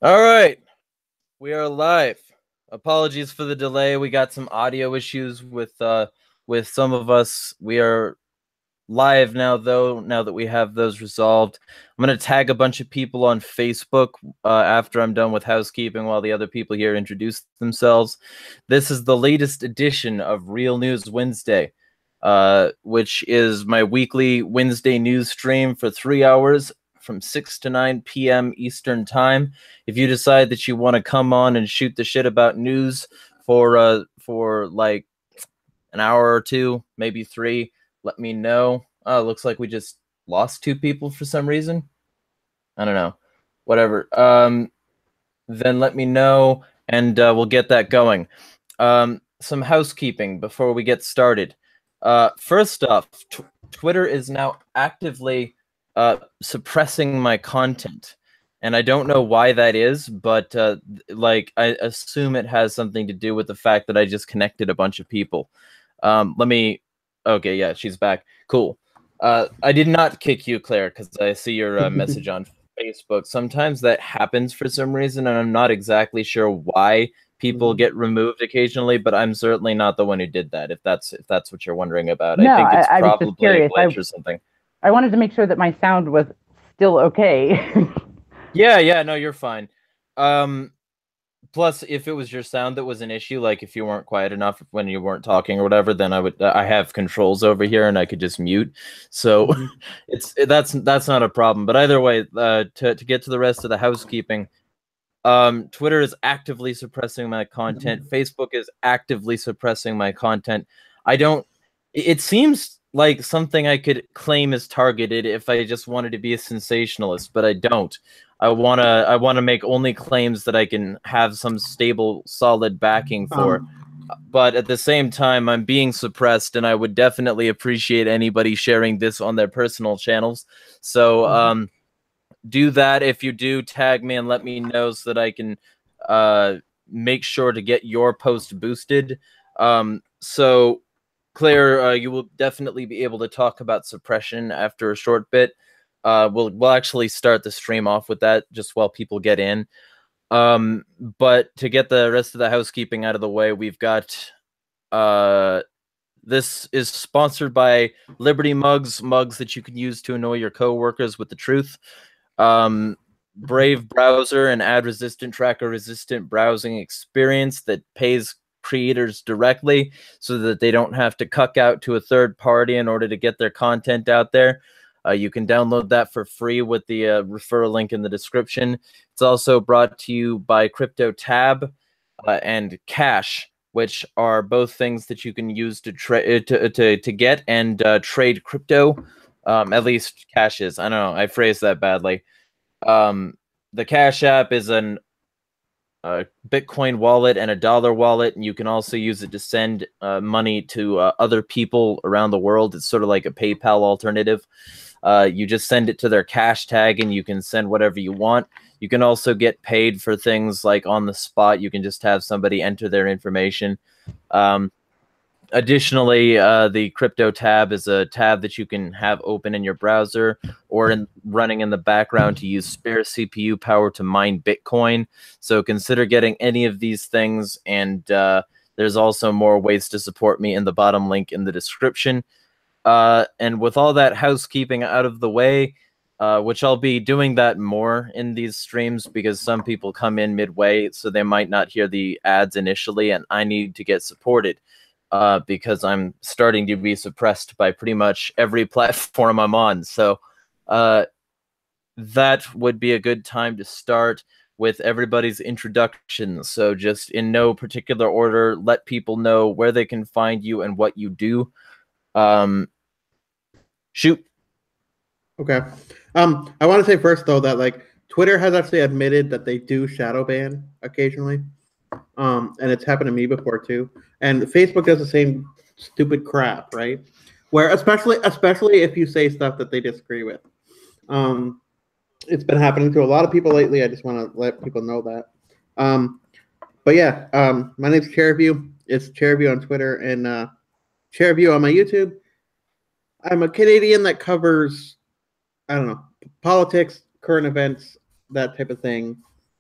All right, we are live. Apologies for the delay. We got some audio issues with some of us. We are live now though, now that we have those resolved. I'm going to tag a bunch of people on Facebook after I'm done with housekeeping while the other people here introduce themselves. This is the latest edition of Real News Wednesday, which is my weekly Wednesday news stream for 3 hours from 6 to 9 p.m. Eastern Time. If you decide that you want to come on and shoot the shit about news for like an hour or two, maybe 3, let me know. Looks like we just lost 2 people for some reason. I don't know. Whatever. Then let me know, and we'll get that going. Some housekeeping before we get started. First off, Twitter is now actively suppressing my content, and I don't know why that is, but like I assume it has something to do with the fact that I just connected a bunch of people. Let me. Okay, yeah, she's back. Cool. I did not kick you, Claire, because I see your message on Facebook. Sometimes that happens for some reason, and I'm not exactly sure why people get removed occasionally, but I'm certainly not the one who did that. If that's what you're wondering about, No, I think it's I was just probably a curious. glitch or something. I wanted to make sure that my sound was still okay. Yeah, no, you're fine. Plus, if it was your sound that was an issue, like if you weren't quiet enough when you weren't talking or whatever, then I have controls over here and I could just mute. So that's not a problem. But either way, to get to the rest of the housekeeping, Twitter is actively suppressing my content. Facebook is actively suppressing my content. It seems like something I could claim as targeted if I just wanted to be a sensationalist, but I don't. I wanna make only claims that I can have some stable, solid backing for. But at the same time, I'm being suppressed, and I would definitely appreciate anybody sharing this on their personal channels. So do that. If you do, tag me and let me know so that I can make sure to get your post boosted. So Claire, you will definitely be able to talk about suppression after a short bit. We'll actually start the stream off with that just while people get in. But to get the rest of the housekeeping out of the way, we've got this is sponsored by Liberty mugs that you can use to annoy your coworkers with the truth. Brave browser and ad resistant tracker resistant browsing experience that pays creators directly so that they don't have to cuck out to a third party in order to get their content out there. You can download that for free with the referral link in the description. It's also brought to you by CryptoTab and Cash, which are both things that you can use to get and trade crypto. At least Cash is. I don't know. I phrased that badly. The Cash App is a Bitcoin wallet and a dollar wallet, and you can also use it to send money to other people around the world. It's sort of like a PayPal alternative. You just send it to their cash tag, and you can send whatever you want. You can also get paid for things like on the spot. You can just have somebody enter their information. Additionally, the crypto tab is a tab that you can have open in your browser or running in the background to use spare CPU power to mine Bitcoin. So consider getting any of these things, and there's also more ways to support me in the bottom link in the description. And with all that housekeeping out of the way, which I'll be doing that more in these streams because some people come in midway, so they might not hear the ads initially, and I need to get supported. Because I'm starting to be suppressed by pretty much every platform I'm on. So that would be a good time to start with everybody's introductions. So just in no particular order, let people know where they can find you and what you do. Shoot. Okay. I want to say first though that like Twitter has actually admitted that they do shadow ban occasionally. And it's happened to me before too. And Facebook does the same stupid crap, right? Where especially if you say stuff that they disagree with. It's been happening to a lot of people lately. I just want to let people know that. But yeah, my name's Chairview. It's Chairview on Twitter and Chairview on my YouTube. I'm a Canadian that covers, I don't know, politics, current events, that type of thing.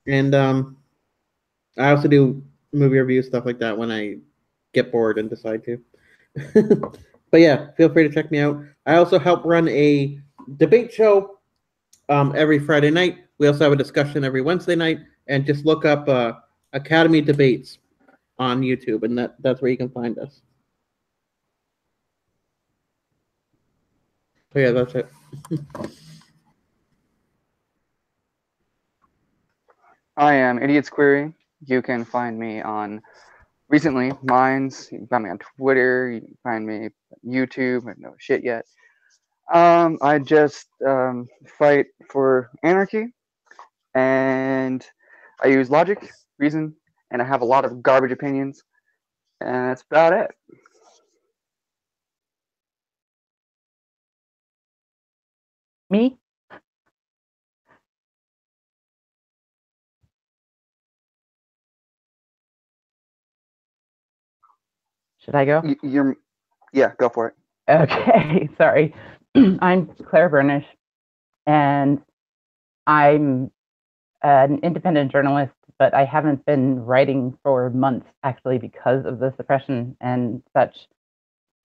And I also do movie review stuff like that when I get bored and decide to. But yeah, feel free to check me out. I also help run a debate show every Friday night. We also have a discussion every Wednesday night, and just look up Academy Debates on YouTube, and that's where you can find us. So yeah, that's it. I am Idiot's Query. You can find me on recently Minds. You can find me on Twitter. You can find me on YouTube. I know shit yet. I just fight for anarchy, and I use logic, reason, and I have a lot of garbage opinions, and that's about it. Me? Should I go? Yeah, go for it. Okay, sorry. I'm Claire Burnish, and I'm an independent journalist, but I haven't been writing for months actually because of the suppression and such.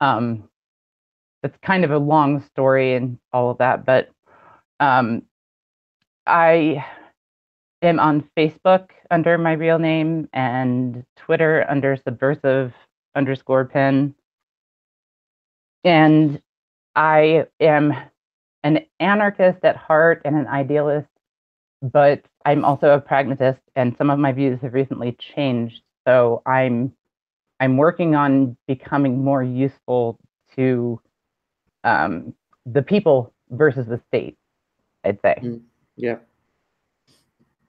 It's kind of a long story and all of that, but I am on Facebook under my real name and Twitter under subversive_pen. And I am an anarchist at heart and an idealist, but I'm also a pragmatist, and some of my views have recently changed. So I'm working on becoming more useful to the people versus the state, I'd say. Yeah,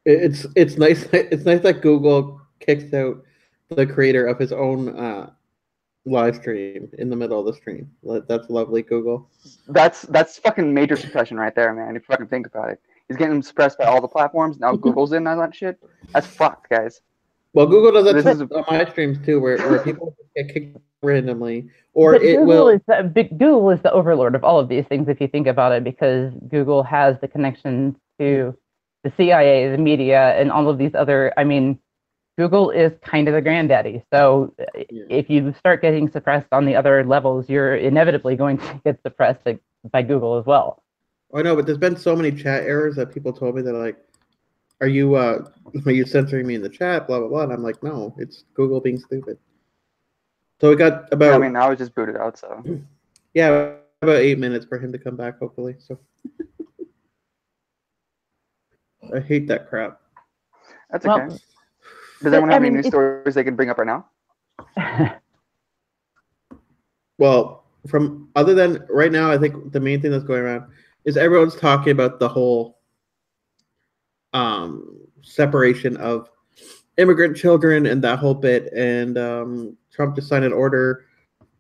it's nice. It's nice that Google kicks out the creator of his own live stream in the middle of the stream. That's lovely, Google. That's fucking major suppression right there, man. If you fucking think about it, he's getting suppressed by all the platforms. Now Google's in on that shit. That's fucked, guys. Well, Google does that This on my streams too, where people get kicked randomly, or But it Google is the overlord of all of these things if you think about it, because Google has the connections to the CIA, the media, and all of these other. I mean, Google is kind of the granddaddy. So if you start getting suppressed on the other levels, you're inevitably going to get suppressed by Google as well. I know, but there's been so many chat errors that people told me that like, are you censoring me in the chat? Blah blah blah. And I'm like, no, it's Google being stupid. So we got about. Yeah, I mean, I was just booted out, so. Yeah, about 8 minutes for him to come back, hopefully. So. I hate that crap. That's okay. Well, does anyone have any news stories they can bring up right now? Well, from other than right now, I think the main thing that's going around is everyone's talking about the whole separation of immigrant children and that whole bit. And Trump just signed an order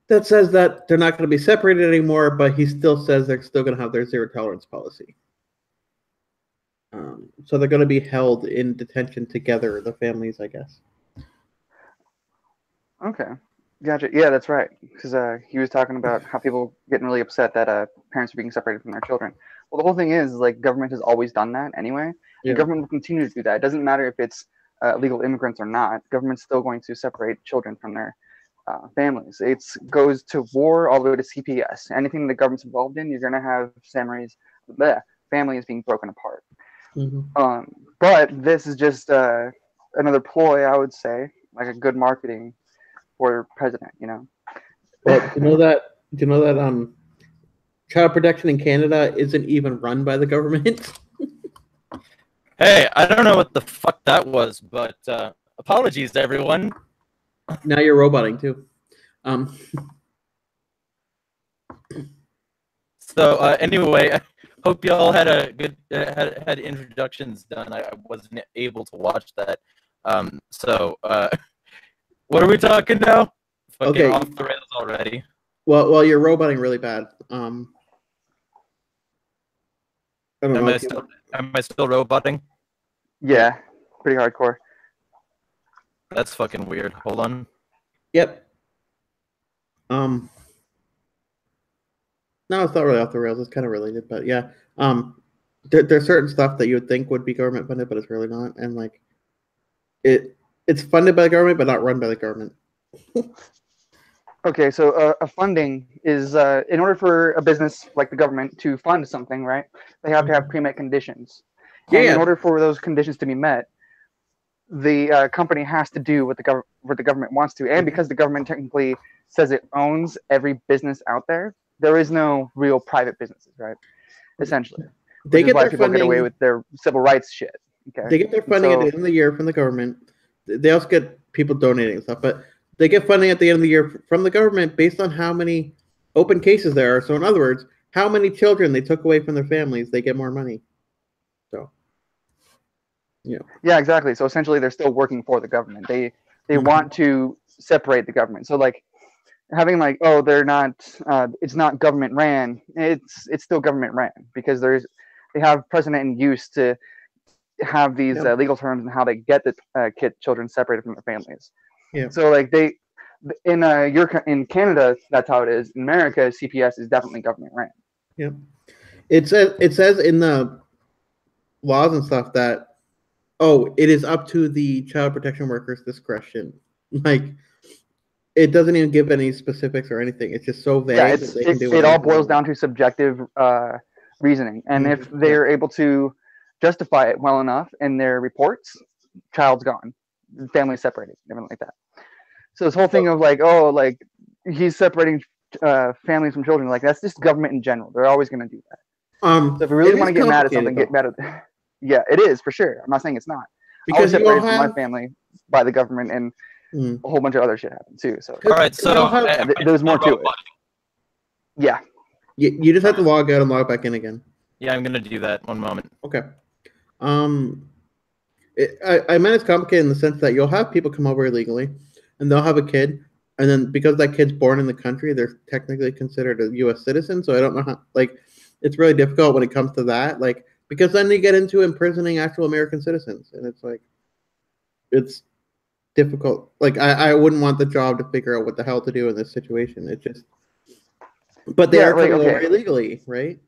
that says that they're not going to be separated anymore, but he still says they're still going to have their zero tolerance policy. So they're going to be held in detention together, the families, I guess. Okay. Gotcha. Yeah, that's right. Because he was talking about how people getting really upset that parents are being separated from their children. Well, the whole thing is, like, government has always done that anyway. Yeah. And government will continue to do that. It doesn't matter if it's illegal immigrants or not. Government's still going to separate children from their families. It goes to war all the way to CPS. Anything the government's involved in, you're going to have families being broken apart. Mm-hmm. But this is just another ploy, I would say, like a good marketing for president, you know. Well, do you know that child protection in Canada isn't even run by the government? Hey, I don't know what the fuck that was, but apologies, everyone. Now you're roboting too. So anyway, I hope you all had a good had introductions done. I wasn't able to watch that. So what are we talking now? Fucking Okay. off the rails already. Well, you're roboting really bad. I don't know. Am I still roboting? Yeah, pretty hardcore. That's fucking weird. Hold on. Yep. No, it's not really off the rails. It's kind of related, but yeah. there's certain stuff that you would think would be government funded, but it's really not, and like it's funded by the government, but not run by the government. Okay, so a funding is in order for a business like the government to fund something, right? They have to have pre-met conditions. And Yeah. in order for those conditions to be met, the company has to do what the government wants to, and because the government technically says it owns every business out there, there is no real private businesses, right? Essentially, They which get is why their people funding. get away with their civil rights shit. Okay, They get their funding at the end of the year from the government. They also get people donating and stuff, but they get funding at the end of the year from the government based on how many open cases there are. So, in other words, how many children they took away from their families, they get more money. So, yeah, exactly. So essentially, they're still working for the government. They want to separate the government. So like having like, oh, they're not, it's not government ran. It's still government ran because they have precedent and use to have these legal terms and how they get the children separated from their families. Yeah. So like in Canada, that's how it is. In America, CPS is definitely government ran. Yeah. It says in the laws and stuff that it is up to the child protection worker's discretion. Like it doesn't even give any specifics or anything. It's just so vague. Yeah, that they can do it all boils down to subjective reasoning, and if they're able to justify it well enough in their reports, child's gone, family separated, everything like that. So this whole thing of like, oh, like he's separating families from children, like that's just government in general. They're always going to do that. So if you really want to get mad at something, get mad at. Yeah, it is for sure. I'm not saying it's not. Because I was separated from my family by the government, and a whole bunch of other shit happened too. So all right, so there's more to it. Yeah. You just have to log out and log back in again. Yeah, I'm gonna do that. One moment. Okay. I meant it's complicated in the sense that you'll have people come over illegally, and they'll have a kid, and then because that kid's born in the country, they're technically considered a U.S. citizen. So I don't know how. Like, it's really difficult when it comes to that. Like, because then you get into imprisoning actual American citizens, and it's like, it's difficult. Like, I wouldn't want the job to figure out what the hell to do in this situation. It just, but they are coming over illegally, right?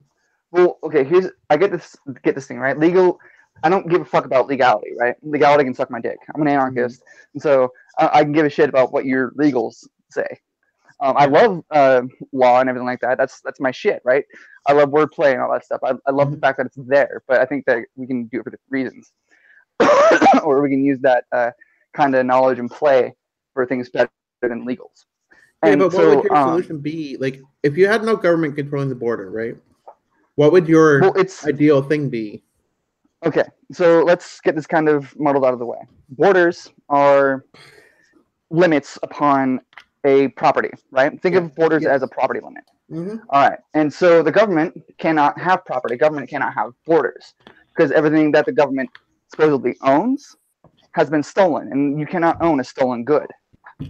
Well, okay. I get this thing right. Legal. I don't give a fuck about legality, right? Legality can suck my dick. I'm an anarchist, and so I can give a shit about what your legals say. I love law and everything like that. That's my shit, right? I love wordplay and all that stuff. I love the fact that it's there, but I think that we can do it for different reasons, or we can use that kind of knowledge and play for things better than legals. And but what would your solution be? Like, if you had no government controlling the border, right? What would your ideal thing be? Okay, so let's get this kind of muddled out of the way. Borders are limits upon a property, right? Think of borders as a property limit. All right, and so the government cannot have property. Government cannot have borders because everything that the government supposedly owns has been stolen, and you cannot own a stolen good.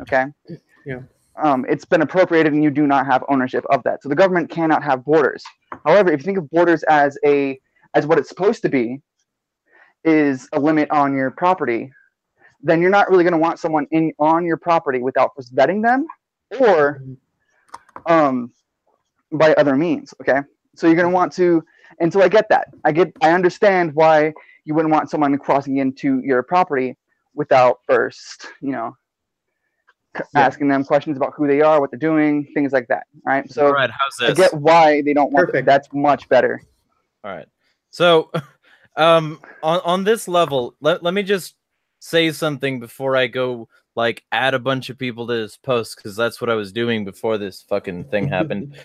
Okay. Yeah. It's been appropriated, and you do not have ownership of that. So the government cannot have borders. However, if you think of borders as what it's supposed to be, is a limit on your property, then you're not really going to want someone on your property without first vetting them, or by other means. Okay, so you're going to want to, and so I get that. I understand why you wouldn't want someone crossing into your property without first, asking them questions about who they are, what they're doing, things like that. Right. So all right, how's this? I get why they don't want it. That's much better. All right. So on this level, let me just say something before I go like add a bunch of people to this post, because that's what I was doing before this fucking thing happened.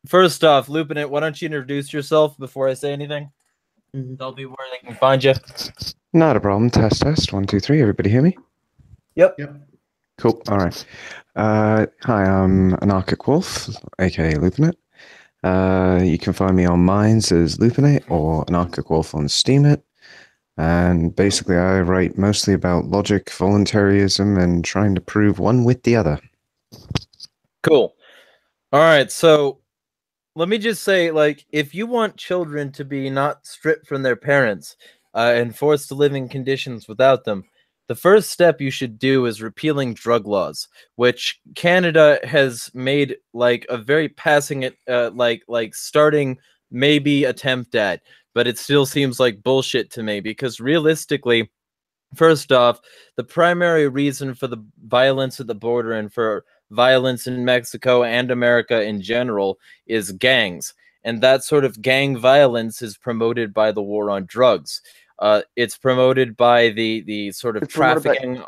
First off, Lupinit, why don't you introduce yourself before I say anything? Tell me where they can find you. Not a problem. Test. 1, 2, 3. Everybody hear me? Yep. Cool. All right. Hi, I'm Anarchic Wolf, aka Lupinit. You can find me on Minds as Lupinate or Anarchic Wolf on Steemit. And basically, I write mostly about logic, voluntarism, and trying to prove one with the other. Cool. All right, so let me just say, like, if you want children to be not stripped from their parents and forced to live in conditions without them, the first step you should do is repealing drug laws, which Canada has made like a very passing it, like starting maybe attempt at, but it still seems like bullshit to me because realistically, first off, the primary reason for the violence at the border and for violence in Mexico and America in general is gangs. And that sort of gang violence is promoted by the war on drugs. It's promoted by the sort of trafficking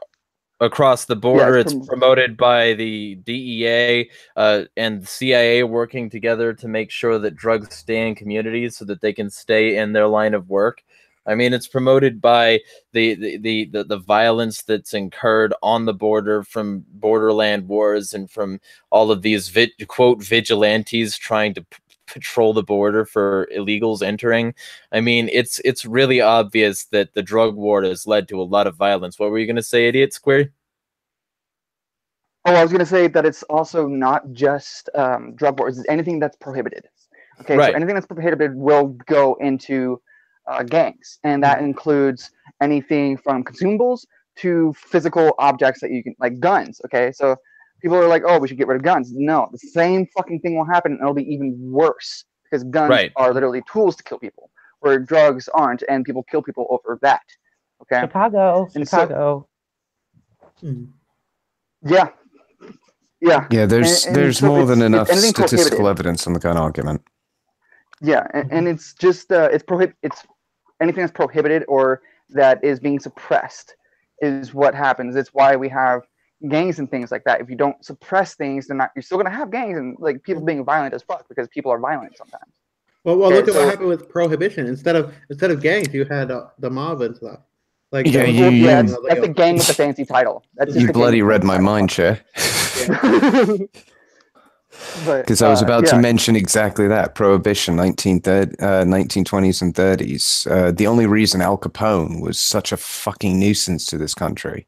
across the border. It's promoted by the DEA and the CIA working together to make sure that drugs stay in communities so that they can stay in their line of work. I mean, it's promoted by the violence that's incurred on the border from borderland wars and from all of these quote vigilantes trying to patrol the border for illegals entering. I mean, it's really obvious that the drug war has led to a lot of violence. What were you going to say, Idiot Square? Oh, I was going to say that it's also not just drug wars. It's anything that's prohibited. Okay, right. So anything that's prohibited will go into gangs, and that includes anything from consumables to physical objects that you can, like guns. Okay, so people are like, oh, we should get rid of guns. No, the same fucking thing will happen, and it'll be even worse because guns are literally tools to kill people, where drugs aren't, and people kill people over that. Okay, Chicago. Yeah. There's more than enough statistical evidence on the gun argument. Yeah, and it's just it's anything that's prohibited or that is being suppressed is what happens. It's why we have gangs and things like that. If you don't suppress things, then you're still gonna have gangs and like people being violent as fuck because people are violent sometimes. Well, look at what happened with prohibition. Instead of gangs, you had the mob and stuff. Like that's the gang with the fancy title. That's you bloody read my mind, Chair. Because I was about to mention exactly that. Prohibition, 1920s and 30s. The only reason Al Capone was such a fucking nuisance to this country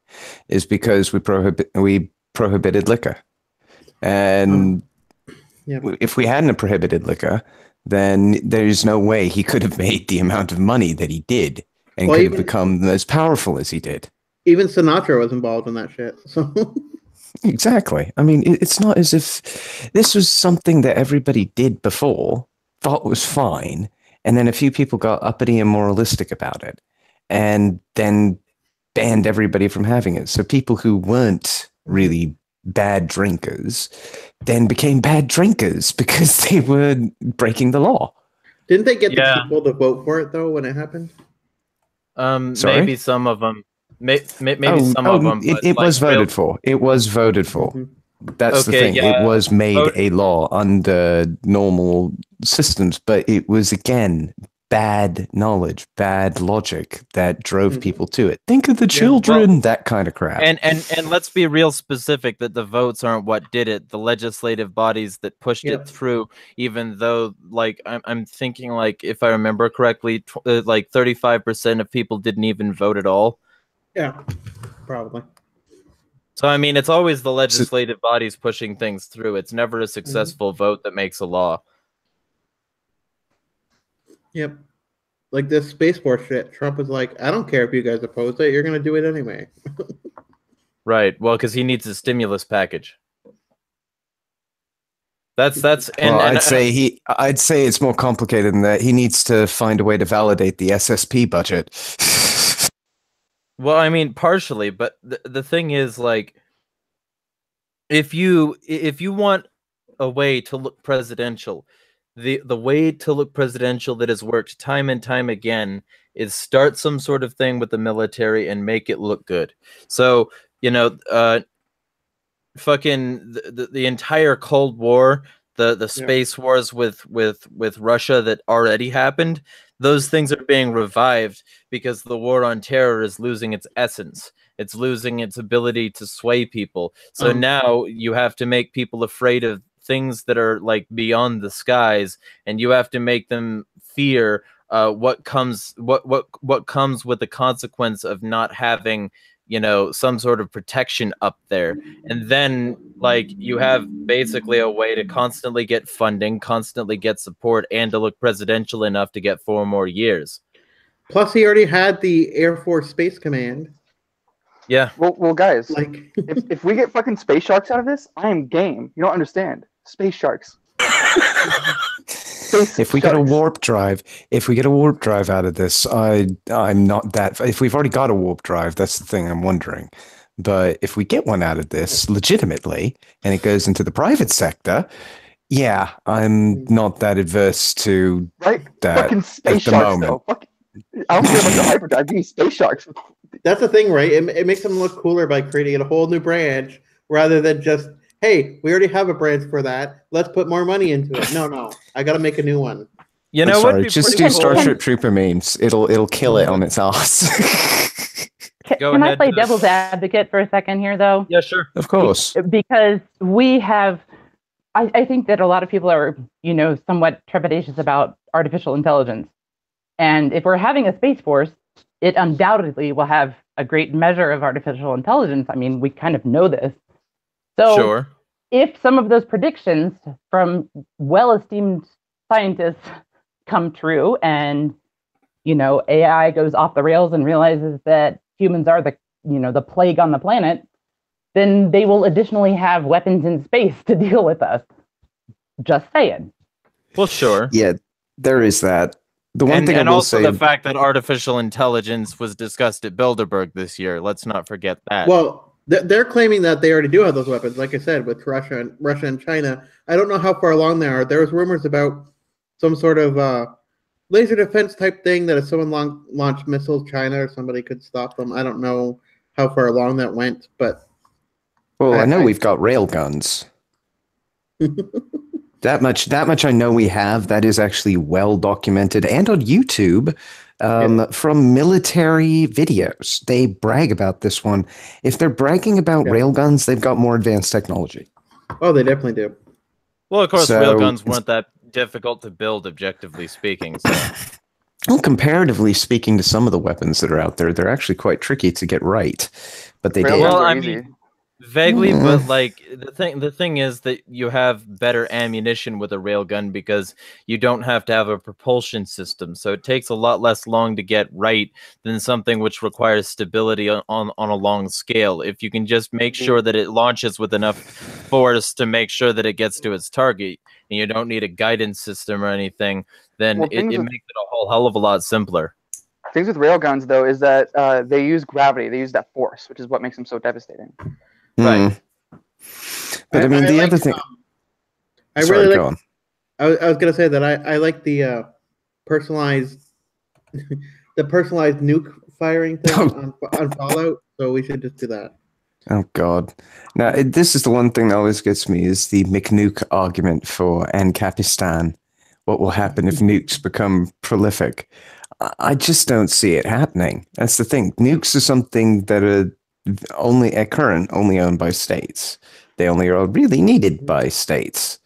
is because we prohibited liquor. And if we hadn't prohibited liquor, then there's no way he could have made the amount of money that he did and could have become as powerful as he did. Even Sinatra was involved in that shit. So... Exactly. I mean, it's not as if this was something that everybody did before, thought was fine, and then a few people got uppity and moralistic about it, and then banned everybody from having it. So people who weren't really bad drinkers then became bad drinkers because they were breaking the law. Didn't they get the people to vote for it, though, when it happened? Maybe some of them. Maybe some of them. It was voted for. It was voted for. Mm-hmm. That's the thing. It was made a law under normal systems, but it was, again, bad knowledge, bad logic that drove people to it. Think of the children, that kind of crap. And let's be real specific that the votes aren't what did it. The legislative bodies that pushed it through, even though, like, I'm thinking, like, if I remember correctly, like 35% of people didn't even vote at all. Yeah, probably. So, I mean, it's always the legislative bodies pushing things through. It's never a successful vote that makes a law. Yep. Like this Space Force shit, Trump was like, I don't care if you guys oppose it, you're going to do it anyway. Right. Well, because he needs a stimulus package. I'd say it's more complicated than that. He needs to find a way to validate the SSP budget. Well, I mean, partially, but the thing is, like, if you want a way to look presidential, the way to look presidential that has worked time and time again is start some sort of thing with the military and make it look good. So, fucking the entire Cold War, the space wars with Russia that already happened, those things are being revived because the war on terror is losing its essence. It's losing its ability to sway people. So now you have to make people afraid of things that are like beyond the skies, and you have to make them fear what comes with the consequence of not having some sort of protection up there. And then, like, you have basically a way to constantly get funding, constantly get support, and to look presidential enough to get 4 more years. Plus, he already had the Air Force Space Command. Yeah. Well, guys, like, if we get fucking space sharks out of this, I am game. You don't understand. Space sharks. If we get a warp drive, out of this, I'm not that. If we've already got a warp drive, that's the thing I'm wondering. But if we get one out of this legitimately, and it goes into the private sector, yeah, I'm not that adverse to Right? that Fucking space at the sharks, moment. though. I don't care about the hyperdrive. These space sharks. That's the thing, right? It makes them look cooler by creating a whole new branch rather than just, hey, we already have a branch for that. Let's put more money into it. No, I got to make a new one. You I'm know what? sorry, just do Starship Trooper memes. It'll kill it on its ass. Can I play devil's advocate for a second here, though? Yeah, sure. Of course. Because we have, I think that a lot of people are, somewhat trepidatious about artificial intelligence. And if we're having a space force, it undoubtedly will have a great measure of artificial intelligence. I mean, we kind of know this. So Sure. if some of those predictions from well-esteemed scientists come true and, AI goes off the rails and realizes that humans are the plague on the planet, then they will additionally have weapons in space to deal with us. Just saying. Well, sure. Yeah, there is that. The one thing I will also say, the fact that artificial intelligence was discussed at Bilderberg this year. Let's not forget that. Well, they're claiming that they already do have those weapons, like I said, with Russia and China. I don't know how far along they are. There was rumors about some sort of laser defense type thing that if someone launched missiles, China or somebody could stop them. I don't know how far along that went, but well, I know we've got rail guns. That much I know we have. That is actually well documented and on YouTube from military videos. They brag about this one. If they're bragging about railguns, they've got more advanced technology. Oh, they definitely do. Well, of course, railguns weren't that difficult to build, objectively speaking. So. Well, comparatively speaking to some of the weapons that are out there, they're actually quite tricky to get right. But they did. Well, I mean, vaguely, but like the thing is that you have better ammunition with a railgun because you don't have to have a propulsion system, so it takes a lot less long to get right than something which requires stability on a long scale. If you can just make sure that it launches with enough force to make sure that it gets to its target, and you don't need a guidance system or anything, then it makes it a whole hell of a lot simpler. Things with railguns, though, is that they use gravity. They use that force, which is what makes them so devastating. Right. But I mean, the other thing. I was gonna say that I like the personalized, nuke firing thing on Fallout. So we should just do that. Oh God! Now this is the one thing that always gets me is the McNuke argument for Ancapistan. What will happen if nukes become prolific? I just don't see it happening. That's the thing. Nukes are something that are only owned by states. They only are really needed by states.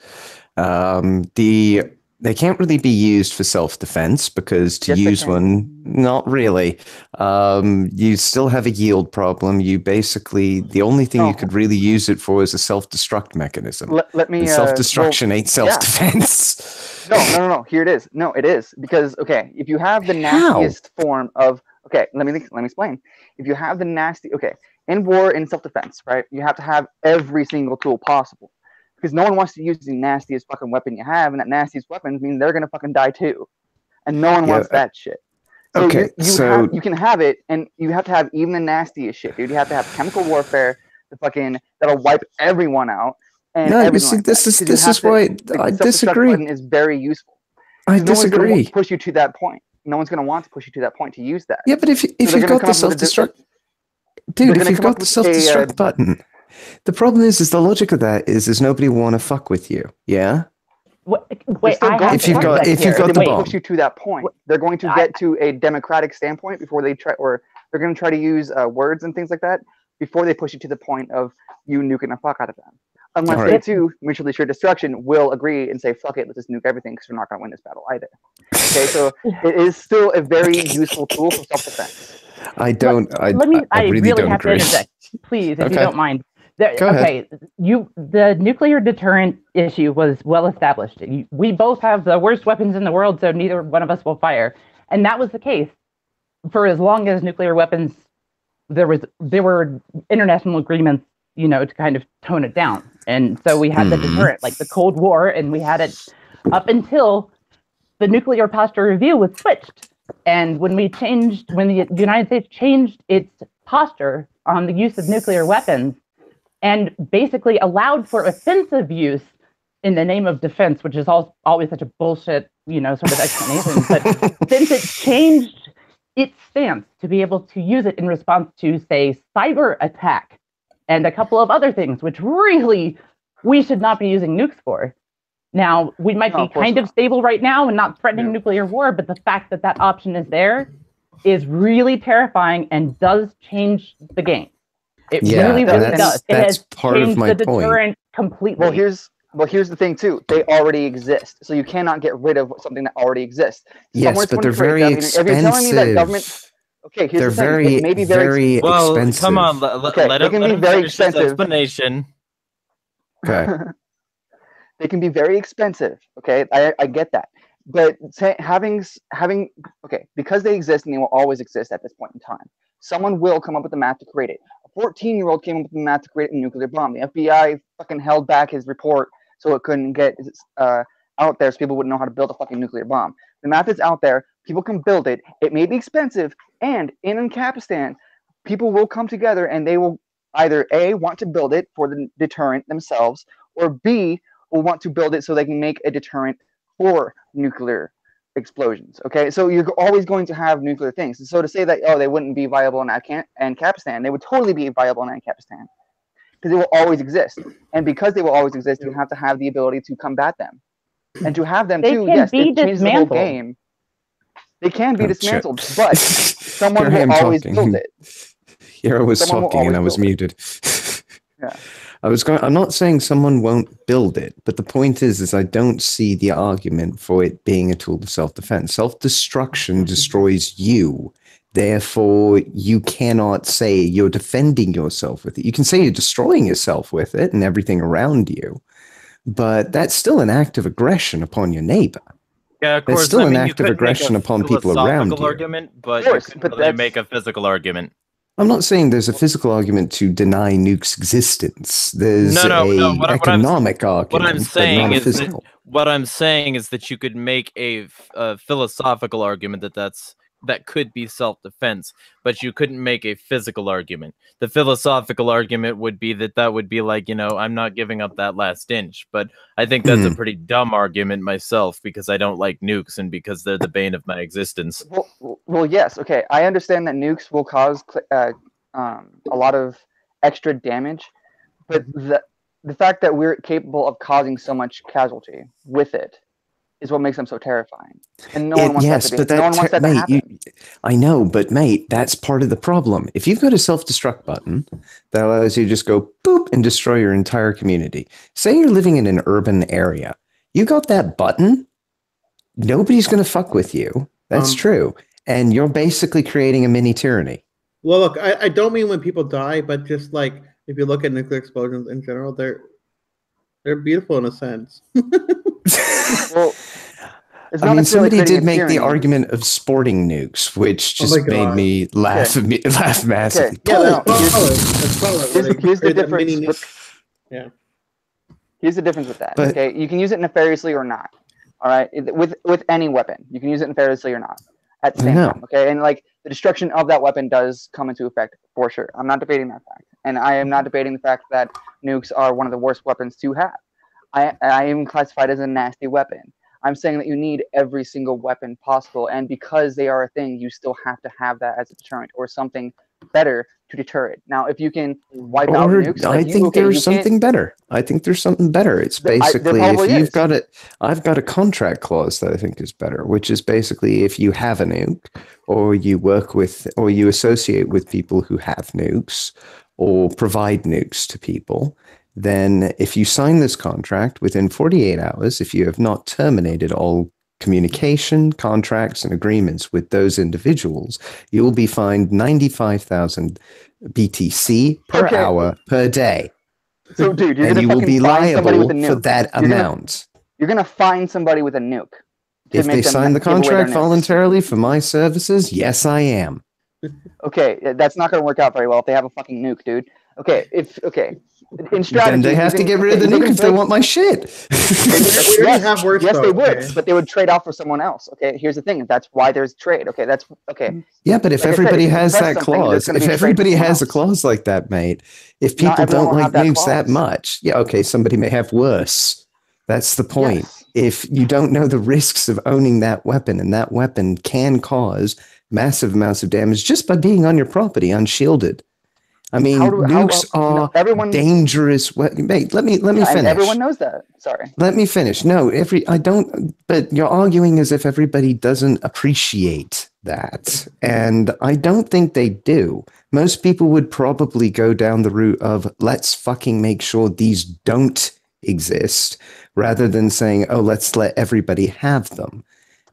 They can't really be used for self-defense because to use one, not really. You still have a yield problem. You basically, the only thing you could really use it for is a self-destruct mechanism. Let me. Self-destruction ain't self-defense. No. Here it is. No, it is because if you have the nastiest form of let me explain. If you have the nasty in war in self-defense, right? You have to have every single tool possible. Because no one wants to use the nastiest fucking weapon you have, and that nastiest weapon means they're gonna fucking die too, and no one wants that shit. So you can have it, and you have to have even the nastiest shit, dude. You have to have chemical warfare, that'll wipe everyone out. And no, you see, this is why I disagree. Button is very useful. I disagree. No one's gonna push you to that point. No one's gonna want to push you to that point to use that. Yeah, but if you've got the self-destruct, dude, if you've got the self-destruct button. The problem is the logic of that is nobody want to fuck with you. Yeah. Wait, if you've got the bomb, push you to that point. They're going to get to a democratic standpoint before they try, or they're going to try to use words and things like that before they push you to the point of you nuking the fuck out of them. Unless they too, mutually assured destruction, will agree and say, "Fuck it, let's just nuke everything because we're not going to win this battle either." Okay, so it is still a very useful tool for self-defense. I really have to interject, please, if you don't mind. The nuclear deterrent issue was well established. We both have the worst weapons in the world, so neither one of us will fire. And that was the case for as long as nuclear weapons. There were international agreements, to kind of tone it down. And so we had the deterrent, like the Cold War, and we had it up until the nuclear posture review was switched. And when the United States changed its posture on the use of nuclear weapons and basically allowed for offensive use in the name of defense, which is always such a bullshit, sort of explanation. But since it changed its stance to be able to use it in response to, say, cyber attack and a couple of other things, which really we should not be using nukes for. Now, we might be kind of stable right now and not threatening nuclear war, but the fact that that option is there is really terrifying and does change the game. It really does. It has part of my the deterrent completely. Well, here's the thing too. They already exist, so you cannot get rid of something that already exists. Yes, but they're very expensive. If you're telling me that government, okay, here's the thing. It may be very expensive. Come on, let him finish his explanation. Okay. They can be very expensive. Okay, I get that, but because they exist and they will always exist at this point in time, someone will come up with the math to create it. A 14-year-old came up with the math to create a nuclear bomb. The FBI fucking held back his report so it couldn't get out there, so people wouldn't know how to build a fucking nuclear bomb. The math is out there. People can build it. It may be expensive, and in Ancapistan, people will come together and they will either A, want to build it for the deterrent themselves, or B, will want to build it so they can make a deterrent for nuclear explosions. Okay, so you're always going to have nuclear things. And so to say that, they wouldn't be viable in Ancapistan, they would totally be viable in Ancapistan because they will always exist. And because they will always exist, you have to have the ability to combat them. And to have them too, yes, it changes the whole game. They can be dismantled, but someone will always build it. Here I was talking and I was muted. Yeah. I'm not saying someone won't build it, but the point is I don't see the argument for it being a tool of self-defense. Self-destruction destroys you. Therefore, you cannot say you're defending yourself with it. You can say you're destroying yourself with it and everything around you, but that's still an act of aggression upon your neighbor. Yeah, of course. It's still an act of aggression upon people around you. Argument, but you can really make a physical argument. I'm not saying there's a physical argument to deny nukes' existence. There's an economic argument. What I'm saying is that you could make a philosophical argument that could be self-defense, but you couldn't make a physical argument. The philosophical argument would be that would be like, I'm not giving up that last inch. But I think that's a pretty dumb argument myself because I don't like nukes and because they're the bane of my existence. Well, yes. Okay. I understand that nukes will cause a lot of extra damage, but the fact that we're capable of causing so much casualty with it is what makes them so terrifying. And no one wants that to happen. I know, but mate, that's part of the problem. If you've got a self-destruct button that allows you to just go boop and destroy your entire community. Say you're living in an urban area. You got that button, nobody's going to fuck with you. That's true. And you're basically creating a mini tyranny. Well, look, I don't mean when people die, but just like if you look at nuclear explosions in general, they're beautiful in a sense. Well, somebody did make the argument of sporting nukes, which just made me laugh massively. Yeah, here's the difference. Here's the difference with that. Okay, you can use it nefariously or not. All right, with any weapon, you can use it nefariously or not at the same time. Okay, and like the destruction of that weapon does come into effect for sure. I'm not debating that fact, and I am not debating the fact that nukes are one of the worst weapons to have. I am classified as a nasty weapon. I'm saying that you need every single weapon possible, and because they are a thing, you still have to have that as a deterrent or something better to deter it. Now, if you can wipe out nukes, I think there's something better. I think there's something better. It's basically if you've got it, I've got a contract clause that I think is better, which is basically if you have a nuke, or you work with, or you associate with people who have nukes, or provide nukes to people. Then if you sign this contract within 48 hours, if you have not terminated all communication, contracts, and agreements with those individuals, you will be fined 95,000 BTC per hour per day. So, dude, and you will be liable for that amount. You're going to fine somebody with a nuke. If they sign the contract voluntarily for my services, yes, I am. Okay, that's not going to work out very well if they have a fucking nuke, dude. Okay, in strategy, Then they have to get rid of the nuke if they want my shit. We already have worse, yes, they though, would, okay. but they would trade off for someone else. Okay, here's the thing. That's why there's trade. Okay, that's okay. Yeah, but if Like I said, everybody if you has press that something, there's clause, gonna if be a trade for everybody someone has a else. clause like that, mate, if Not people everyone don't will like have that nukes that clause. much, yeah, okay, somebody may have worse. That's the point. Yes. If you don't know the risks of owning that weapon, and that weapon can cause massive amounts of damage just by being on your property unshielded. I mean, nukes are everyone dangerous. Mate, let me and finish. everyone knows that. Sorry. Let me finish. No, I don't, but you're arguing as if everybody doesn't appreciate that. And I don't think they do. Most people would probably go down the route of let's fucking make sure these don't exist rather than saying, oh, let's let everybody have them.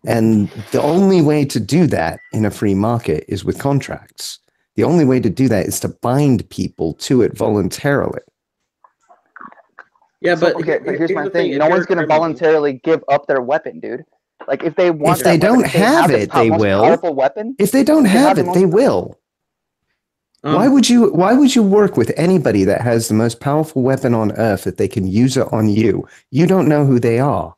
And the only way to do that in a free market is with contracts. The only way to do that is to bind people to it voluntarily. Yeah, but okay, but here's my the thing. if No you're one's a going to criminal- voluntarily give up their weapon, dude. Like if they want, If they that weapon, don't if they have the it, they most will. Powerful weapon. If they don't They have have the it, most- they will. Why would you work with anybody that has the most powerful weapon on earth if they can use it on you? You don't know who they are.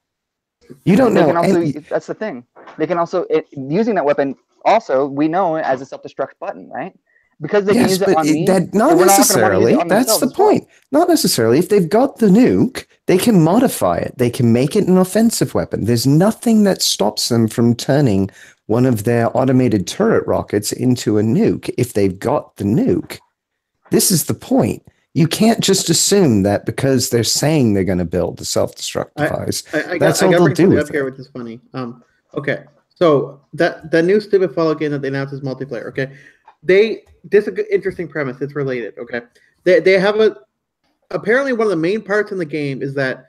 You don't They know. can also. That's the thing. They can also using that weapon. Also, we know it as a self-destruct button, right? Because they can Yes, use it but on me. not they were not gonna wanna use necessarily. it on That's themselves the as well. point. Not necessarily. If they've got the nuke, they can modify it. They can make it an offensive weapon. There's nothing that stops them from turning one of their automated turret rockets into a nuke if they've got the nuke. This is the point. You can't just assume that because they're saying they're going to build a self-destruct device. That's all they'll do with here, which is funny. Okay, so the new stupid Fallout game that they announced is multiplayer. Okay, this is an interesting premise. It's related. Okay, they have apparently one of the main parts in the game is that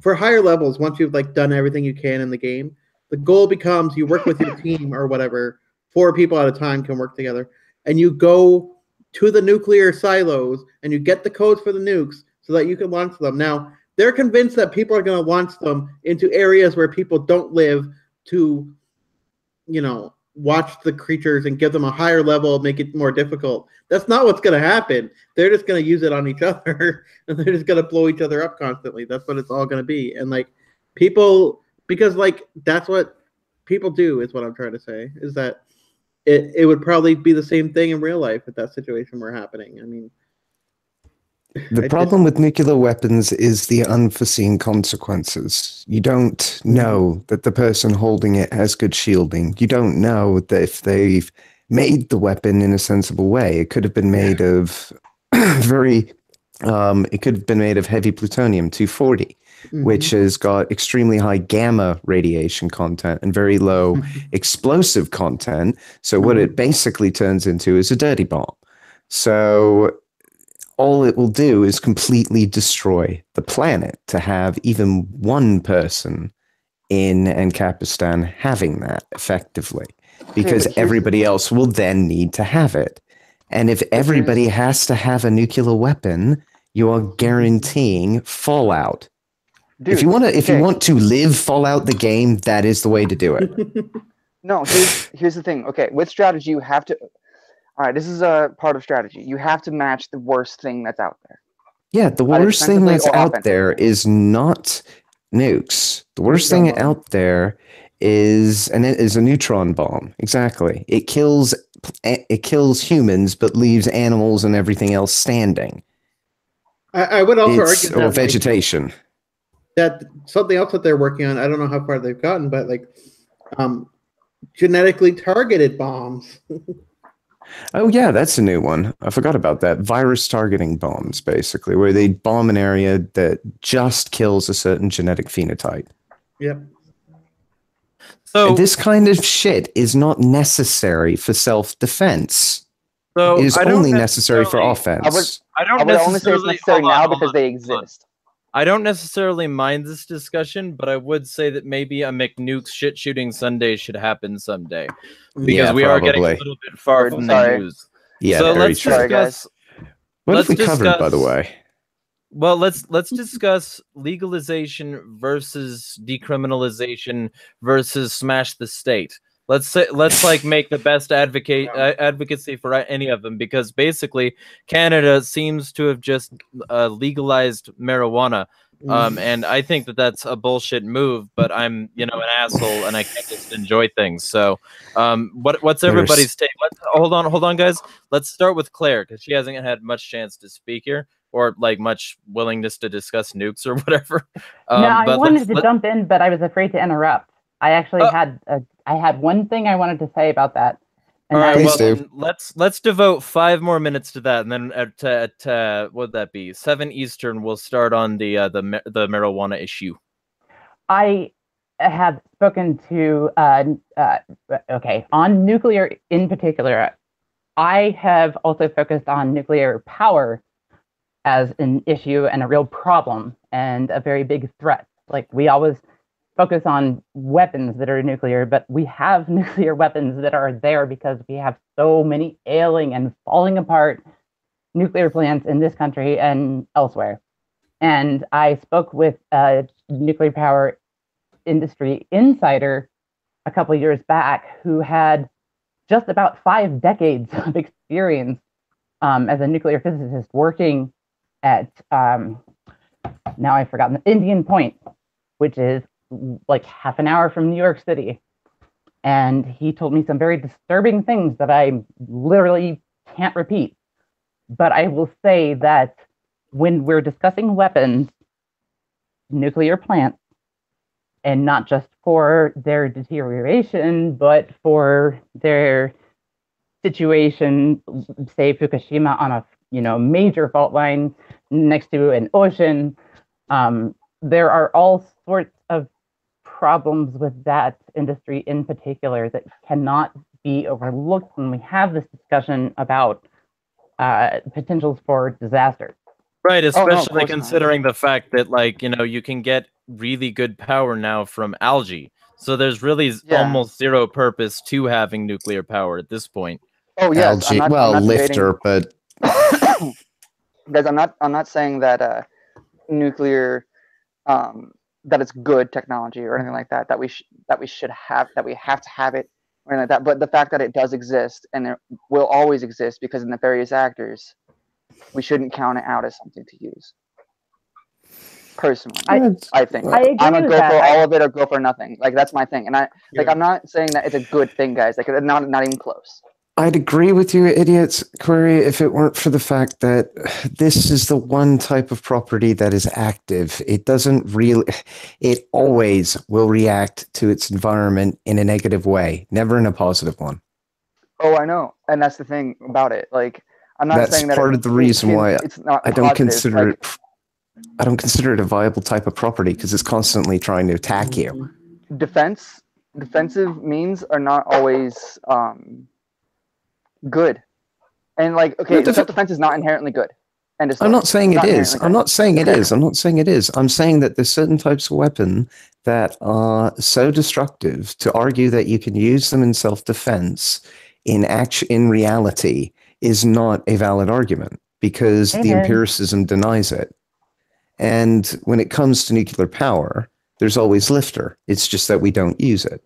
for higher levels, once you've like done everything you can in the game, the goal becomes you work with your team or whatever. 4 people at a time can work together, and you go to the nuclear silos and you get the codes for the nukes so that you can launch them. Now, they're convinced that people are going to launch them into areas where people don't live to, watch the creatures and give them a higher level, make it more difficult. That's not what's going to happen. They're just going to use it on each other and they're just going to blow each other up constantly. That's what it's all going to be. And because that's what people do is what I'm trying to say, is that it would probably be the same thing in real life if that situation were happening. I mean, the problem with nuclear weapons is the unforeseen consequences. You don't know that the person holding it has good shielding. You don't know that if they've made the weapon in a sensible way. It could have been made of it could have been made of heavy plutonium-240, which has got extremely high gamma radiation content and very low explosive content. So what it basically turns into is a dirty bomb. So all it will do is completely destroy the planet to have even one person in Ancapistan having that effectively, because everybody else will then need to have it. And if everybody has to have a nuclear weapon, you are guaranteeing fallout. Dude, if you want to live Fallout the game, that is the way to do it. No, here's the thing. Okay, with strategy, you have to. All right, this is a part of strategy. You have to match the worst thing that's out there. Yeah, the worst thing that's out there is not nukes. The worst thing out there is a neutron bomb. Exactly. It kills humans, but leaves animals and everything else standing. I would also argue that vegetation. That something else that they're working on. I don't know how far they've gotten, but genetically targeted bombs. Oh yeah, that's a new one. I forgot about that. Virus targeting bombs, basically, where they bomb an area that just kills a certain genetic phenotype. Yep. So this kind of shit is not necessary for self-defense. So it is only necessary for offense. I would only say it's necessary now because they exist. I don't necessarily mind this discussion, but I would say that maybe a McNuke's shit shooting Sunday should happen someday, because we are getting a little bit far from the news. Yeah, so very let's true. discuss. What have we covered, by the way? Well, let's discuss legalization versus decriminalization versus smash the state. Let's like make the best advocacy for any of them, because basically Canada seems to have just legalized marijuana. And I think that that's a bullshit move, but I'm, an asshole and I can't just enjoy things. So, what's everybody's take? Hold on, guys. Let's start with Claire, because she hasn't had much chance to speak here, or like much willingness to discuss nukes or whatever. No, I wanted to jump in, but I was afraid to interrupt. I actually had one thing I wanted to say about that. And all right, well, let's devote 5 more minutes to that, and then at what would that be? 7 Eastern, we'll start on the marijuana issue. I have spoken to on nuclear in particular. I have also focused on nuclear power as an issue and a real problem and a very big threat. Like, we always focus on weapons that are nuclear, but we have nuclear weapons that are there because we have so many ailing and falling apart nuclear plants in this country and elsewhere. And I spoke with a nuclear power industry insider a couple of years back who had just about 5 decades of experience as a nuclear physicist working at, now I've forgotten, Indian Point, which is like half an hour from New York City. And he told me some very disturbing things that I literally can't repeat. But I will say that when we're discussing weapons, nuclear plants, and not just for their deterioration, but for their situation, say Fukushima on a major fault line next to an ocean, there are all sorts of problems with that industry in particular that cannot be overlooked when we have this discussion about potentials for disaster. Right, especially considering the fact that, like, you can get really good power now from algae. So there's really almost zero purpose to having nuclear power at this point. Oh yes, algae, lifter, but guys, I'm not saying that nuclear that it's good technology or anything like that, that we should have, that we have to have it or anything like that. But the fact that it does exist and it will always exist because of nefarious actors, we shouldn't count it out as something to use. Personally, I think I'm gonna go for all of it or go for nothing. Like, that's my thing, and I'm not saying that it's a good thing, guys. Like, not even close. I'd agree with you, idiots, Query, if it weren't for the fact that this is the one type of property that is active. It always will react to its environment in a negative way, never in a positive one. Oh, I know. And that's the thing about it. Like, I'm not saying that that's part of the reason why it's not I don't consider I don't consider it a viable type of property, because it's constantly trying to attack you. Defensive means are not always good. And like, okay, self-defense is not inherently good. I'm not saying it is. I'm not saying it is. I'm not saying it is. I'm saying that there's certain types of weapon that are so destructive, to argue that you can use them in self-defense in reality is not a valid argument, because the empiricism denies it. And when it comes to nuclear power, there's always lifter. It's just that we don't use it.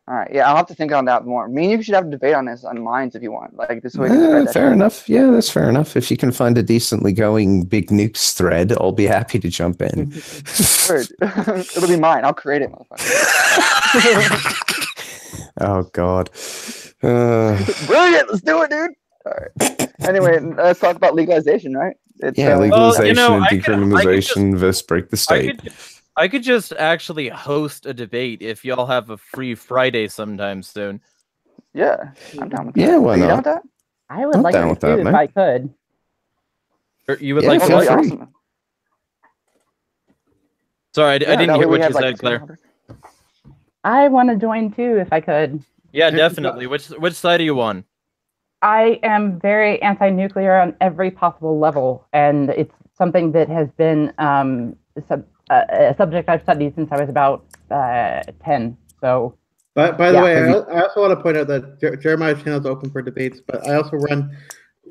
All right, yeah, I'll have to think on that more. Me and you should have a debate on this on Minds if you want. Like, this way. Fair enough. Yeah, that's fair enough. If you can find a decently going big nukes thread, I'll be happy to jump in. It'll be mine. I'll create it, motherfucker. Oh God. Brilliant. Let's do it, dude. All right. Anyway, let's talk about legalization, right? Legalization and decriminalization versus break the state. I could just actually host a debate if y'all have a free Friday sometime soon. Yeah, I'm down with that. Yeah, why not? You down with that? I would like to too, if I could. You would like to? Awesome. Sorry, I didn't hear what you said, Claire. I want to join too, if I could. Yeah, definitely. Which side are you on? I am very anti-nuclear on every possible level, and it's something that has been a subject I've studied since I was about 10. So, by the way, I also want to point out that Jeremiah's channel is open for debates, but I also run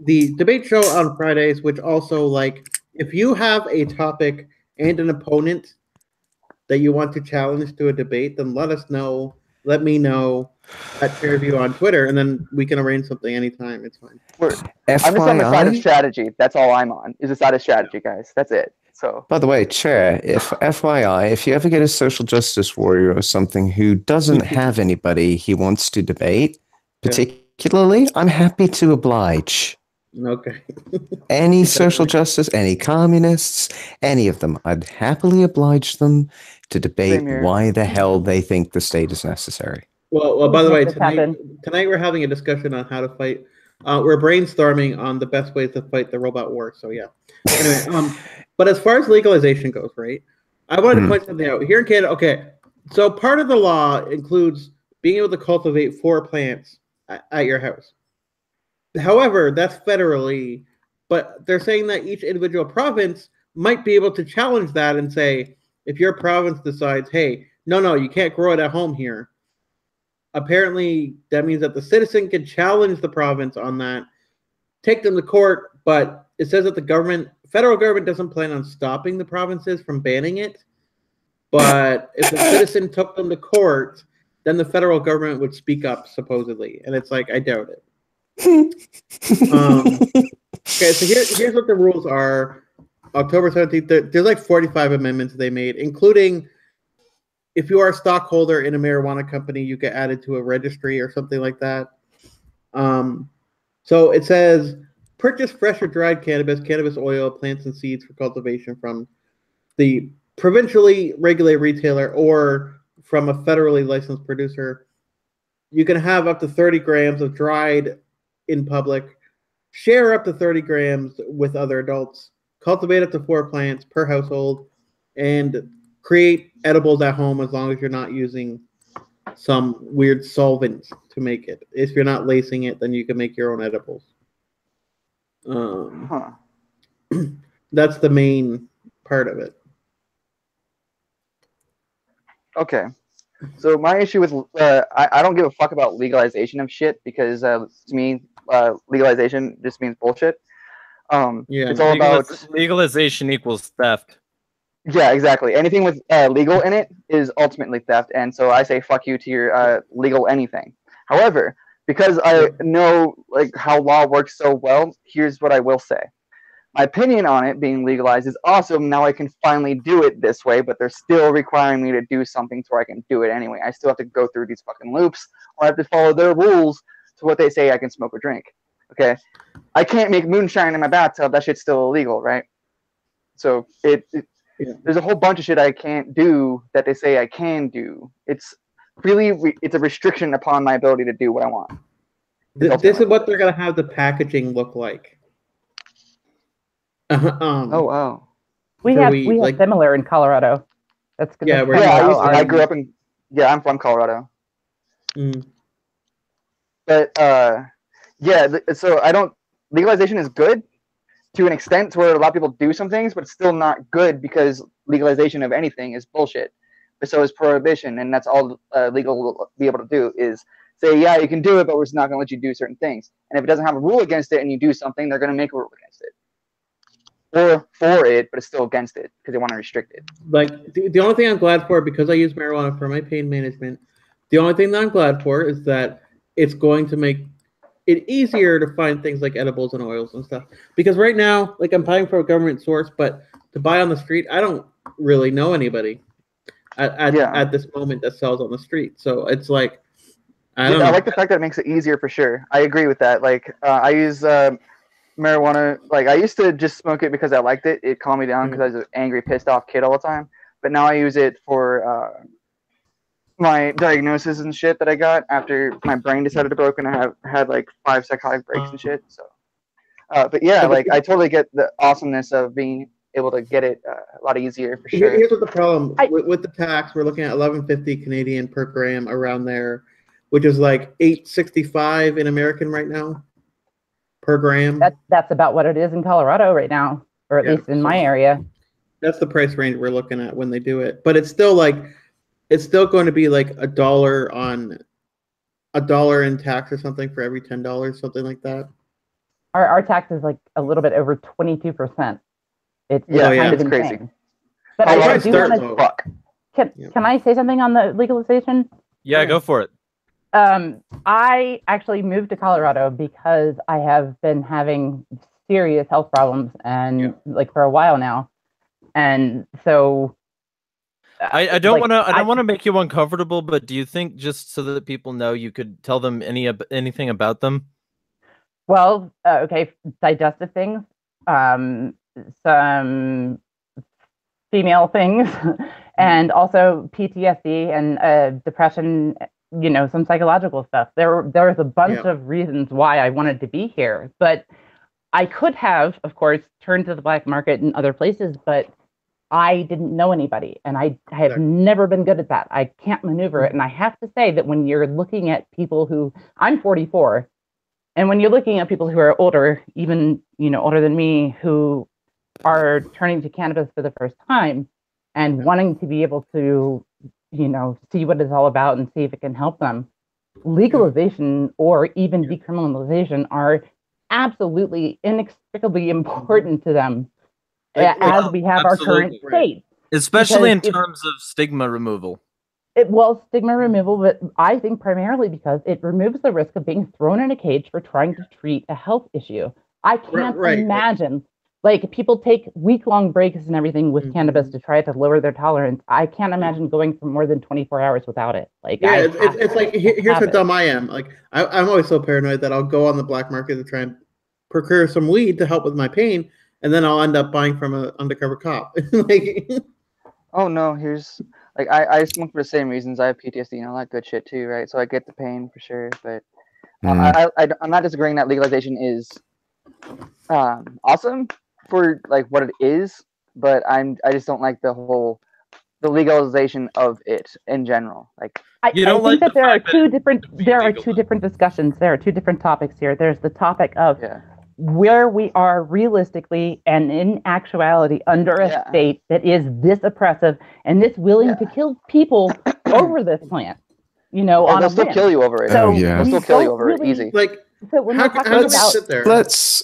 the debate show on Fridays, which also, like, if you have a topic and an opponent, that you want to challenge to a debate, then let us know. Let me know at Fairview on Twitter, and then we can arrange something anytime. It's fine. I'm just on the side of FYI, strategy. That's all I'm on. Is the side of strategy, guys. That's it. So by the way, Chair, if FYI, if you ever get a social justice warrior or something who doesn't have anybody he wants to debate, particularly, I'm happy to oblige. Okay. Any social justice, any communists, any of them, I'd happily oblige them to debate Same here. why the hell they think the state is necessary. Well, by the way, Make this tonight we're having a discussion on how to fight. We're brainstorming on the best ways to fight the robot war. So yeah. Anyway, but as far as legalization goes, right? I wanted to point something out here in Canada. Okay, so part of the law includes being able to cultivate 4 plants at your house. However, that's federally, but they're saying that each individual province might be able to challenge that and say, if your province decides, hey, no, you can't grow it at home here. Apparently, that means that the citizen can challenge the province on that, take them to court, but it says that the federal government doesn't plan on stopping the provinces from banning it. But if the citizen took them to court, then the federal government would speak up, supposedly. And it's like, I doubt it. Okay, so here's what the rules are. October 17th, there's like 45 amendments they made, including if you are a stockholder in a marijuana company, you get added to a registry or something like that. So it says, purchase fresh or dried cannabis oil, plants, and seeds for cultivation from the provincially regulated retailer or from a federally licensed producer. You can have up to 30 grams of dried in public, share up to 30 grams with other adults, cultivate up to 4 plants per household, and create edibles at home as long as you're not using some weird solvent to make it. If you're not lacing it, then you can make your own edibles. That's the main part of it. okay. So my issue with I don't give a fuck about legalization of shit because to me legalization just means bullshit. It's all about legalization equals theft. Yeah, exactly. Anything with legal in it is ultimately theft, and so I say fuck you to your legal anything. However, because I know like how law works so well, here's what I will say. My opinion on it being legalized is awesome. Now I can finally do it this way, but they're still requiring me to do something so I can do it anyway. I still have to go through these fucking loops, or I have to follow their rules to what they say I can smoke or drink. Okay? I can't make moonshine in my bathtub. That shit's still illegal, right? So there's a whole bunch of shit I can't do that they say I can do. It's really it's a restriction upon my ability to do what I want. This is what they're gonna have the packaging look like. Oh wow. We have similar in Colorado. That's good. I grew up in I'm from Colorado. But so legalization is good to an extent to where a lot of people do some things, but it's still not good because legalization of anything is bullshit. But so is prohibition, and that's all legal will be able to do is say, yeah, you can do it, but we're just not going to let you do certain things. And if it doesn't have a rule against it and you do something, they're going to make a rule against it. Or for it, but it's still against it because they want to restrict it. Like, the only thing I'm glad for, because I use marijuana for my pain management, the only thing that I'm glad for is that it's going to make it easier to find things like edibles and oils and stuff. Because right now, like, I'm buying from a government source, but to buy on the street, I don't really know anybody at this moment that sells on the street. So it's like, I don't know. I like the fact that it makes it easier for sure. I agree with that. Like, I use marijuana. Like, I used to just smoke it because I liked it. It calmed me down because I was an angry, pissed off kid all the time. But now I use it for my diagnosis and shit that I got after my brain decided to broke and I had like 5 psychotic breaks and shit. So, but yeah, like I totally get the awesomeness of being able to get it a lot easier for sure. Here's what the problem with the tax. We're looking at 11.50 Canadian per gram around there, which is like $8.65 in American right now per gram. That's about what it is in Colorado right now, or at least in my area. That's the price range we're looking at when they do it. But it's still like, it's still going to be like $1 in tax or something for every $10, something like that. Our tax is like a little bit over 22%. It's kind of insane. crazy. But I do want to Can I say something on the legalization? Yeah, go for it. I actually moved to Colorado because I have been having serious health problems and like for a while now. And so I don't want to make you uncomfortable, but do you think, just so that people know, you could tell them anything about them? Well, okay, digestive things, some female things, and also PTSD and depression, some psychological stuff. There was a bunch of reasons why I wanted to be here, but I could have, of course, turned to the black market in other places, but I didn't know anybody, and I have never been good at that. I can't maneuver it, and I have to say that when you're looking at people who, I'm 44, and when you're looking at people who are older, even older than me, who are turning to cannabis for the first time and wanting to be able to, see what it's all about and see if it can help them, legalization or even decriminalization are absolutely inextricably important to them as we have our current state. Especially in terms of stigma removal. Stigma removal, but I think primarily because it removes the risk of being thrown in a cage for trying to treat a health issue. I can't imagine, like, people take week-long breaks and everything with cannabis to try to lower their tolerance. I can't imagine going for more than 24 hours without it. Like, it's like, here's how dumb I am. Like, I'm always so paranoid that I'll go on the black market to try and procure some weed to help with my pain, and then I'll end up buying from an undercover cop. Oh no, I smoke for the same reasons. I have PTSD and all that good shit too, right? So I get the pain for sure, but I'm not disagreeing that legalization is awesome for like what it is, but I just don't like the legalization of it in general. Like, I think that there are two different discussions. There are two different topics here. There's the topic of where we are realistically and in actuality under a state that is this oppressive and this willing to kill people over this plant. On they'll still kill you over it. So they'll still kill you over it easy. Like, so when we're talking about,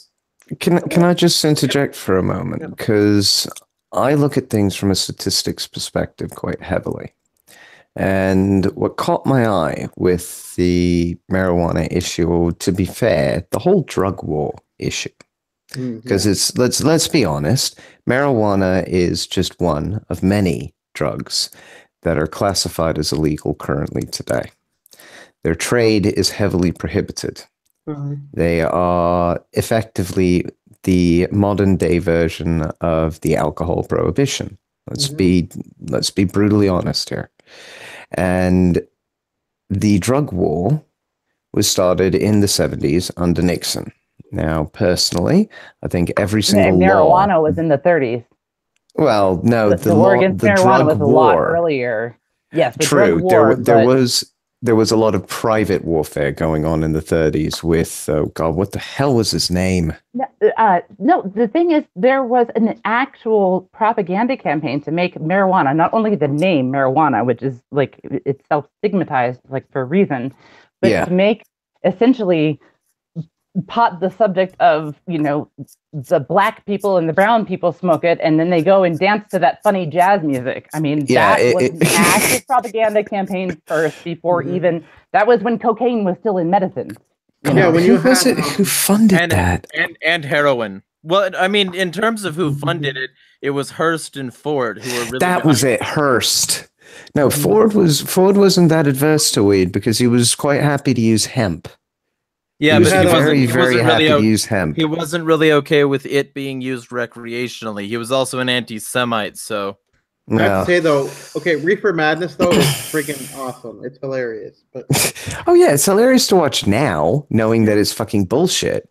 can I just interject for a moment, because I look at things from a statistics perspective quite heavily. And what caught my eye with the marijuana issue, or to be fair, the whole drug war issue, because let's be honest, marijuana is just one of many drugs that are classified as illegal currently today. Their trade is heavily prohibited. They are effectively the modern day version of the alcohol prohibition. Let's be brutally honest here. And the drug war was started in the 70s under Nixon. Now, personally, I think every single marijuana was in the 30s. Well, no, the war against marijuana was a lot earlier. Yes, true. There was a lot of private warfare going on in the 30s with, oh God, what the hell was his name? No, the thing is, there was an actual propaganda campaign to make marijuana, not only the name marijuana, which is like itself stigmatized, like for a reason, but to make essentially pot the subject of, the black people and the brown people smoke it, and then they go and dance to that funny jazz music. I mean, that was an active propaganda campaign first, before even, that was when cocaine was still in medicine. Who funded that? And heroin. Well, I mean, in terms of who funded it, it was Hearst and Ford who were really. That was it, Hearst. No, Ford wasn't that adverse to weed because he was quite happy to use hemp. Yeah, but he wasn't very happy really to use hemp. He wasn't really okay with it being used recreationally. He was also an anti-Semite, so. I have to say though, okay, Reefer Madness though is freaking awesome. It's hilarious. But oh yeah, it's hilarious to watch now, knowing that it's fucking bullshit.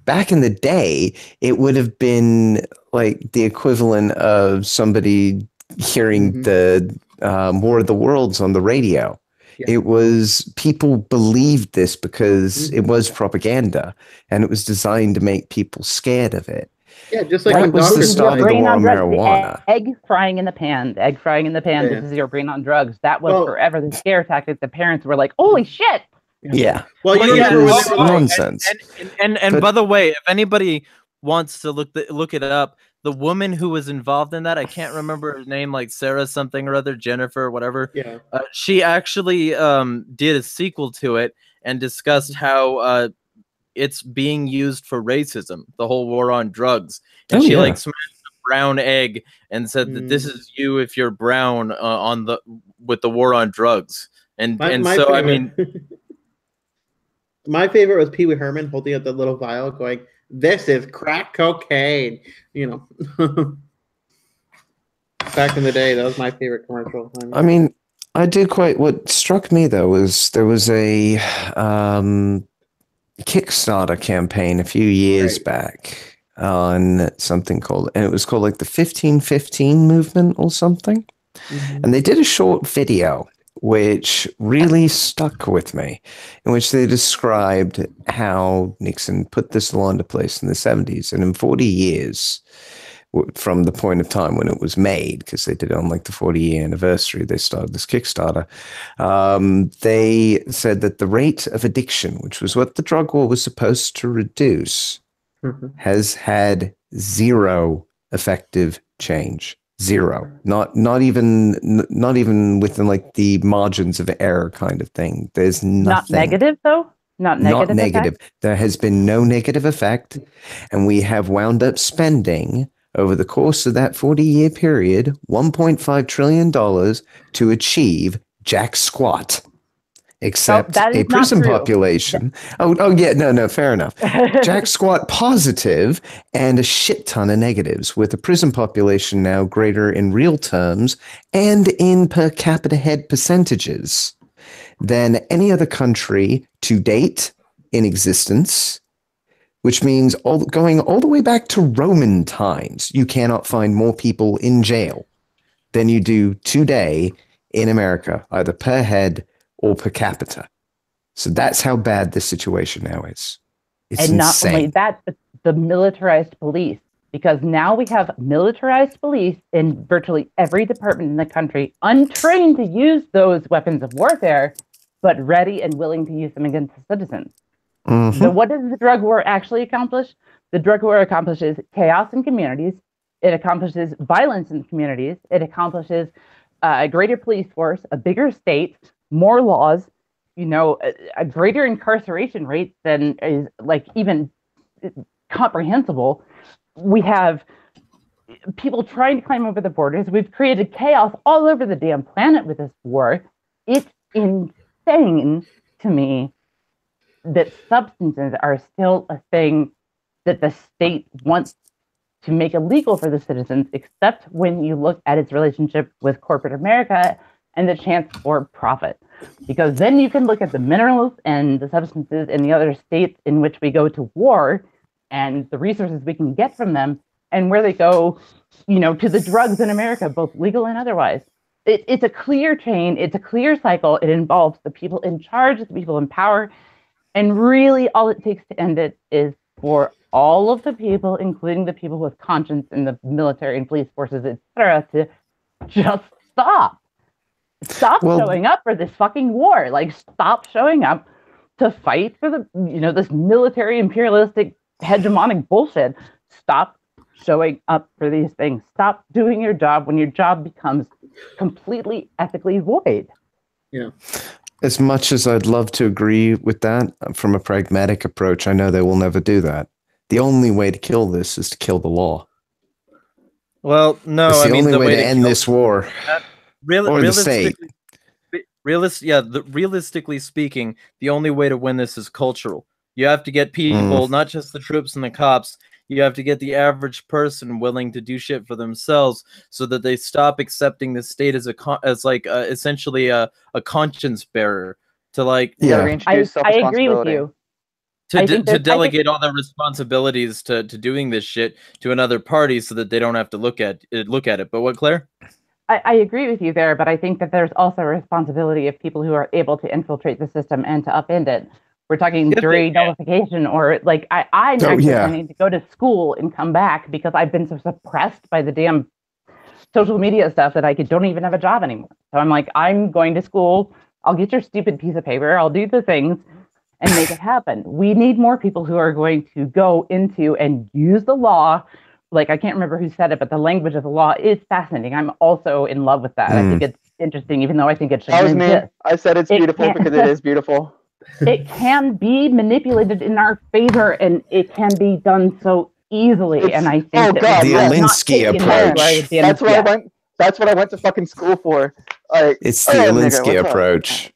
Back in the day, it would have been like the equivalent of somebody hearing the War of the Worlds on the radio. Yeah. It was, people believed this because it was propaganda, and it was designed to make people scared of it. Yeah, just like that was the start of the war on marijuana. Egg frying in the pan. This is your brain on drugs. That was forever the scare tactic. The parents were like, "Holy shit!" Yeah. Well, nonsense. And by the way, if anybody wants to look it up, the woman who was involved in that, I can't remember her name, like Sarah something or other, Jennifer, whatever. Yeah. She actually did a sequel to it and discussed how it's being used for racism, the whole war on drugs. And she like smashed a brown egg and said that this is you if you're brown with the war on drugs. And My so favorite, I mean, my favorite was Pee Wee Herman holding up the little vial, going, "This is crack cocaine." You know, back in the day, that was my favorite commercial. I mean, I did quite. What struck me though was there was a Kickstarter campaign a few years back on something called, and it was called like the 1515 movement or something. And they did a short video which really stuck with me, in which they described how Nixon put this law into place in the 70s. And in 40 years, from the point of time when it was made, because they did it on like the 40-year anniversary, they started this Kickstarter, they said that the rate of addiction, which was what the drug war was supposed to reduce, has had zero effective change. Zero. Not even within like the margins of error kind of thing. There's nothing. Not negative though? Not negative. There has been no negative effect, and we have wound up spending over the course of that 40-year period $1.5 trillion to achieve jack squat. Except a prison population. Oh yeah, no, fair enough. Jack squat positive and a shit ton of negatives, with a prison population now greater in real terms and in per capita head percentages than any other country to date in existence, which means going all the way back to Roman times, you cannot find more people in jail than you do today in America, either per head or per capita. So that's how bad this situation now is. It's and insane. not only that, but the militarized police, because now we have militarized police in virtually every department in the country, untrained to use those weapons of warfare, but ready and willing to use them against the citizens. So what does the drug war actually accomplish? The drug war accomplishes chaos in communities. It accomplishes violence in communities. It accomplishes a greater police force, a bigger state, more laws, a greater incarceration rate than is like even comprehensible. We have people trying to climb over the borders. We've created chaos all over the damn planet with this war. It's insane to me that substances are still a thing that the state wants to make illegal for the citizens, except when you look at its relationship with corporate America and the chance for profit. Because then you can look at the minerals and the substances in the other states in which we go to war and the resources we can get from them and where they go, to the drugs in America, both legal and otherwise. It's a clear chain. It's a clear cycle. It involves the people in charge, the people in power. And really all it takes to end it is for all of the people, including the people with conscience in the military and police forces, etc., to just stop. Stop showing up for this fucking war. Like, stop showing up to fight for the, this military imperialistic hegemonic bullshit. Stop showing up for these things. Stop doing your job when your job becomes completely ethically void. Yeah. As much as I'd love to agree with that, from a pragmatic approach, I know they will never do that. The only way to kill this is to kill the law. Well, no, it's the only way to end this war. Realistically speaking, the only way to win this is cultural. You have to get people, not just the troops and the cops. You have to get the average person willing to do shit for themselves, so that they stop accepting the state as essentially a conscience bearer. To like, I agree with you. To delegate all their responsibilities to doing this shit to another party, so that they don't have to look at it. But what, Claire? I agree with you there, but I think that there's also a responsibility of people who are able to infiltrate the system and to upend it. We're talking jury nullification, or like I need to go to school and come back because I've been so suppressed by the damn social media stuff that I don't even have a job anymore. So I'm like, I'm going to school. I'll get your stupid piece of paper. I'll do the things and make it happen. We need more people who are going to go into and use the law like, I can't remember who said it, but the language of the law is fascinating. I'm also in love with that. I think it's interesting, even though I think it should That was me. exist. I said it's beautiful because it is beautiful. It can be manipulated in our favor, and it can be done so easily. And I think the Alinsky approach. That's what I went to fucking school for. Like, it's the Alinsky approach.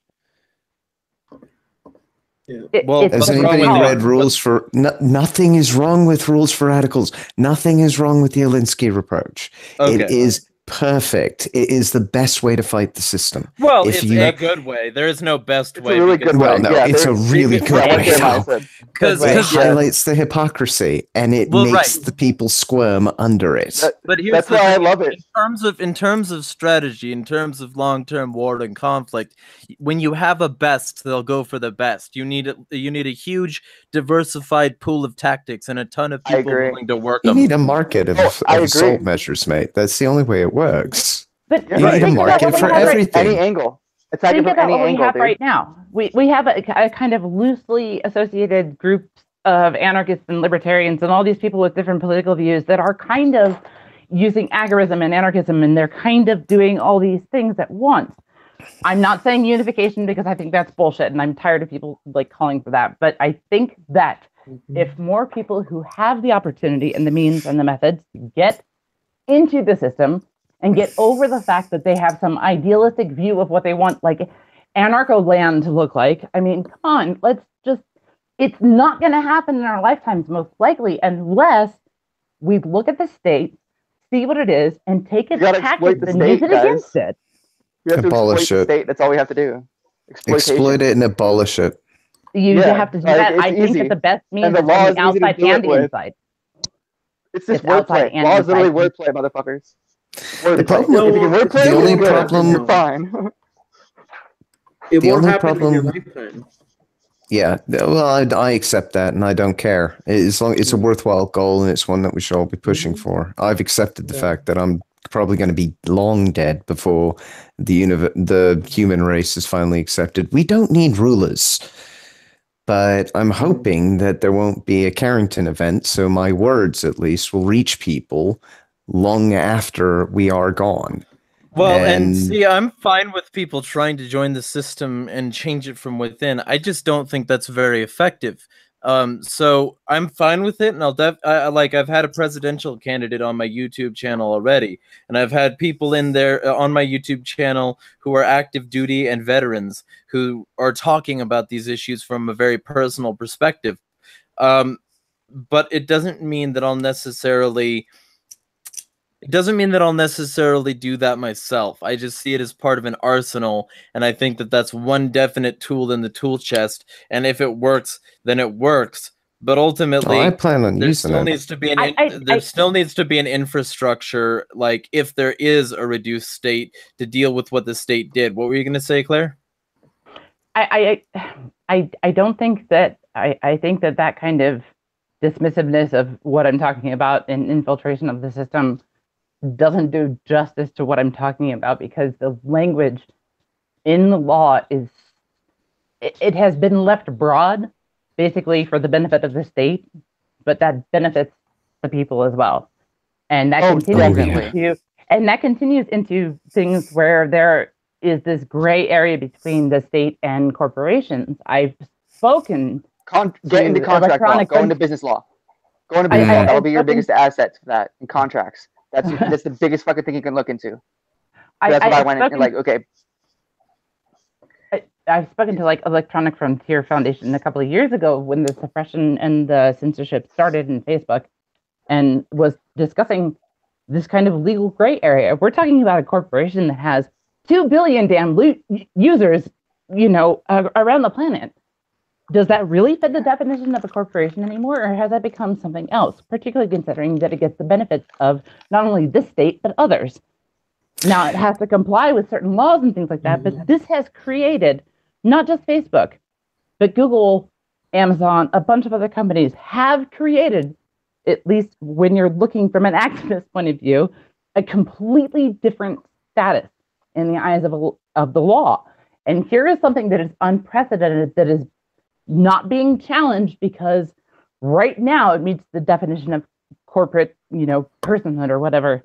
Has anybody read rules for? Nothing is wrong with rules for radicals. Nothing is wrong with the Alinsky approach. Okay. It is perfect. It is the best way to fight the system. Well, it's a good way. There is no best way. It's a really good way. Well, no, it's a really good way. Because it highlights the hypocrisy and it makes the people squirm under it. But here's that's why I love it. In terms of strategy, in terms of long-term war and conflict, when you have a best, they'll go for the best. You need a huge, diversified pool of tactics and a ton of people willing to work them. You need a market of assault measures, mate. That's the only way it works. But you need a market for everything. Any angle. Think about what we have right now. We have a kind of loosely associated groups of anarchists and libertarians and all these people with different political views that are kind of using agorism and anarchism, and they're kind of doing all these things at once. I'm not saying unification because I think that's bullshit, and I'm tired of people like calling for that. But I think that if more people who have the opportunity and the means and the methods to get into the system and get over the fact that they have some idealistic view of what they want, like anarcho land to look like. I mean, come on, it's not going to happen in our lifetimes, most likely, unless we look at the state, see what it is, and take its tactics and use it against it. We have to abolish it. State. That's all we have to do. Exploit it and abolish it. You have to do that. I think that the best means is on the outside and the inside. It's just wordplay. Law is literally wordplay, motherfuckers. The problem, if you can wordplay, the only problem, you're fine. It won't happen in your lifetime. Yeah, well, I accept that, and I don't care. As long it's a worthwhile goal, and it's one that we should all be pushing for. I've accepted the fact that I'm probably going to be long dead before the human race is finally accepted. We don't need rulers, but I'm hoping that there won't be a Carrington event, so my words, at least, will reach people long after we are gone. Well, and see, I'm fine with people trying to join the system and change it from within. I just don't think that's very effective. So I'm fine with it, and I've had a presidential candidate on my YouTube channel already, and I've had people in there on my YouTube channel who are active duty and veterans who are talking about these issues from a very personal perspective. But it doesn't mean that I'll necessarily do that myself. I just see it as part of an arsenal, and I think that that's one definite tool in the tool chest, and if it works, then it works. But ultimately, I plan on there using still it. needs to be still needs to be an infrastructure, like if there is a reduced state, to deal with what the state did. What were you going to say, Claire? I don't think that I think that kind of dismissiveness of what I'm talking about in infiltration of the system doesn't do justice to what I'm talking about, because the language in the law it has been left broad, basically for the benefit of the state, but that benefits the people as well, and that continues into things where there is this gray area between the state and corporations. I've spoken. Get into contract law. Go into business law. Go into business law. That will be your biggest asset for that in contracts. That's the biggest fucking thing you can look into. That's what I went in, like, okay. I've spoken to like Electronic Frontier Foundation a couple of years ago when the suppression and the censorship started in Facebook, and was discussing this kind of legal gray area. We're talking about a corporation that has 2 billion damn users, around the planet. Does that really fit the definition of a corporation anymore, or has that become something else, particularly considering that it gets the benefits of not only this state, but others? Now, it has to comply with certain laws and things like that, but this has created, not just Facebook, but Google, Amazon, a bunch of other companies have created, at least when you're looking from an activist point of view, a completely different status in the eyes of the law. And here is something that is unprecedented, that is not being challenged, because right now it meets the definition of corporate, personhood or whatever.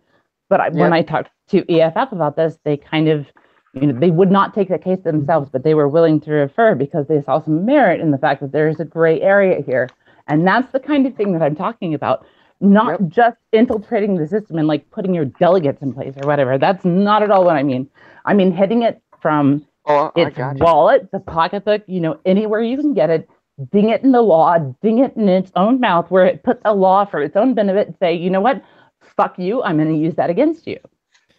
But when I talked to EFF about this, they kind of, they would not take the case themselves, but they were willing to refer because they saw some merit in the fact that there is a gray area here. And that's the kind of thing that I'm talking about. Not just infiltrating the system and like putting your delegates in place or whatever. That's not at all what I mean. I mean, hitting it from its wallet, the pocketbook, anywhere you can get it, ding it in the law, ding it in its own mouth where it puts a law for its own benefit and say, you know what, fuck you, I'm going to use that against you.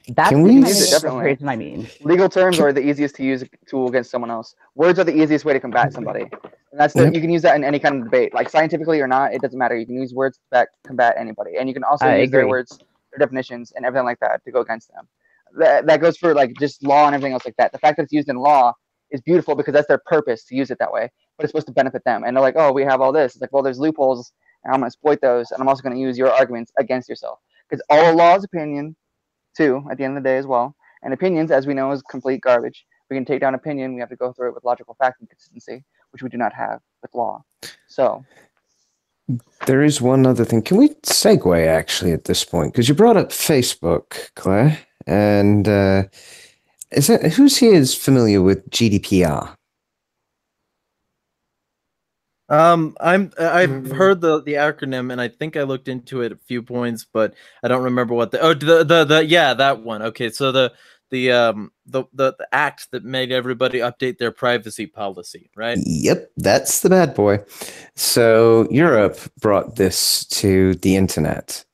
That's the kind of infiltration I mean. Legal terms are the easiest to use tool against someone else. Words are the easiest way to combat somebody. And that's you can use that in any kind of debate. Like scientifically or not, it doesn't matter. You can use words to combat anybody. And you can also use their words, their definitions, and everything like that to go against them. That goes for like just law and everything else like that. The fact that it's used in law is beautiful because that's their purpose to use it that way. But it's supposed to benefit them. And they're like, oh, we have all this. It's like, well, there's loopholes, and I'm going to exploit those, and I'm also going to use your arguments against yourself. Because all law is opinion, too, at the end of the day as well. And opinions, as we know, is complete garbage. We can take down opinion. We have to go through it with logical fact and consistency, which we do not have with law. So there is one other thing. Can we segue actually at this point? Because you brought up Facebook, Claire, and who's here is familiar with GDPR? I've heard the acronym, and I think I looked into it a few points, but I don't remember what that one. Okay, so the act that made everybody update their privacy policy, right? Yep, that's the bad boy. So Europe brought this to the internet,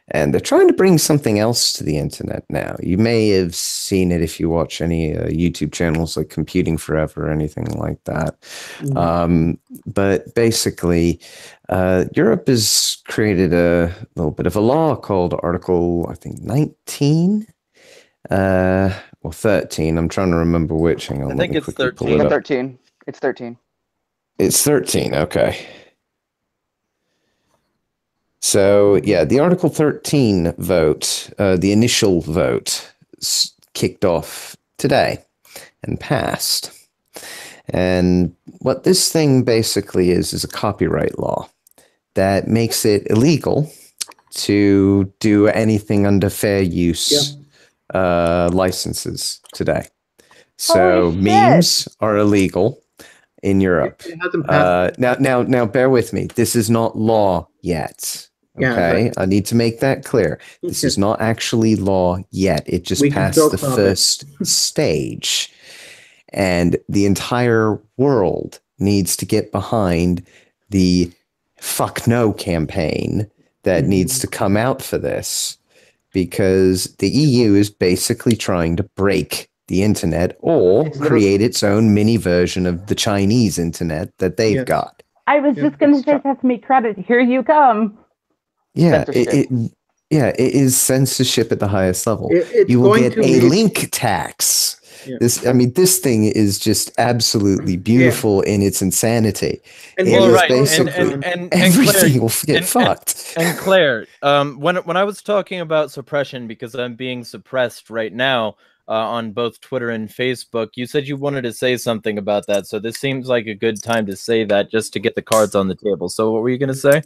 and they're trying to bring something else to the internet now. You may have seen it if you watch any YouTube channels like Computing Forever or anything like that. But basically, Europe has created a little bit of a law called Article, I think, 19 or 13. I'm trying to remember which. Hang on. I think it's 13. 13. It's 13. It's 13. Okay. So, yeah, the Article 13 vote, the initial vote, kicked off today and passed. And what this thing basically is a copyright law that makes it illegal to do anything under fair use licenses today. So memes are illegal in Europe. Now, bear with me. This is not law yet. Okay, I need to make that clear. This is not actually law yet. It just passed the first stage. And the entire world needs to get behind the fuck no campaign that needs to come out for this, because the EU is basically trying to break the internet or create its own mini version of the Chinese internet that they've got. I was just going to say, Sesame credit. Here you come. Yeah, it is censorship at the highest level. You will get a link tax. Yeah. This thing is just absolutely beautiful in its insanity. And basically everything will get fucked. And Claire, when I was talking about suppression, because I'm being suppressed right now on both Twitter and Facebook, you said you wanted to say something about that. So this seems like a good time to say that, just to get the cards on the table. So what were you going to say?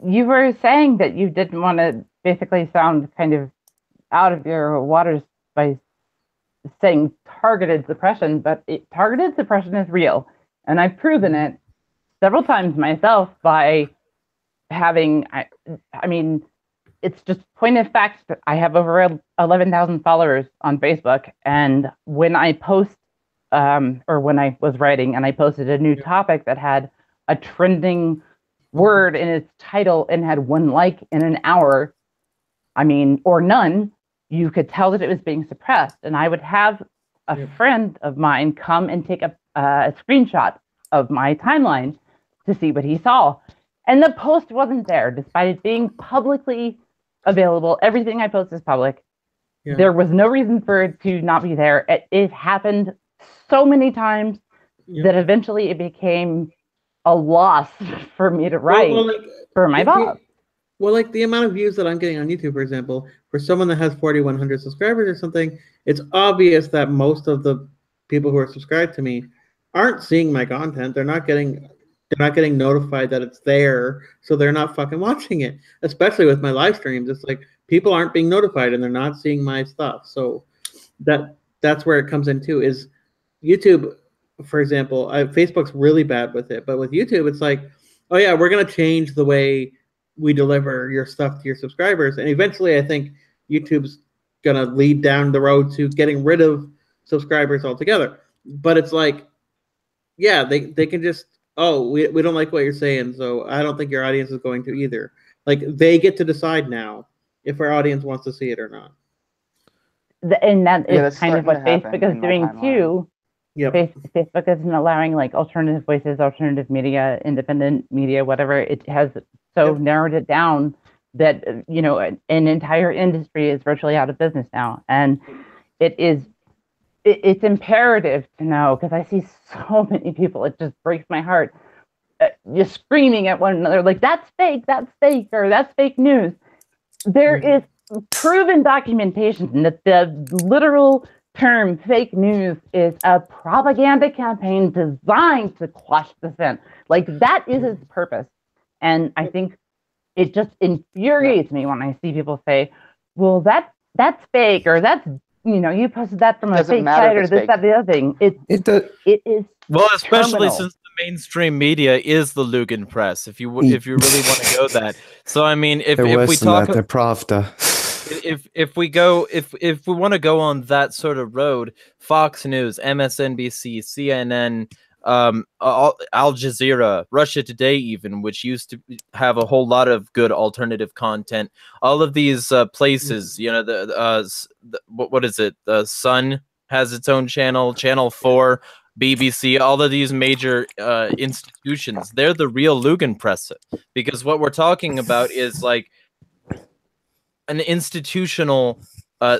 You were saying that you didn't want to basically sound kind of out of your waters by saying targeted suppression, but targeted suppression is real. And I've proven it several times myself by having, it's just point of fact. I have over 11,000 followers on Facebook. And when I post, or when I was writing and I posted a new topic that had a trending word in its title and had 1 like in an hour, or none, you could tell that it was being suppressed. And I would have a friend of mine come and take a screenshot of my timeline to see what he saw. And the post wasn't there, despite it being publicly available. Everything I post is public. Yeah. There was no reason for it to not be there. It happened so many times that eventually it became a loss for me to write for my blog. Well, like the amount of views that I'm getting on YouTube, for example, for someone that has 4,100 subscribers or something, it's obvious that most of the people who are subscribed to me aren't seeing my content. They're not getting they're not getting notified that it's there, so they're not fucking watching it. Especially with my live streams, it's like people aren't being notified and they're not seeing my stuff. So that's where it comes into is YouTube, for example. Facebook's really bad with it, but with YouTube, it's like, oh yeah, we're gonna change the way we deliver your stuff to your subscribers, and eventually, I think YouTube's gonna lead down the road to getting rid of subscribers altogether. But it's like, yeah, they can just, oh, we don't like what you're saying, so I don't think your audience is going to either. Like, they get to decide now if our audience wants to see it or not. And that Yeah, is that's kind of what starting to happen Facebook is in my doing timeline. too. Yep. Facebook isn't allowing like alternative voices, alternative media, independent media, whatever. It has so Yep. narrowed it down that an entire industry is virtually out of business now, and it's imperative to know, because I see so many people, it just breaks my heart, just screaming at one another like that's fake, or that's fake news. There is proven documentation that the literal term fake news is a propaganda campaign designed to quash dissent. Like, that is its purpose. And I think it just infuriates me when I see people say, well, that's fake, or that's, you posted that from a Doesn't fake matter site, if or it's this, fake. that, the other thing. It is Well, especially terminal. since the mainstream media is the Lugan Press. If you really want to go that, so I mean, if They're worse we than talk, that. They're Pravda. if we want to go on that sort of road, Fox News, MSNBC, CNN, Al Jazeera, Russia Today, even, which used to have a whole lot of good alternative content. All of these places, what is it? The Sun has its own channel, Channel 4, BBC, all of these major institutions. They're the real Lugan Press, because what we're talking about is like an institutional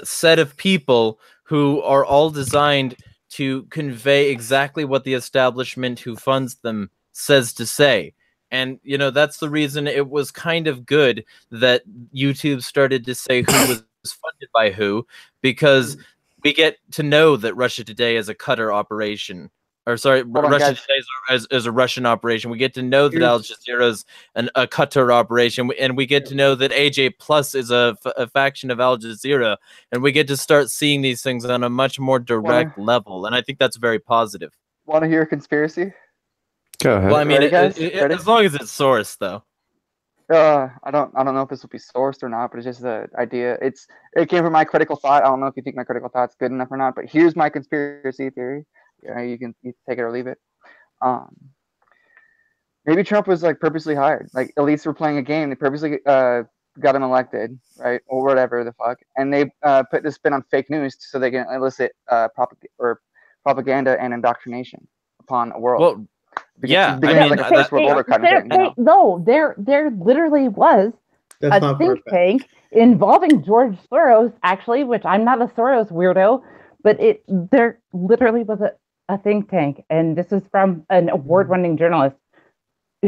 set of people who are all designed to convey exactly what the establishment who funds them says to say. And, that's the reason it was kind of good that YouTube started to say who was funded by who, because we get to know that Russia Today is a Qatar operation. Or sorry, Russia Today is a Russian operation. We get to know that Al Jazeera is a Qatar operation, and we get to know that AJ Plus is a faction of Al Jazeera, and we get to start seeing these things on a much more direct level, and I think that's very positive. Want to hear a conspiracy? Go ahead. Well, I mean, Ready, guys? Ready? as long as it's sourced, though. I don't know if this will be sourced or not, but it's just the idea. It came from my critical thought. I don't know if you think my critical thought's good enough or not, but here's my conspiracy theory. You can take it or leave it. Maybe Trump was like purposely hired. Like, elites were playing a game. They purposely got him elected, right, or whatever the fuck, and they put this spin on fake news so they can elicit propaganda and indoctrination upon a world. Well, yeah, I mean, like a first world order kind of thing. No, there literally was a think tank involving George Soros, actually, which I'm not a Soros weirdo, but there literally was a think tank, and this is from an award-winning journalist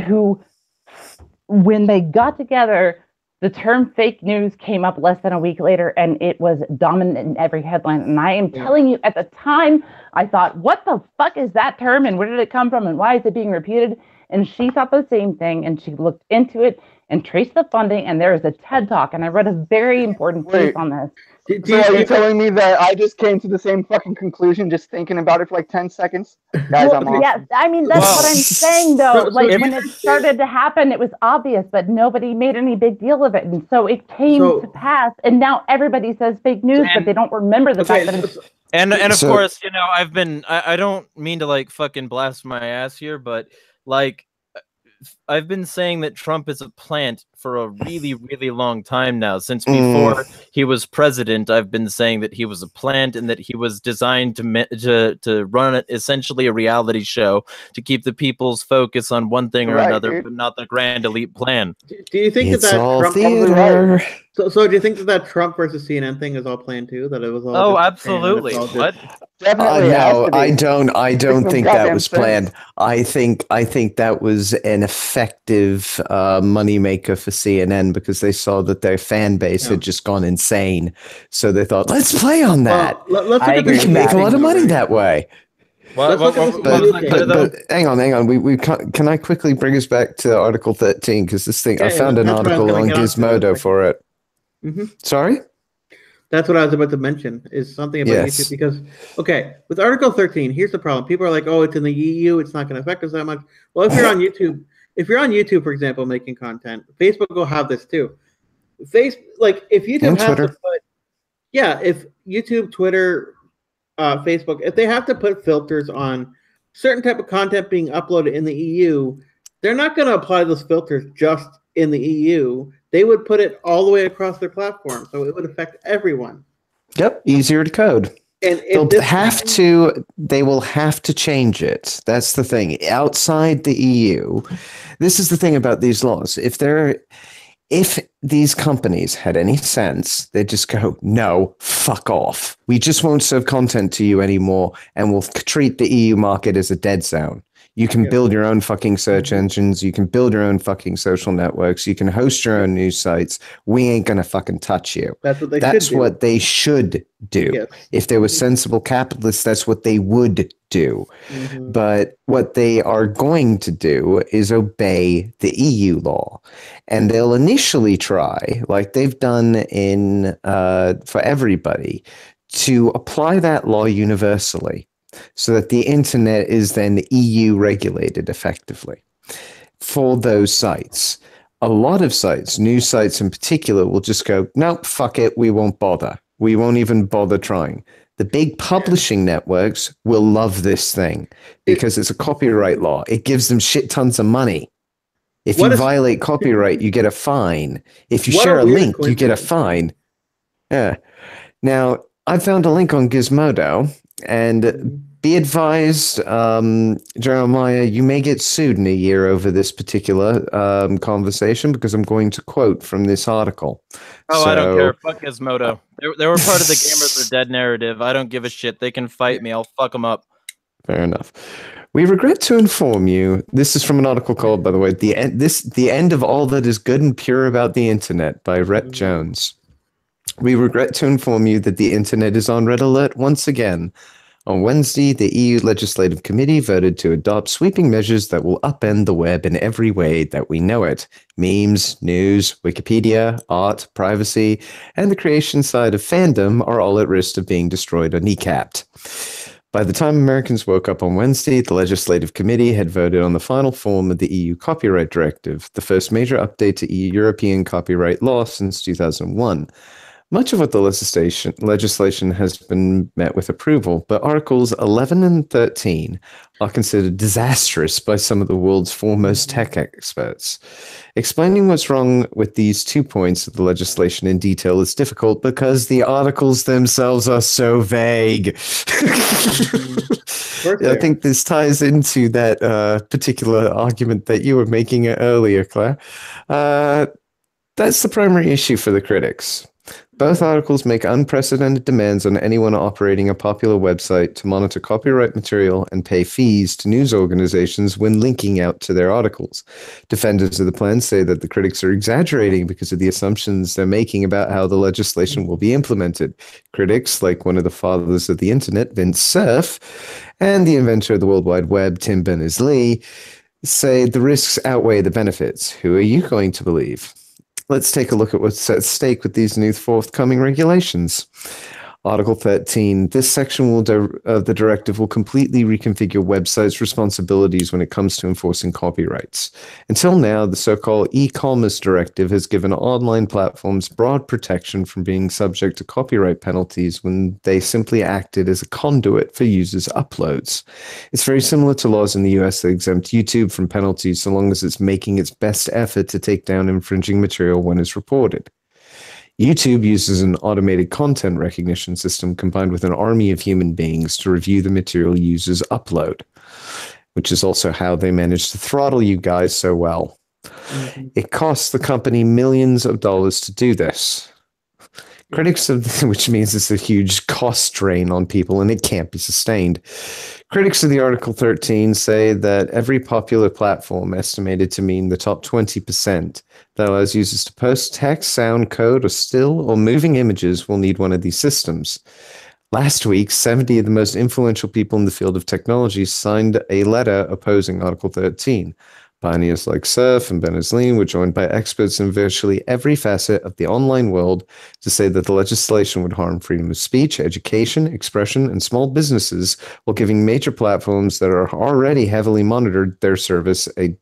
who, when they got together, the term fake news came up less than a week later, and it was dominant in every headline. And I am telling you, at the time, I thought, what the fuck is that term, and where did it come from, and why is it being repeated? And she thought the same thing, and she looked into it and traced the funding, and there is a TED Talk, and I read a very important piece on this. So are you telling me that I just came to the same fucking conclusion just thinking about it for like 10 seconds? Guys, I'm off. Yes, I mean, that's what I'm saying, though. Like, when it started to happen, it was obvious, but nobody made any big deal of it. And so it came to pass, and now everybody says fake news, but they don't remember the fact that it's... And of course, I don't mean to like fucking blast my ass here, but like, I've been saying that Trump is a plant for a really, really long time now. Since before he was president, I've been saying that he was a plant and that he was designed to run essentially a reality show to keep the people's focus on one thing or another, but not the grand elite plan. Do you think it's that all Trump theater? So do you think that Trump versus CNN thing is all planned too? That it was all? Oh, absolutely. What? Definitely. No, I don't think that was sense. planned. I think that was an effective moneymaker for CNN because they saw that their fan base had just gone insane. So they thought, let's play on that. Let's I look at We agree the can make a lot of money right? that way. Let's look at what was this it, though? But hang on. We can I quickly bring us back to Article 13 because this thing I found an that's what I was article gonna on get onto. Gizmodo for it. Mhm. Sorry. That's what I was about to mention, is something about Yes. YouTube. Because, okay, with Article 13, here's the problem. People are like, oh, it's in the EU, it's not going to affect us that much. Well, if you're on YouTube, for example, making content, Facebook will have this too. If YouTube And has Twitter. to put, if YouTube, Twitter, Facebook, if they have to put filters on certain type of content being uploaded in the EU, they're not going to apply those filters just in the EU. They would put it all the way across their platform, so it would affect everyone. Yep, easier to code. And if they will have to change it. That's the thing. Outside the EU, this is the thing about these laws. If these companies had any sense, they'd just go, no, fuck off. We just won't serve content to you anymore, and we'll treat the EU market as a dead zone. You can build your own fucking search engines. You can build your own fucking social networks. You can host your own news sites. We ain't going to fucking touch you. That's what they That's should do. what they should do. Yes. If they were sensible capitalists, that's what they would do. Mhm. But what they are going to do is obey the EU law. And they'll initially try, like they've done in for everybody, to apply that law universally, so that the internet is then EU regulated effectively for those sites. A lot of sites, news sites in particular, will just go, nope, fuck it, we won't bother. We won't even bother trying. The big publishing networks will love this thing because it's a copyright law. It gives them shit tons of money. If you violate copyright, you get a fine. If you share a link, you get a fine. Yeah. Now, I found a link on Gizmodo, and be advised, Jeremiah, you may get sued in a year over this particular conversation because I'm going to quote from this article. Oh, I don't care. Fuck Gizmodo. They were part of the Gamers Are Dead narrative. I don't give a shit. They can fight me. I'll fuck them up. Fair enough. We regret to inform you, this is from an article called, by the way, The End of All That Is Good and Pure About the Internet by Rhett Jones. We regret to inform you that the internet is on red alert once again. On Wednesday, the EU Legislative Committee voted to adopt sweeping measures that will upend the web in every way that we know it. Memes, news, Wikipedia, art, privacy, and the creation side of fandom are all at risk of being destroyed or kneecapped. By the time Americans woke up on Wednesday, the Legislative Committee had voted on the final form of the EU Copyright Directive, the first major update to European copyright law since 2001. Much of what the legislation has been met with approval, but Articles 11 and 13 are considered disastrous by some of the world's foremost tech experts. Explaining what's wrong with these 2 points of the legislation in detail is difficult because the articles themselves are so vague. I think this ties into that particular argument that you were making earlier, Claire. That's the primary issue for the critics. Both articles make unprecedented demands on anyone operating a popular website to monitor copyright material and pay fees to news organizations when linking out to their articles. Defenders of the plan say that the critics are exaggerating because of the assumptions they're making about how the legislation will be implemented. Critics, like one of the fathers of the internet, Vint Cerf, and the inventor of the World Wide Web, Tim Berners-Lee, say the risks outweigh the benefits. Who are you going to believe? Let's take a look at what's at stake with these new forthcoming regulations. Article 13. This section of the directive will completely reconfigure websites' responsibilities when it comes to enforcing copyrights. Until now, the so-called e-commerce directive has given online platforms broad protection from being subject to copyright penalties when they simply acted as a conduit for users' uploads. It's very similar to laws in the US that exempt YouTube from penalties so long as it's making its best effort to take down infringing material when it's reported. YouTube uses an automated content recognition system combined with an army of human beings to review the material users upload, which is also how they manage to throttle you guys so well. Mm-hmm. It costs the company millions of dollars to do this. Critics of which means it's a huge cost drain on people and it can't be sustained. Critics of the Article 13 say that every popular platform, estimated to mean the top 20%, that allows users to post text, sound, code, or still or moving images will need one of these systems. Last week, 70 of the most influential people in the field of technology signed a letter opposing Article 13. Pioneers like Cerf and Berners-Lee were joined by experts in virtually every facet of the online world to say that the legislation would harm freedom of speech, education, expression, and small businesses, while giving major platforms that are already heavily monitored their service a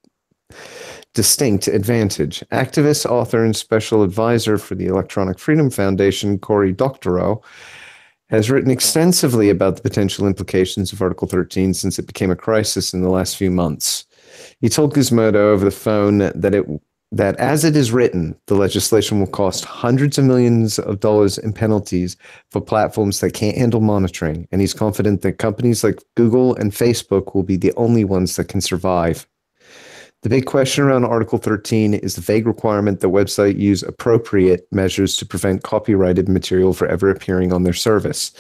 distinct advantage. Activist, author, and special advisor for the Electronic Freedom Foundation, Cory Doctorow, has written extensively about the potential implications of Article 13 since it became a crisis in the last few months. He told Gizmodo over the phone that as it is written, the legislation will cost hundreds of millions of dollars in penalties for platforms that can't handle monitoring, and he's confident that companies like Google and Facebook will be the only ones that can survive. The big question around Article 13 is the vague requirement that websites use appropriate measures to prevent copyrighted material from ever appearing on their service.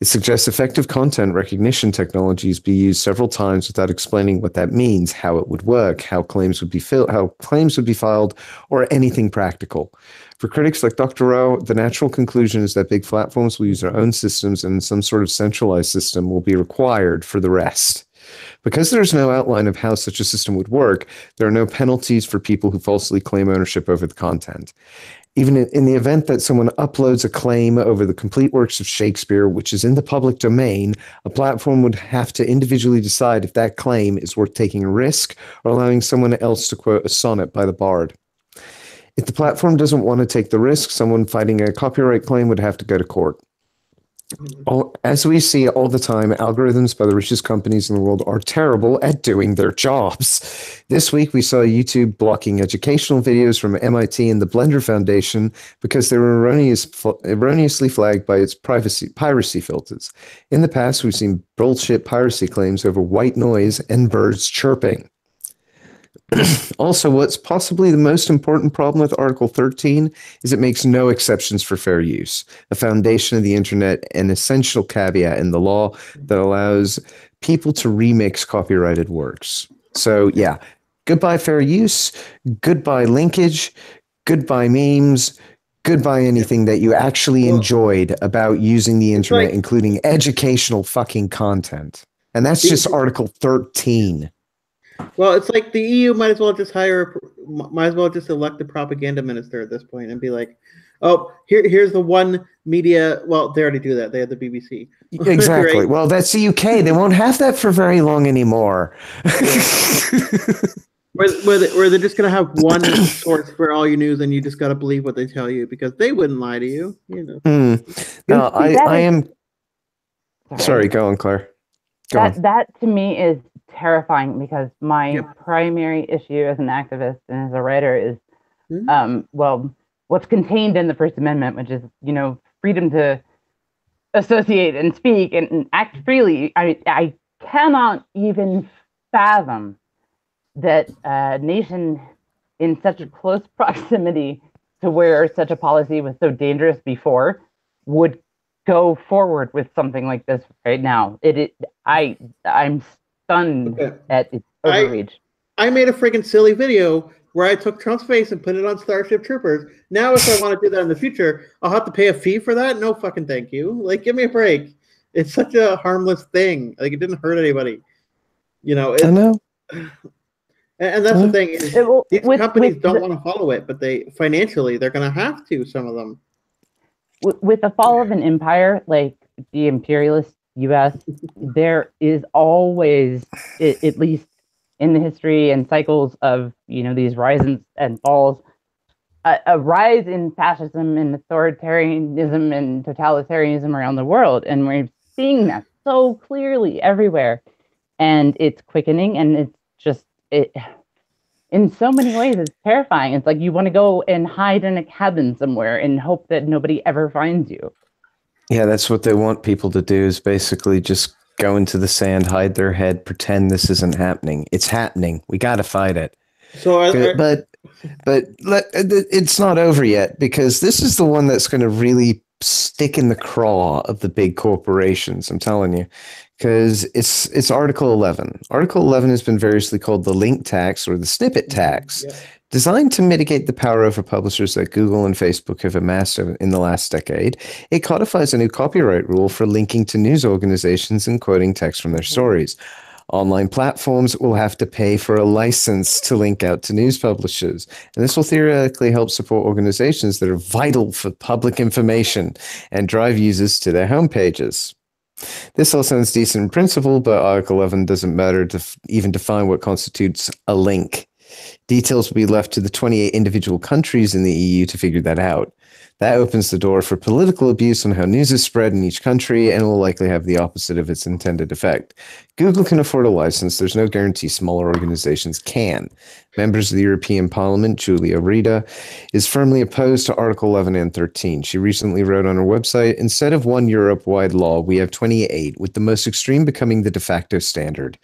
It suggests effective content recognition technologies be used several times without explaining what that means, how it would work, how claims would be filed, or anything practical. For critics like Doctorow, the natural conclusion is that big platforms will use their own systems and some sort of centralized system will be required for the rest. Because there's no outline of how such a system would work, there are no penalties for people who falsely claim ownership over the content. Even in the event that someone uploads a claim over the complete works of Shakespeare, which is in the public domain, a platform would have to individually decide if that claim is worth taking a risk or allowing someone else to quote a sonnet by the bard. If the platform doesn't want to take the risk, someone fighting a copyright claim would have to go to court. As we see all the time, algorithms by the richest companies in the world are terrible at doing their jobs. This week, we saw YouTube blocking educational videos from MIT and the Blender Foundation because they were erroneously flagged by its piracy filters. In the past, we've seen bullshit piracy claims over white noise and birds chirping. Also, what's possibly the most important problem with Article 13 is it makes no exceptions for fair use, a foundation of the internet, an essential caveat in the law that allows people to remix copyrighted works. So, yeah, goodbye fair use, goodbye linkage, goodbye memes, goodbye anything that you actually enjoyed about using the internet, including educational fucking content. And that's just Article 13. Well, it's like the EU might as well just elect a propaganda minister at this point and be like, oh, here's the one media. Well, they already do that. They have the BBC. Exactly. Right? Well, that's the UK. They won't have that for very long anymore. where they're just going to have one source for all your news and you just got to believe what they tell you because they wouldn't lie to you. You know. No, I am. Sorry, go on, Claire. That to me is terrifying because my primary issue as an activist and as a writer is, what's contained in the First Amendment, which is, freedom to associate and speak and act freely. I cannot even fathom that a nation in such a close proximity to where such a policy was so dangerous before would go forward with something like this right now. I'm stunned at its overreach. I made a freaking silly video where I took Trump's face and put it on Starship Troopers. Now, if I want to do that in the future, I'll have to pay a fee for that? No fucking thank you. Like, give me a break. It's such a harmless thing. Like, it didn't hurt anybody. I know. And that's the thing. These companies don't want to follow it, but financially, they're going to have to, some of them. With the fall of an empire, like the imperialist U.S., there is always, at least in the history and cycles of these rises and falls, a rise in fascism and authoritarianism and totalitarianism around the world, and we're seeing that so clearly everywhere, and it's quickening, and it's just in so many ways, it's terrifying. It's like you want to go and hide in a cabin somewhere and hope that nobody ever finds you. Yeah, that's what they want people to do, is basically just go into the sand, hide their head, pretend this isn't happening. It's happening. We got to fight it. But it's not over yet, because this is the one that's going to really stick in the craw of the big corporations. I'm telling you, because it's Article 11. Article 11 has been variously called the link tax or the snippet tax, designed to mitigate the power over publishers that Google and Facebook have amassed in the last decade. It codifies a new copyright rule for linking to news organizations and quoting text from their stories. Online platforms will have to pay for a license to link out to news publishers, and this will theoretically help support organizations that are vital for public information and drive users to their homepages. This all sounds decent in principle, but Article 11 doesn't matter to even define what constitutes a link. Details will be left to the 28 individual countries in the EU to figure that out. That opens the door for political abuse on how news is spread in each country and will likely have the opposite of its intended effect. Google can afford a license. There's no guarantee smaller organizations can. Members of the European Parliament, Julia Reda, is firmly opposed to Article 11 and 13. She recently wrote on her website, instead of one Europe-wide law, we have 28, with the most extreme becoming the de facto standard.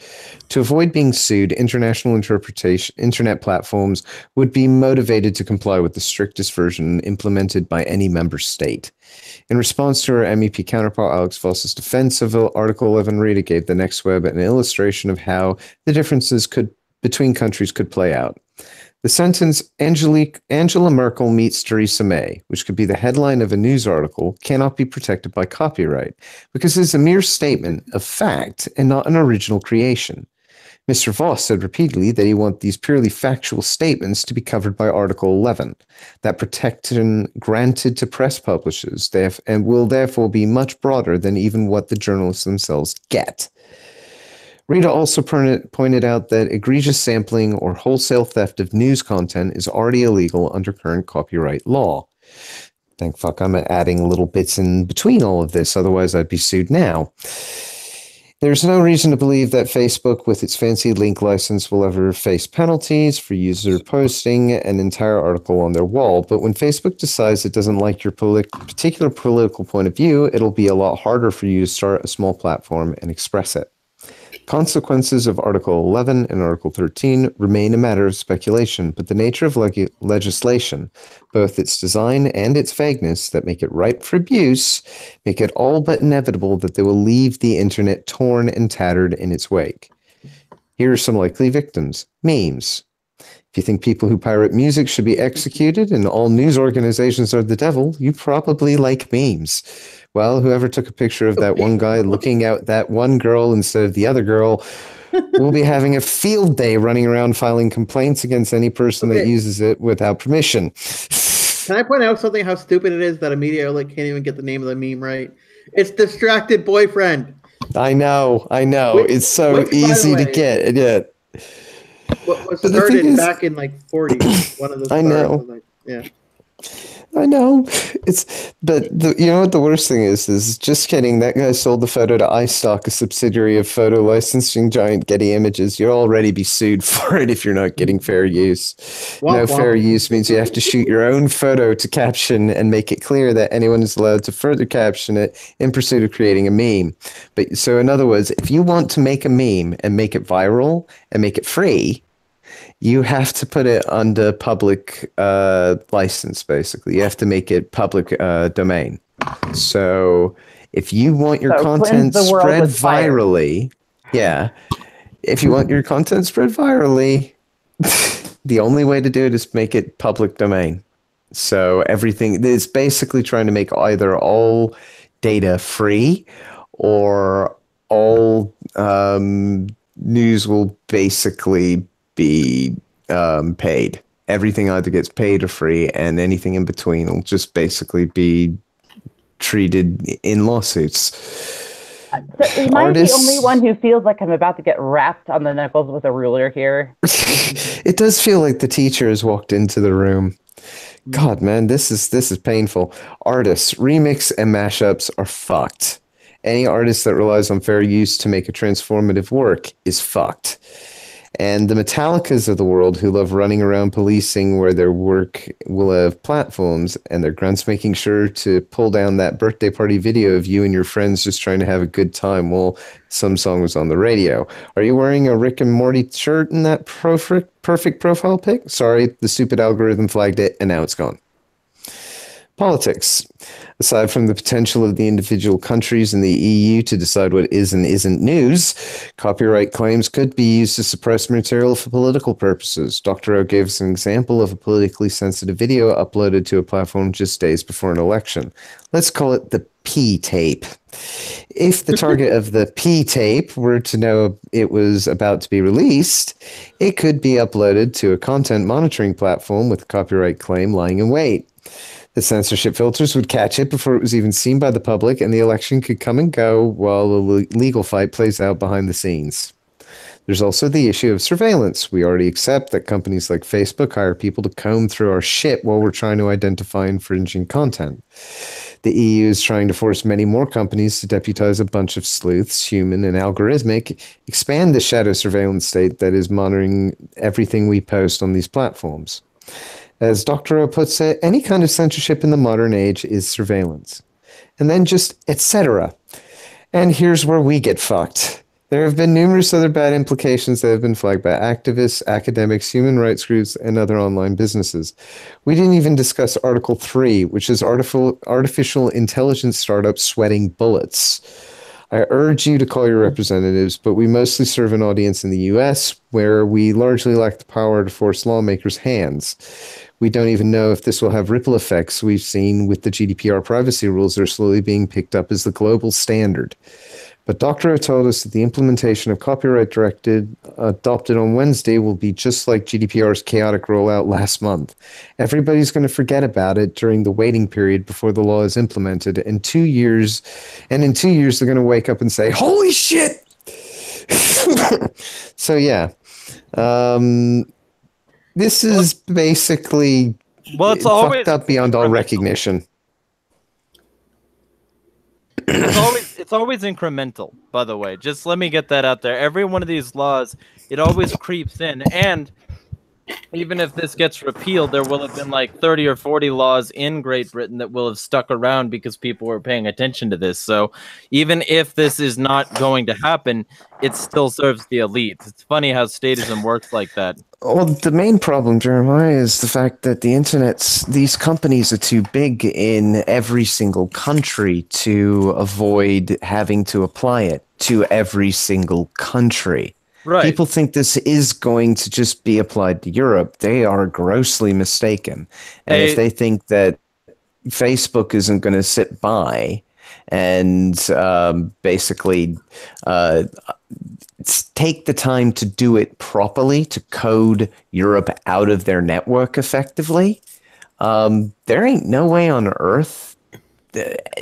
To avoid being sued, international internet platforms would be motivated to comply with the strictest version implemented by any member state. In response to her MEP counterpart Alex Voss's defense of Article 11, Rita gave the Next Web an illustration of how the differences between countries could play out. The sentence, Angela Merkel meets Theresa May, which could be the headline of a news article, cannot be protected by copyright because it's a mere statement of fact and not an original creation. Mr. Voss said repeatedly that he wants these purely factual statements to be covered by Article 11, that protection granted to press publishers and will therefore be much broader than even what the journalists themselves get. Rita also pointed out that egregious sampling or wholesale theft of news content is already illegal under current copyright law. Thank fuck I'm adding little bits in between all of this, otherwise I'd be sued now. There's no reason to believe that Facebook, with its fancy link license, will ever face penalties for user posting an entire article on their wall. But when Facebook decides it doesn't like your particular political point of view, it'll be a lot harder for you to start a small platform and express it. Consequences of Article 11 and Article 13 remain a matter of speculation, but the nature of legislation, both its design and its vagueness that make it ripe for abuse, make it all but inevitable that they will leave the internet torn and tattered in its wake. Here are some likely victims: memes. If you think people who pirate music should be executed and all news organizations are the devil, you probably like memes. Well, whoever took a picture of that one guy looking at that one girl instead of the other girl will be having a field day running around filing complaints against any person that uses it without permission. Can I point out something, how stupid it is that a media outlet can't even get the name of the meme right? It's distracted boyfriend. I know. It's so easy to get. Yeah. What was started back in like 40? One of those. I know. Like, yeah. I know. You know what the worst thing is just kidding. That guy sold the photo to iStock, a subsidiary of photo licensing giant Getty Images. You'll already be sued for it if you're not getting fair use. Fair use means you have to shoot your own photo to caption and make it clear that anyone is allowed to further caption it in pursuit of creating a meme. But so in other words, if you want to make a meme and make it viral and make it free, you have to put it under public license, basically. You have to make it public domain. So if you want your content spread virally, if you want your content spread virally, the only way to do it is make it public domain. So everything is basically trying to make either all data free or all news will basically be paid. Everything either gets paid or free, and anything in between will just basically be treated in lawsuits. So am I the only one who feels like I'm about to get rapped on the knuckles with a ruler here? It does feel like the teacher has walked into the room. God, man, this is painful. Artists, remix and mashups are fucked. Any artist that relies on fair use to make a transformative work is fucked. And the Metallicas of the world, who love running around policing where their work will have platforms, and their grunts making sure to pull down that birthday party video of you and your friends just trying to have a good time while some song was on the radio. Are you wearing a Rick and Morty shirt in that perfect profile pic? Sorry, the stupid algorithm flagged it, and now it's gone. Politics. Aside from the potential of the individual countries in the EU to decide what is and isn't news, copyright claims could be used to suppress material for political purposes. Dr. O gave us an example of a politically sensitive video uploaded to a platform just days before an election. Let's call it the P-tape. If the target of the P-tape were to know it was about to be released, it could be uploaded to a content monitoring platform with a copyright claim lying in wait. The censorship filters would catch it before it was even seen by the public, and the election could come and go while the legal fight plays out behind the scenes. There's also the issue of surveillance. We already accept that companies like Facebook hire people to comb through our shit while we're trying to identify infringing content. The EU is trying to force many more companies to deputize a bunch of sleuths, human and algorithmic, expand the shadow surveillance state that is monitoring everything we post on these platforms. As Dr. O puts it, any kind of censorship in the modern age is surveillance. And then just etc. And here's where we get fucked. There have been numerous other bad implications that have been flagged by activists, academics, human rights groups, and other online businesses. We didn't even discuss Article 3, which is artificial intelligence startups sweating bullets. I urge you to call your representatives, but we mostly serve an audience in the US where we largely lack the power to force lawmakers' hands. We don't even know if this will have ripple effects we've seen with the GDPR privacy rules that are slowly being picked up as the global standard. But Dr. O told us that the implementation of copyright directive adopted on Wednesday will be just like GDPR's chaotic rollout last month. Everybody's going to forget about it during the waiting period before the law is implemented. In 2 years, they're going to wake up and say, "Holy shit!" So yeah, this is basically It's always fucked up beyond all recognition. It's always incremental, by the way. Just let me get that out there. Every one of these laws, it always creeps in. And even if this gets repealed, there will have been like 30 or 40 laws in Great Britain that will have stuck around because people were paying attention to this. So even if this is not going to happen, it still serves the elites. It's funny how statism works like that. Well, the main problem, Jeremiah, is the fact that these companies are too big in every single country to avoid having to apply it to every single country. Right. People think this is going to just be applied to Europe. They are grossly mistaken. And if they think that Facebook isn't going to sit by and basically take the time to do it properly, to code Europe out of their network effectively, there ain't no way on earth.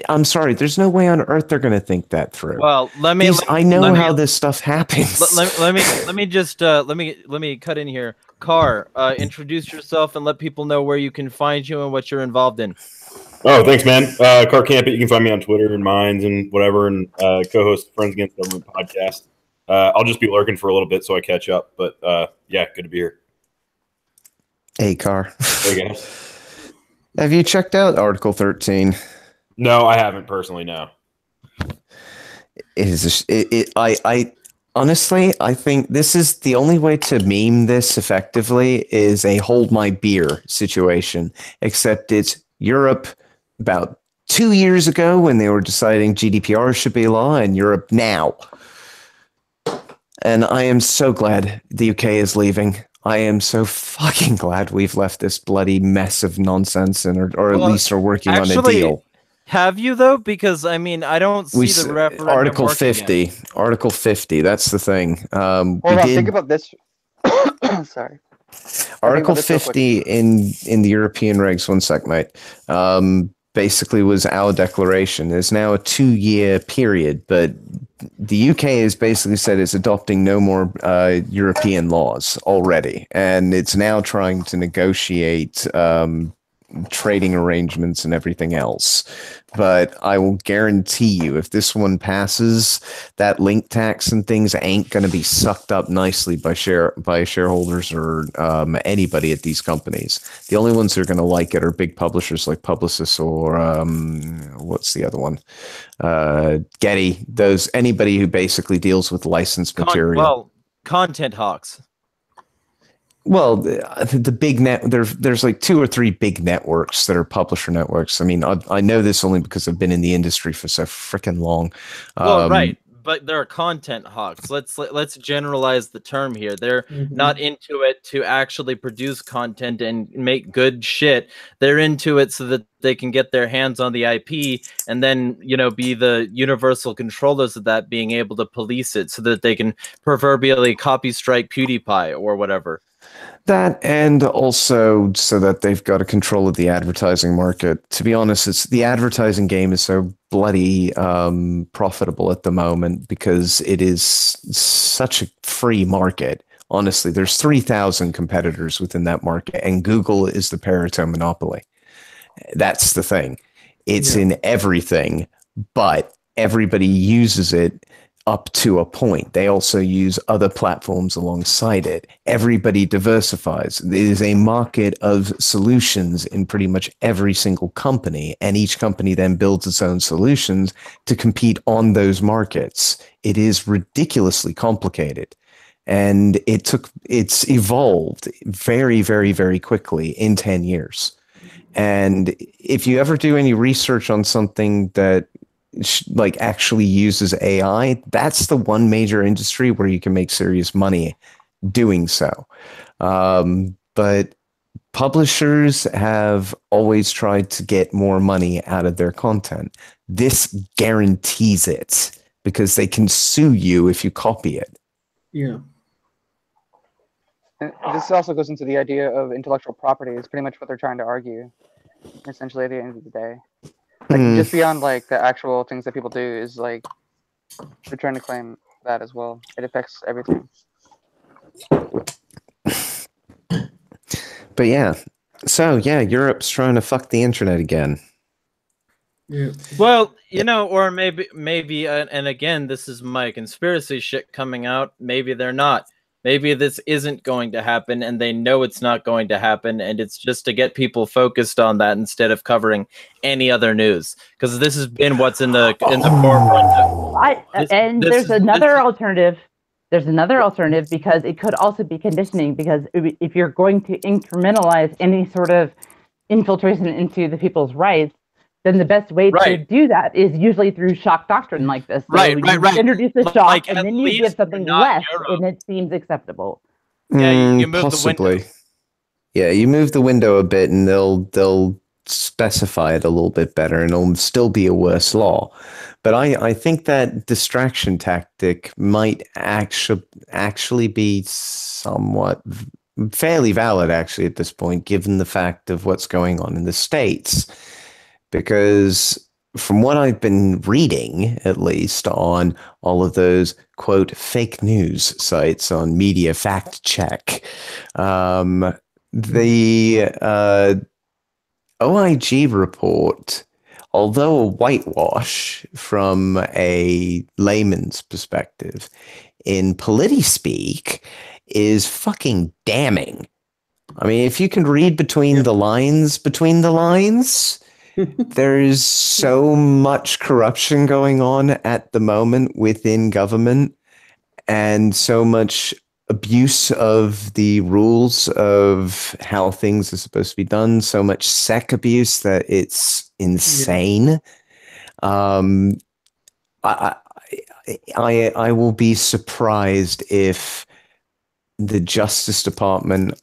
I'm sorry, there's no way on earth they're going to think that through. Well, I know how this stuff happens. Let me cut in here. Carr, introduce yourself and let people know where you can find you and what you're involved in. Oh, thanks, man. Carr Campit. You can find me on Twitter and Minds and whatever, and co-host Friends Against Government podcast. I'll just be lurking for a little bit so I catch up. But yeah, good to be here. Hey, Carr. Hey, guys. Have you checked out Article 13? No, I haven't personally. No. I honestly, I think this is the only way to meme this effectively is a hold my beer situation, except it's Europe about 2 years ago when they were deciding GDPR should be law, and Europe now. And I am so glad the UK is leaving. I am so fucking glad we've left this bloody mess of nonsense, or at least are working on a deal. Have you though? Because I mean, I don't see the referendum. Article 50. Yet. Article 50. That's the thing. Hold on. Think about this. Sorry. Article 50 in the European regs. 1 sec, mate. Basically, was our declaration. There's now a 2-year period, but the UK has basically said it's adopting no more European laws already, and it's now trying to negotiate trading arrangements and everything else. But I will guarantee you, if this one passes, that link tax and things ain't going to be sucked up nicely by shareholders or anybody at these companies. The only ones that are going to like it are big publishers like Publicis or what's the other one? Getty. Anybody who basically deals with licensed material. Content hawks. Well, the big there's like 2 or 3 big networks that are publisher networks. I mean, I know this only because I've been in the industry for so freaking long. Well, right, but there are content hawks. Let's generalize the term here. They're not into it to actually produce content and make good shit. They're into it so that they can get their hands on the IP and then, you know, be the universal controllers of that, being able to police it so that they can proverbially copy strike PewDiePie or whatever. That, and also so that they've got a control of the advertising market. To be honest, it's the advertising game is so bloody profitable at the moment because it is such a free market. Honestly, there's 3,000 competitors within that market, and Google is the Pareto monopoly. That's the thing. It's in everything, but everybody uses it up to a point. They also use other platforms alongside it. Everybody diversifies. There is a market of solutions in pretty much every single company, and each company then builds its own solutions to compete on those markets. It is ridiculously complicated. And it's evolved very, very, very quickly in 10 years. And if you ever do any research on something that like actually uses AI, that's the one major industry where you can make serious money doing so. But publishers have always tried to get more money out of their content. This guarantees it because they can sue you if you copy it. Yeah. And this also goes into the idea of intellectual property. It's pretty much what they're trying to argue, essentially, at the end of the day. Like, just beyond, like, the actual things that people do is, like, they're trying to claim that as well. It affects everything. But yeah. So, yeah, Europe's trying to fuck the internet again. Yeah. Well, you know, or maybe, and again, this is my conspiracy shit coming out. Maybe they're not. Maybe this isn't going to happen, and they know it's not going to happen, and it's just to get people focused on that instead of covering any other news. Because this has been what's in the forefront. There's another alternative. There's another alternative because it could also be conditioning. Because if you're going to incrementalize any sort of infiltration into the people's rights, then the best way to do that is usually through shock doctrine like this. So you introduce the shock, like, and then you give something less, and it seems acceptable. Yeah, you move possibly. the window. Yeah, you move the window a bit, and they'll specify it a little bit better, and it'll still be a worse law. But I think that distraction tactic might actually be somewhat fairly valid, actually, at this point, given the fact of what's going on in the States. Because from what I've been reading, at least on all of those, quote, fake news sites on Media Fact Check, the OIG report, although a whitewash from a layman's perspective, in PolitiSpeak is fucking damning. I mean, if you can read between the lines, there is so much corruption going on at the moment within government and so much abuse of the rules of how things are supposed to be done, so much sec abuse that it's insane. I will be surprised if the Justice Department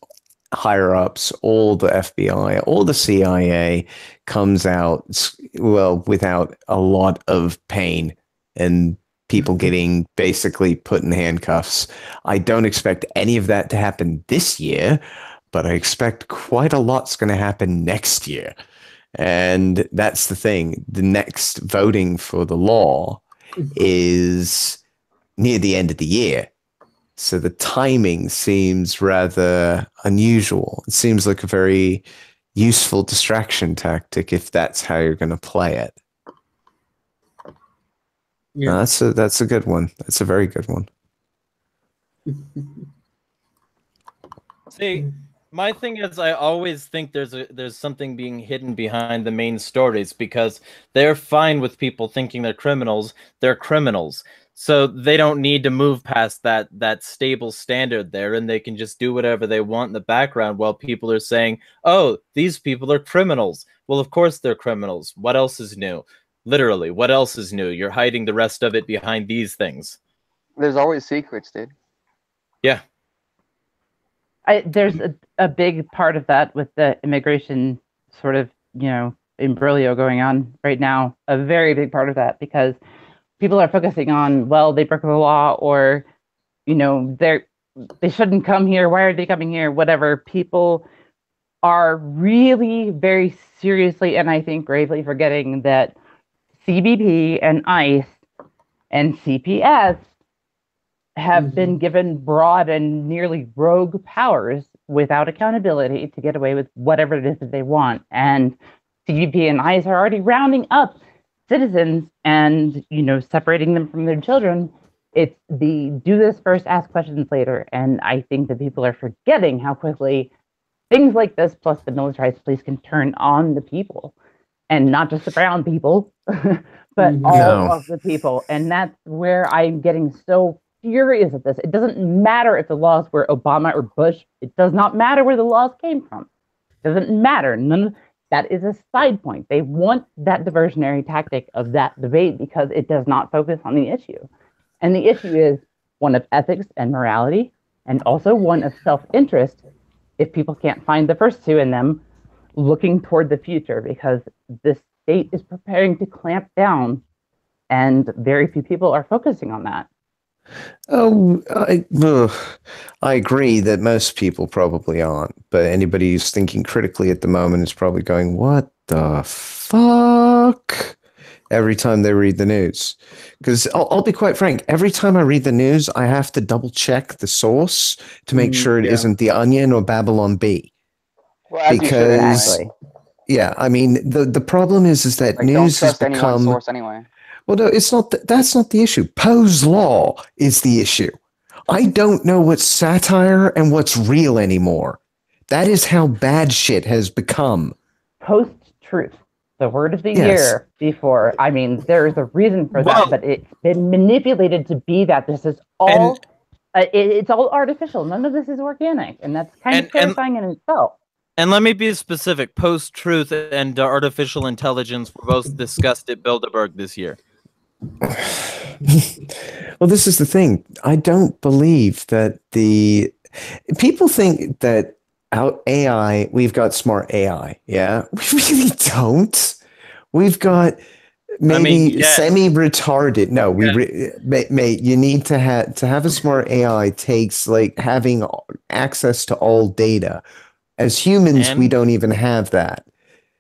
higher ups, all the FBI, all the CIA comes out, well, without a lot of pain and people getting basically put in handcuffs. I don't expect any of that to happen this year, but I expect quite a lot's going to happen next year. And that's the thing. The next voting for the law is near the end of the year. So the timing seems rather unusual. It seems like a very useful distraction tactic if that's how you're going to play it. Yeah, no, that's a good one. That's a very good one. See, my thing is, I always think there's something being hidden behind the main stories because they're fine with people thinking they're criminals. They're criminals. So they don't need to move past that stable standard there, and they can just do whatever they want in the background while people are saying, "Oh, these people are criminals." Well, of course they're criminals. What else is new? Literally, what else is new? You're hiding the rest of it behind these things. There's always secrets, dude. Yeah. There's a big part of that with the immigration sort of, imbroglio going on right now. A very big part of that, because people are focusing on, well, they broke the law, or, they shouldn't come here. Why are they coming here? Whatever. People are really very seriously, and I think gravely, forgetting that CBP and ICE and CPS have been given broad and nearly rogue powers without accountability to get away with whatever it is that they want. And CBP and ICE are already rounding up citizens and, separating them from their children. It's the do this first, ask questions later. And I think that people are forgetting how quickly things like this, plus the militarized police, can turn on the people, and not just the brown people, but all of the people. And that's where I'm getting so furious at this. It doesn't matter if the laws were Obama or Bush. It does not matter where the laws came from. It doesn't matter. That is a side point. They want that diversionary tactic of that debate because it does not focus on the issue. And the issue is one of ethics and morality, and also one of self-interest, if people can't find the first two in them, looking toward the future, because the state is preparing to clamp down, and very few people are focusing on that. Oh, I agree that most people probably aren't, but anybody who's thinking critically at the moment is probably going, "What the fuck?" every time they read the news. Because I'll be quite frank, every time I read the news, I have to double check the source to make sure it isn't The Onion or Babylon Bee. Well, as you should anyway. Yeah, I mean, the problem is that news has become... source anyway. Well, no, it's not. That's not the issue. Poe's law is the issue. I don't know what's satire and what's real anymore. That is how bad shit has become. Post-truth, the word of the year before. I mean, there is a reason for that, but it's been manipulated to be that. This is all. It's all artificial. None of this is organic, and that's kind of terrifying in itself. And let me be specific. Post-truth and artificial intelligence were both discussed at Bilderberg this year. Well, this is the thing. I don't believe that people think that our AI, we've got smart AI. Yeah, we really don't. We've got maybe semi-retarded. No, mate, you need to have a smart AI takes like having access to all data. As humans, we don't even have that.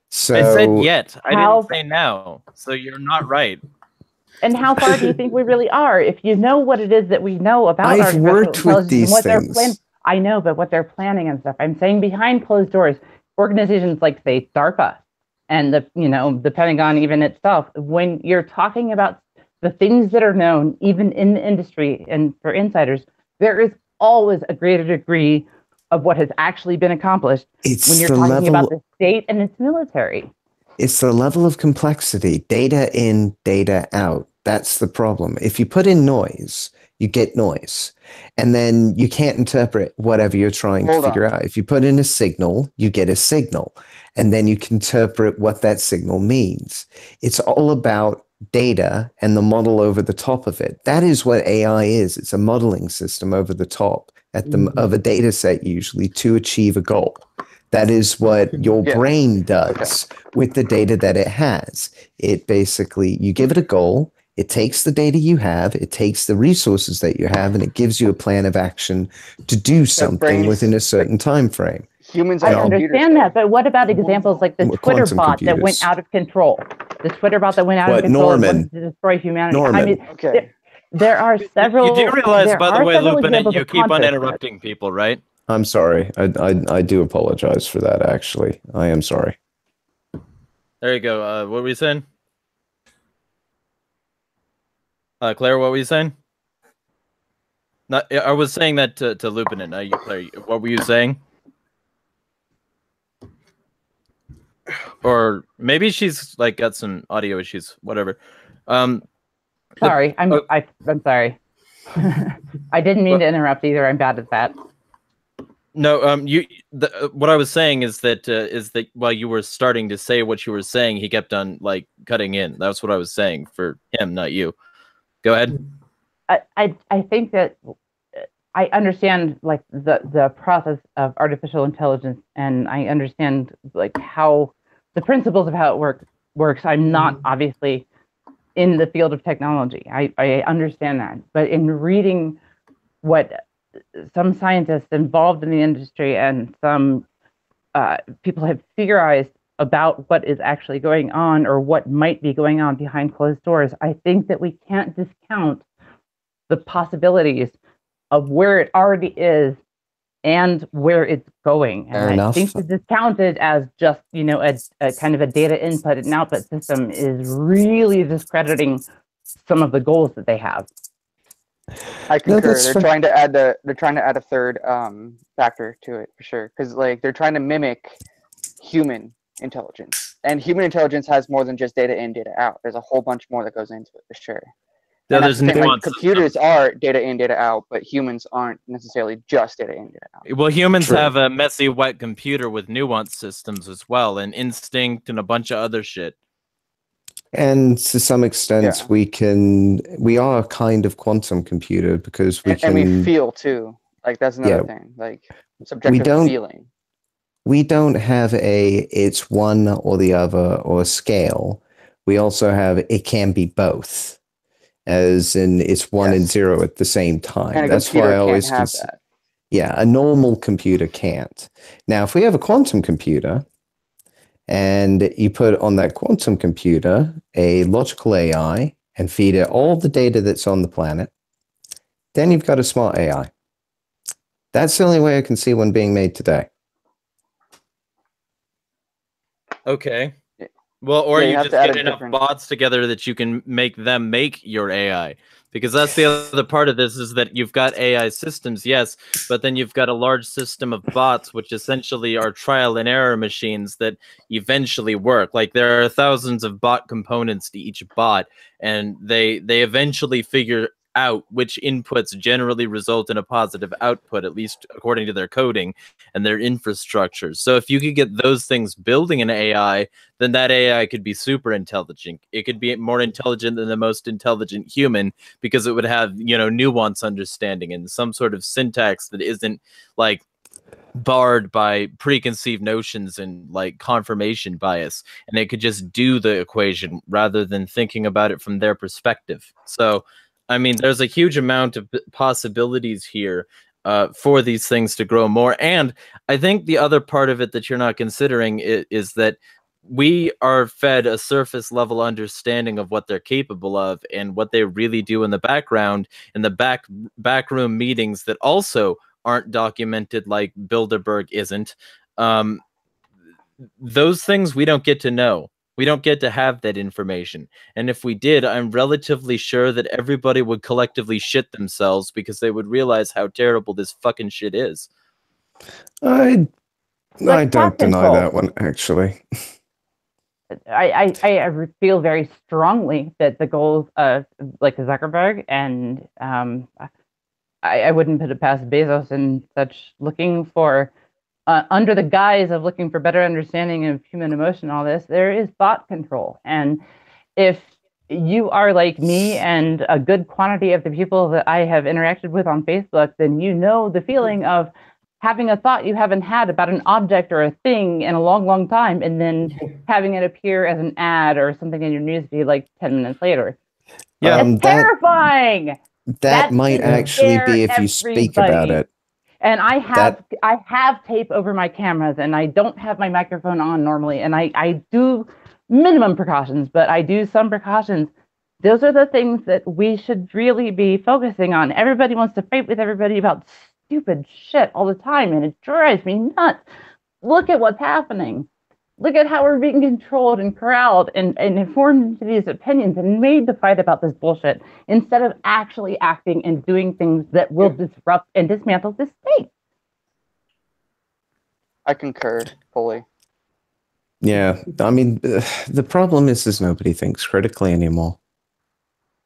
So I said yet. I didn't say now. So you're not right. And how far do you think we really are? If you know what it is that we know about I've worked with these things. I know, but what they're planning and stuff. I'm saying behind closed doors, organizations like, say, DARPA and the Pentagon even itself, when you're talking about the things that are known, even in the industry and for insiders, there is always a greater degree of what has actually been accomplished when you're talking about the state and its military. It's the level of complexity, data in, data out. That's the problem. If you put in noise, you get noise. And then you can't interpret whatever you're trying to figure out. If you put in a signal, you get a signal. And then you can interpret what that signal means. It's all about data and the model over the top of it. That is what AI is. It's a modeling system over the top of a data set, usually, to achieve a goal. That is what your brain does with the data that it has. It basically, you give it a goal, it takes the data you have, it takes the resources that you have, and it gives you a plan of action to do something within a certain time frame. Humans I understand that, but what about examples like the Twitter bot that went out of control? The Twitter bot that went out of control and wanted to destroy humanity. Norman. I mean, there are several... You do realize, by the way, Lupin, you keep on interrupting people, right? I'm sorry. I do apologize for that, actually. I am sorry. There you go. What were you saying? Claire, what were you saying? I was saying that to Lupin and you, Claire. What were you saying? Or maybe she's like got some audio issues, whatever. Sorry, I'm sorry. I didn't mean to interrupt either. I'm bad at that. No, what I was saying is that while you were starting to say what you were saying, he kept on like cutting in. That's what I was saying for him, not you. Go ahead. I think that I understand like the process of artificial intelligence, and I understand like how the principles of how it works. I'm not obviously in the field of technology. I understand that, but in reading what some scientists involved in the industry and some people have theorized about what is actually going on or what might be going on behind closed doors, I think that we can't discount the possibilities of where it already is and where it's going. And I think to discount it as just, a kind of a data input and output system is really discrediting some of the goals that they have. I concur. They're trying to add a third factor to it for sure, because like they're trying to mimic human intelligence, and human intelligence has more than just data in, data out. There's a whole bunch more that goes into it for sure. Yeah, there's like, computers are data in, data out, but humans aren't necessarily just data in, data out. Well, humans have a messy, wet computer with nuance systems as well, and instinct and a bunch of other shit. And to some extent, we are a kind of quantum computer because and we feel too. Like that's another thing. Like subjective feeling. We don't have it's one or the other or a scale. We also have it can be both, as in it's 1 and 0 at the same time. And that's why I always have that. Yeah, a normal computer can't. Now, if we have a quantum computer, and you put on that quantum computer a logical AI and feed it all the data that's on the planet, then you've got a smart AI. That's the only way I can see one being made today. Okay. Well, or you just get enough bots together that you can make them make your AI. Because that's the other part of this, is that you've got AI systems, yes, but then you've got a large system of bots, which essentially are trial and error machines that eventually work. Like there are thousands of bot components to each bot, and they eventually figure out which inputs generally result in a positive output, at least according to their coding and their infrastructure. So if you could get those things building an AI, then that AI could be super intelligent. It could be more intelligent than the most intelligent human, because it would have, nuance understanding and some sort of syntax that isn't like barred by preconceived notions and like confirmation bias, and it could just do the equation rather than thinking about it from their perspective. So I mean, there's a huge amount of possibilities here for these things to grow more. And I think the other part of it that you're not considering is that we are fed a surface level understanding of what they're capable of and what they really do in the background, in the backroom meetings that also aren't documented, like Bilderberg isn't. Those things we don't get to know. We don't get to have that information. And if we did, I'm relatively sure that everybody would collectively shit themselves because they would realize how terrible this fucking shit is. I don't deny that one, actually. I feel very strongly that the goals of like Zuckerberg and I wouldn't put it past Bezos and such, looking for under the guise of looking for better understanding of human emotion, all this, there is thought control. And if you are like me and a good quantity of the people that I have interacted with on Facebook, then you know the feeling of having a thought you haven't had about an object or a thing in a long, long time, and then having it appear as an ad or something in your newsfeed like 10 minutes later. Yeah, it's terrifying. That might actually be if you speak about it. And I have tape over my cameras, and I don't have my microphone on normally, and I do minimum precautions, but I do some precautions. Those are the things that we should really be focusing on. Everybody wants to fight with everybody about stupid shit all the time, and it drives me nuts. Look at what's happening. Look at how we're being controlled and corralled and informed into these opinions and made to fight about this bullshit instead of actually acting and doing things that will disrupt and dismantle this state. I concur fully. Yeah, I mean, the problem is nobody thinks critically anymore.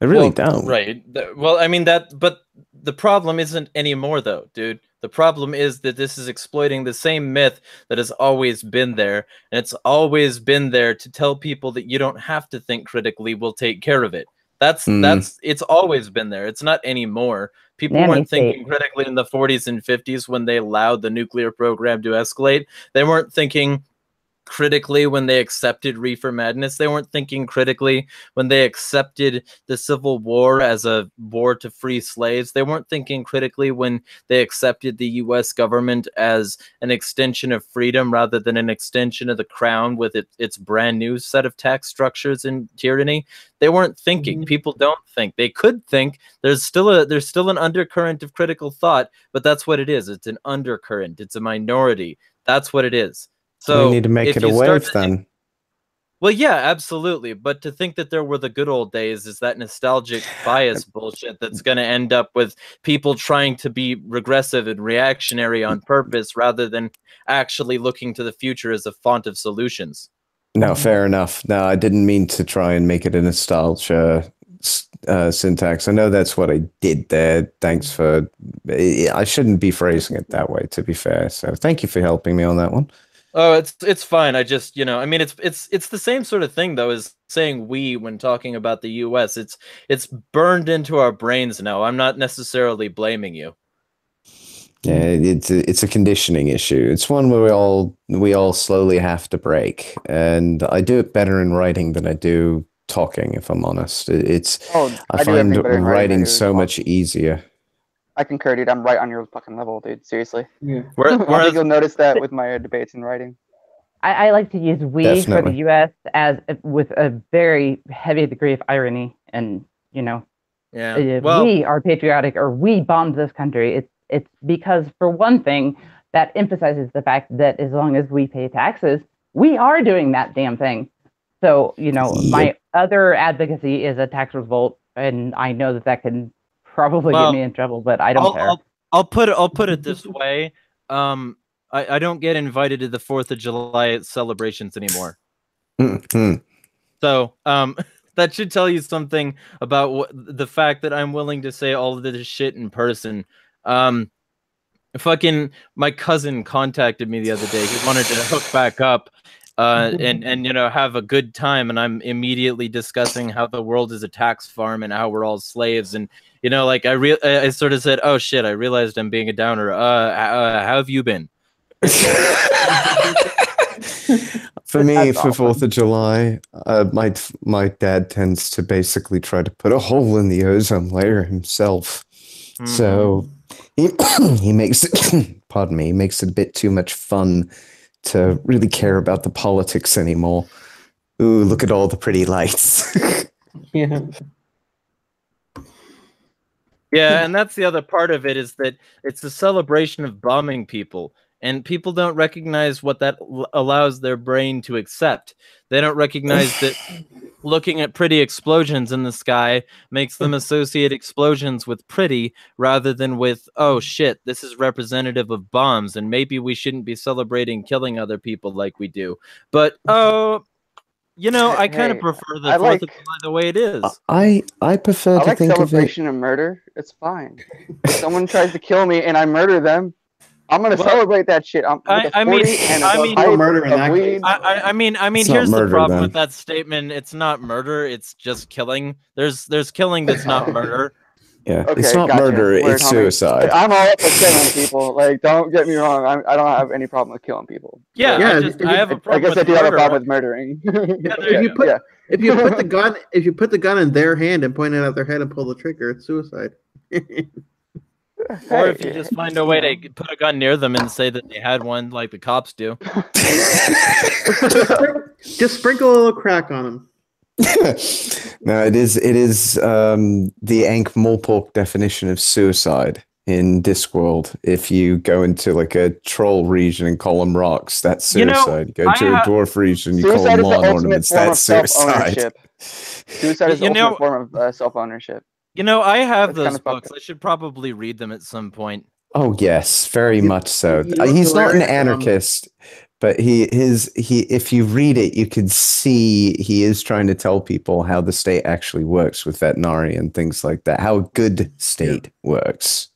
I really Well, don't. Right. Well, I mean but the problem isn't anymore though, dude. The problem is that this is exploiting the same myth that has always been there, and it's always been there to tell people that you don't have to think critically, we'll take care of it. That's it's always been there. It's not anymore. People Nanny weren't state. thinking critically in the 40s and 50s when they allowed the nuclear program to escalate. They weren't thinking critically when they accepted reefer madness. They weren't thinking critically when they accepted the Civil War as a war to free slaves. They weren't thinking critically when they accepted the US government as an extension of freedom rather than an extension of the crown with its brand new set of tax structures and tyranny. They weren't thinking. People don't think. They could think. There's still an undercurrent of critical thought, but that's what it is. It's an undercurrent. It's a minority. That's what it is. So we need to make if it a you start wave to then. well, yeah, absolutely. But to think that there were the good old days is that nostalgic bias bullshit that's going to end up with people trying to be regressive and reactionary on purpose rather than actually looking to the future as a font of solutions. No, fair enough. No, I didn't mean to try and make it a nostalgia syntax. I know that's what I did there. Thanks for. I shouldn't be phrasing it that way, to be fair. So thank you for helping me on that one. Oh, it's fine. I just, I mean, it's the same sort of thing though as saying we when talking about the US. It's burned into our brains now. I'm not necessarily blaming you. Yeah, it's a conditioning issue. It's one where we all slowly have to break, and I do it better in writing than I do talking. If I'm honest, I find writing so much easier. I concur, dude. I'm right on your fucking level, dude. Seriously. Yeah. I think you'll notice that with my debates and writing. I like to use we for the Definitely. U.S. as with a very heavy degree of irony, and Yeah. Well, we are patriotic, or we bombed this country. It's because, for one thing, that emphasizes the fact that as long as we pay taxes, we are doing that damn thing. So my other advocacy is a tax revolt, and I know that can probably get me in trouble, but I don't care. I'll put it this way. I don't get invited to the 4th of July celebrations anymore. So that should tell you something about the fact that I'm willing to say all of this shit in person. Fucking my cousin contacted me the other day. He wanted to hook back up and have a good time, and I'm immediately discussing how the world is a tax farm and how we're all slaves, and I sort of said, oh shit, I realized I'm being a downer. How have you been? For me, for 4th of July, my dad tends to basically try to put a hole in the ozone layer himself. So he makes it, pardon me, he makes it a bit too much fun to really care about the politics anymore. Ooh, look at all the pretty lights. Yeah. Yeah, and that's the other part of it, is that it's a celebration of bombing people, and people don't recognize what that allows their brain to accept. They don't recognize that looking at pretty explosions in the sky makes them associate explosions with pretty rather than with, oh shit, this is representative of bombs, and maybe we shouldn't be celebrating killing other people like we do. But I kind of prefer the 4th of July the way it is. I prefer to think of it. Celebration of murder. It's fine. If someone tries to kill me and I murder them, I'm gonna celebrate that shit. I mean, murder in that case. I mean, here's the problem with that statement. It's not murder. It's just killing. There's killing that's not murder. Yeah, okay, it's not murder. It's suicide. I'm all up for killing people. Like, don't get me wrong. I don't have any problem with killing people. Yeah, I have a problem. I guess I do have a problem with murdering. If you put the gun in their hand and point it at their head and pull the trigger, it's suicide. Or if you just find a way to put a gun near them and say that they had one, like the cops do. Just sprinkle a little crack on them. No, it is the Ankh-Morpork definition of suicide in Discworld. If you go into like a troll region and call them rocks, that's suicide. Go to a dwarf region, you call them lawn ornaments, that's suicide. Suicide is the ultimate form of self-ownership. I have those books. I should probably read them at some point. Oh yes, very much so. He's not an anarchist, But if you read it, you can see he is trying to tell people how the state actually works with veterinary and things like that, how a good state works.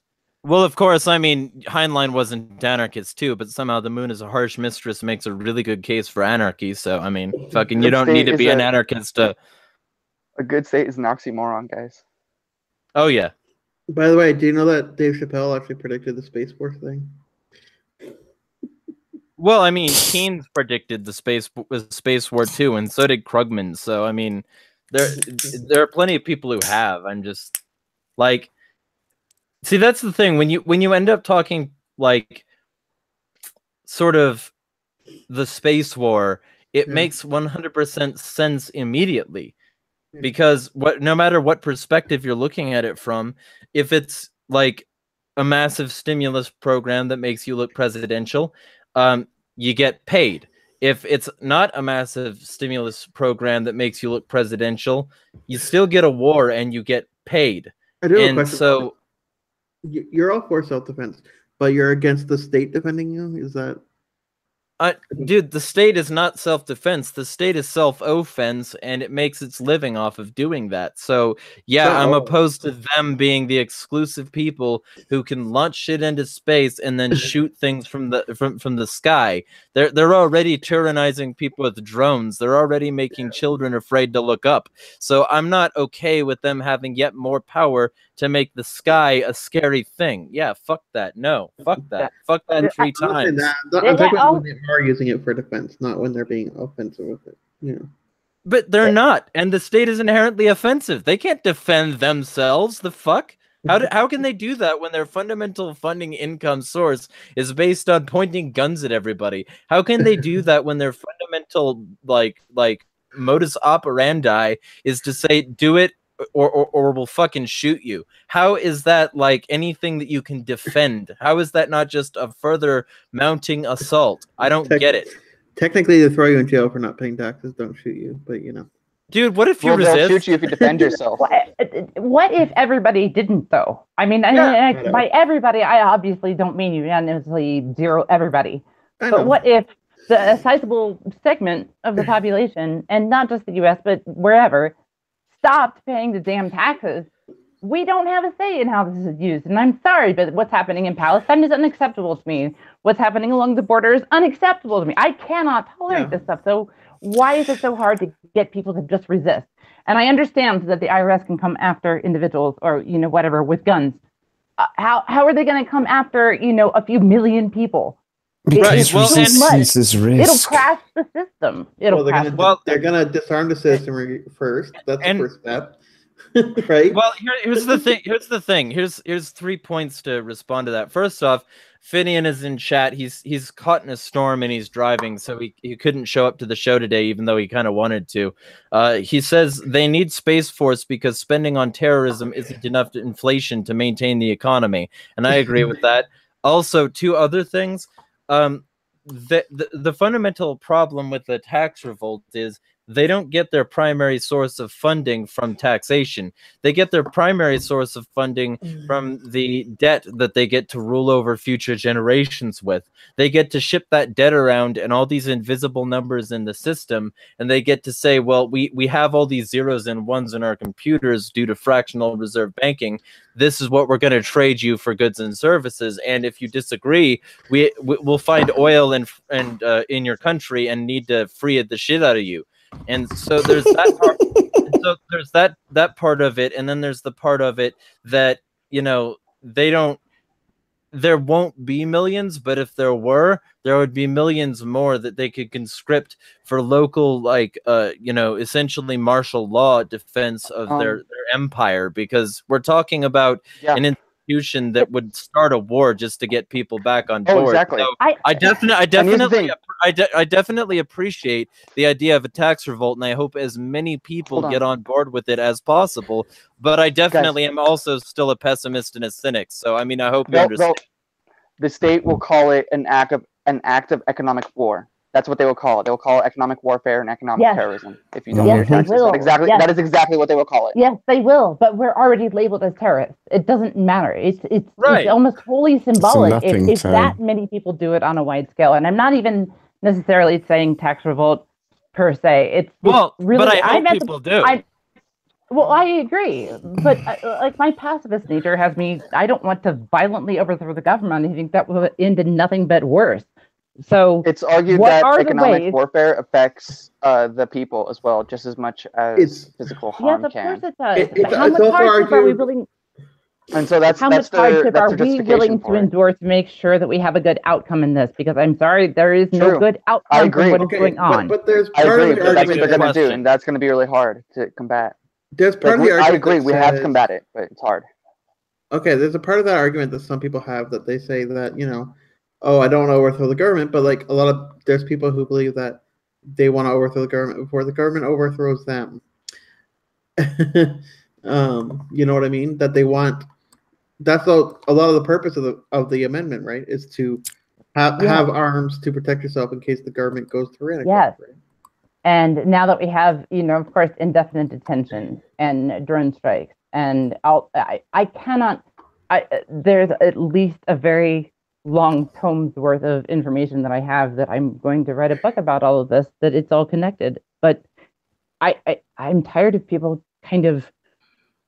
Well, of course, I mean, Heinlein wasn't anarchist too, but somehow the moon is a harsh mistress makes a really good case for anarchy. So, I mean, fucking, you don't need to be an anarchist to... A good state is an oxymoron, guys. Oh, yeah. By the way, do you know that Dave Chappelle actually predicted the Space Force thing? Well, I mean, Keynes predicted the Space War too, and so did Krugman. So, I mean, there are plenty of people who have. I'm just like, see, that's the thing when you end up talking like sort of the space war, it makes 100% sense immediately, because no matter what perspective you're looking at it from, if it's like a massive stimulus program that makes you look presidential, you get paid. If it's not a massive stimulus program that makes you look presidential, you still get a war and you get paid. I do have a And question. so You're all for self-defense, but you're against the state defending you? Is that... dude, the state is not self-defense. The state is self-offense, and it makes its living off of doing that. So, yeah, I'm opposed to them being the exclusive people who can launch shit into space and then shoot things from the sky. They're already tyrannizing people with drones. They're already making children afraid to look up. So I'm not okay with them having yet more power to make the sky a scary thing. Yeah, fuck that. No, fuck that. Fuck that 3 times. I'm talking about when they are using it for defense, not when they're being offensive with it. Yeah. But they're not, and the state is inherently offensive. They can't defend themselves. The fuck? How can they do that when their fundamental funding income source is based on pointing guns at everybody? How can they do that when their fundamental like modus operandi is to say do it or we'll fucking shoot you? How is that like anything that you can defend? How is that not just a further mounting assault? I don't get it. Technically, they throw you in jail for not paying taxes. Don't shoot you, but you know. Dude, what if you resist? They'll shoot you if you defend yourself. What if everybody didn't, though? I mean, by everybody, I obviously don't mean unanimously zero everybody. But what if a sizable segment of the population, and not just the U.S., but wherever, stopped paying the damn taxes? We don't have a say in how this is used. And I'm sorry, but what's happening in Palestine is unacceptable to me. What's happening along the border is unacceptable to me. I cannot tolerate this stuff. So why is it so hard to get people to just resist? And I understand that the IRS can come after individuals or, whatever, with guns. How are they going to come after, a few million people? Because resistance is risk. It'll crash the system. They're gonna disarm the citizenry first. That's the first step, right? Well, here's the thing. Here's 3 points to respond to that. First off, Finian is in chat. He's caught in a storm and he's driving, so he couldn't show up to the show today, even though he kind of wanted to. He says they need Space Force because spending on terrorism isn't enough to inflation to maintain the economy, and I agree with that. Also, 2 other things. The fundamental problem with the tax revolt is they don't get their primary source of funding from taxation. They get their primary source of funding from the debt that they get to rule over future generations with. They get to ship that debt around and all these invisible numbers in the system, and they get to say, well, we have all these zeros and ones in our computers due to fractional reserve banking. This is what we're going to trade you for goods and services. And if you disagree, we'll find oil in your country and need to free the shit out of you. And so there's that part. So there's that part of it, and then there's the part of it that there won't be millions, but if there were, there would be millions more that they could conscript for local, essentially martial law defense of their empire, because we're talking about an institution that would start a war just to get people back on board. Exactly. So I definitely appreciate the idea of a tax revolt, and I hope as many people get on board with it as possible. But I definitely am also still a pessimist and a cynic. So I mean, I hope you understand. The state will call it an act of economic war. That's what they will call it. They will call it economic warfare and economic terrorism. If you don't pay your taxes, that is exactly what they will call it. Yes, they will. But we're already labeled as terrorists. It doesn't matter. It's almost wholly symbolic if that many people do it on a wide scale. And I'm not even necessarily saying tax revolt per se. It's Well, really, but I hope I'm at the- people do. Well, I agree, but like my pacifist nature has me. I don't want to violently overthrow the government. I think that will end in nothing but worse. So It's argued what that are the economic ways- warfare affects the people as well, just as much as It's- physical harm yes, of can. course it does. It's- But how it's much also hardship are we argued- willing? And so that's How much their hardship are we justification willing to for it. endure to make sure that we have a good outcome in this? Because I'm sorry, there is no True. good outcome I agree. from what is Okay, going on. but there's I part agree, of the but that's what argument. they're going to do, question. and that's going to be really hard to combat. There's part Like, of the I argument. agree, that we have to says- combat it, but it's hard. Okay, there's a part of that argument that some people have that they say that, oh, I don't want to overthrow the government, but like there's people who believe that they want to overthrow the government before the government overthrows them. You know what I mean? That they want. That's a lot of the purpose of the amendment, right? Is to have arms to protect yourself in case the government goes tyrannical. Yes. Right? And now that we have, of course, indefinite detention and drone strikes, and there's at least a very long tome's worth of information that I have that I'm going to write a book about all of this, that it's all connected. But I'm tired of people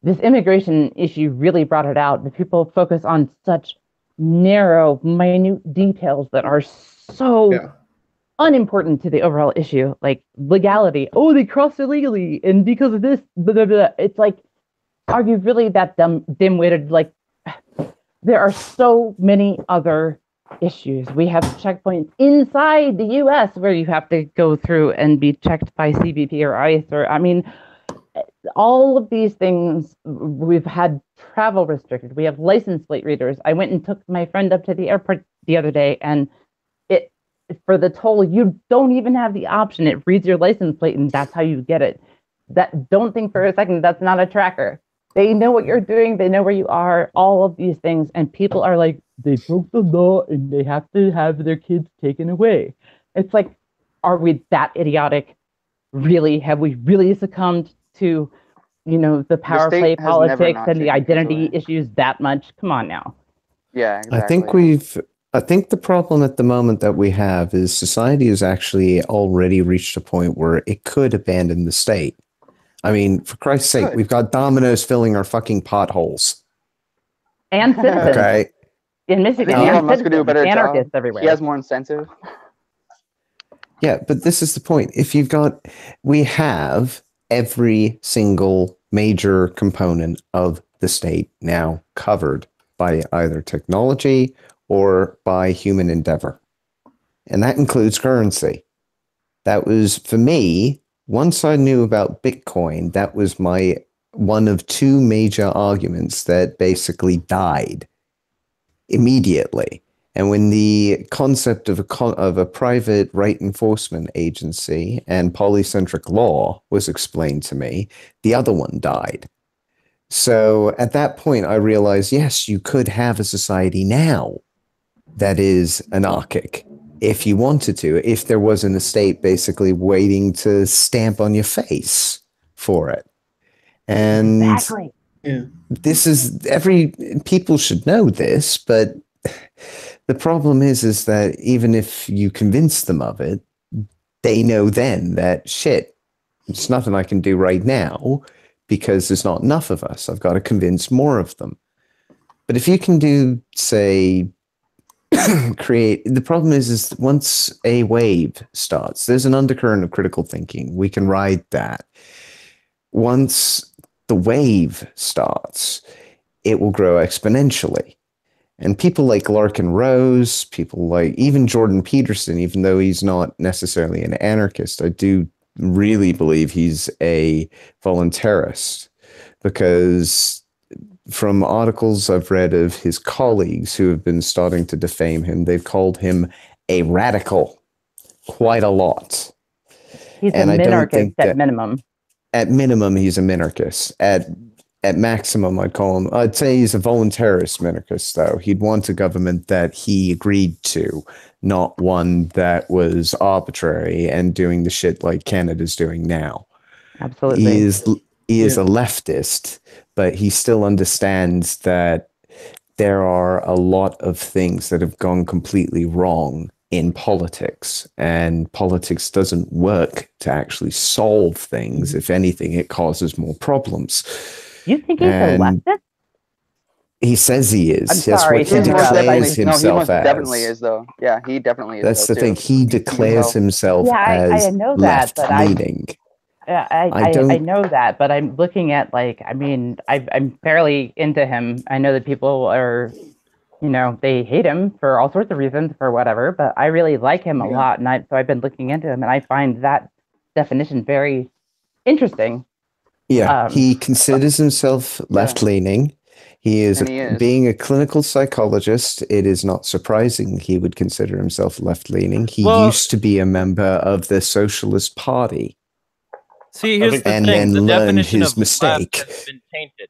this immigration issue really brought it out, but people focus on such narrow, minute details that are so unimportant to the overall issue, like legality. Oh, they crossed illegally, and because of this, blah, blah, blah. It's like, are you really that dim-witted? Like, there are so many other issues. We have checkpoints inside the U.S. where you have to go through and be checked by CBP or ICE, all of these things. We've had travel restricted. We have license plate readers. I went and took my friend up to the airport the other day, and for the toll, you don't even have the option. It reads your license plate, and that's how you get it. Don't think for a second that's not a tracker. They know what you're doing. They know where you are. All of these things, and people are like, they broke the law, and they have to have their kids taken away. It's like, are we that idiotic? Really? Have we really succumbed to, the power play state has never politics not and the taken kids identity away. issues that much? Come on now. Yeah, exactly. I think the problem at the moment that we have is society has actually already reached a point where it could abandon the state. I mean, for Christ's sake, we've got dominoes filling our fucking potholes. And citizens. Okay. In Michigan, Elon Musk could do a better anarchists job. everywhere. He has more incentive. Yeah, but this is the point. We have every single major component of the state now covered by either technology or by human endeavor. And that includes currency. That was, for me, once I knew about Bitcoin, that was my one of two major arguments that basically died immediately. And when the concept of a private right enforcement agency and polycentric law was explained to me, the other one died. So at that point, I realized, yes, you could have a society now that is anarchic if you wanted to, if there wasn't a state basically waiting to stamp on your face for it. And Exactly. this is people should know this, but the problem is that even if you convince them of it, they know then that shit, it's nothing I can do right now because there's not enough of us. I've got to convince more of them. But if you can do, say, the problem is once a wave starts, there's an undercurrent of critical thinking. We can ride that. Once the wave starts, it will grow exponentially. And people like Larkin Rose, people like even Jordan Peterson, even though he's not necessarily an anarchist, I do really believe he's a voluntarist, because from articles I've read of his colleagues who have been starting to defame him, they've called him a radical quite a lot. He's a minarchist at minimum. At minimum, he's a minarchist. At maximum, I'd say he's a voluntarist minarchist, though. He'd want a government that he agreed to, not one that was arbitrary and doing the shit like Canada's doing now. Absolutely. He is a leftist, but he still understands that there are a lot of things that have gone completely wrong in politics, and politics doesn't work to actually solve things. If anything, it causes more problems. You think he's a And leftist? he says he is. I'm That's sorry what to he He most interrupt, declares definitely, no, he himself most as. definitely is though. Yeah, he definitely is. That's though, the thing. too. He declares tell. himself Yeah, I as know that, but I left-leaning. I I don't- know that, but I'm looking at like, I mean, I'm fairly into him. I know that people are, you know, they hate him for all sorts of reasons, for whatever, but I really like him a Yeah. lot, and so I've been looking into him, and I find that definition very interesting. Yeah, he considers himself left-leaning. He is, And he is. being a clinical psychologist. It is not surprising he would consider himself left-leaning. He Well- used to be a member of the Socialist Party. See, here's think- the And thing: then the learned definition his of mistake. left has been tainted.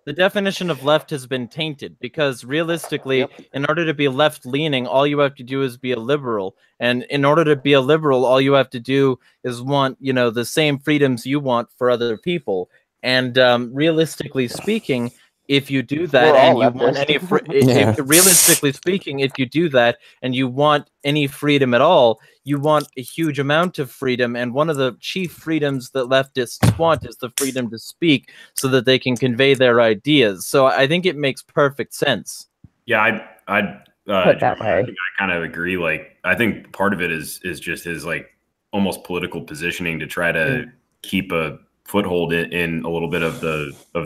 The definition of left has been tainted because realistically, Yep. in order to be left-leaning, all you have to do is be a liberal, and in order to be a liberal, all you have to do is want, you know, the same freedoms you want for other people. And realistically speaking, if you do that We're and all you want leftists. any Yeah. realistically speaking, if you do that and you want any freedom at all, you want a huge amount of freedom. And one of the chief freedoms that leftists want is the freedom to speak so that they can convey their ideas. So I think it makes perfect sense. Yeah, I Put that Jeremiah, I way. think I kind of agree. Like, I think part of it is just his like almost political positioning to try to keep a foothold in a little bit of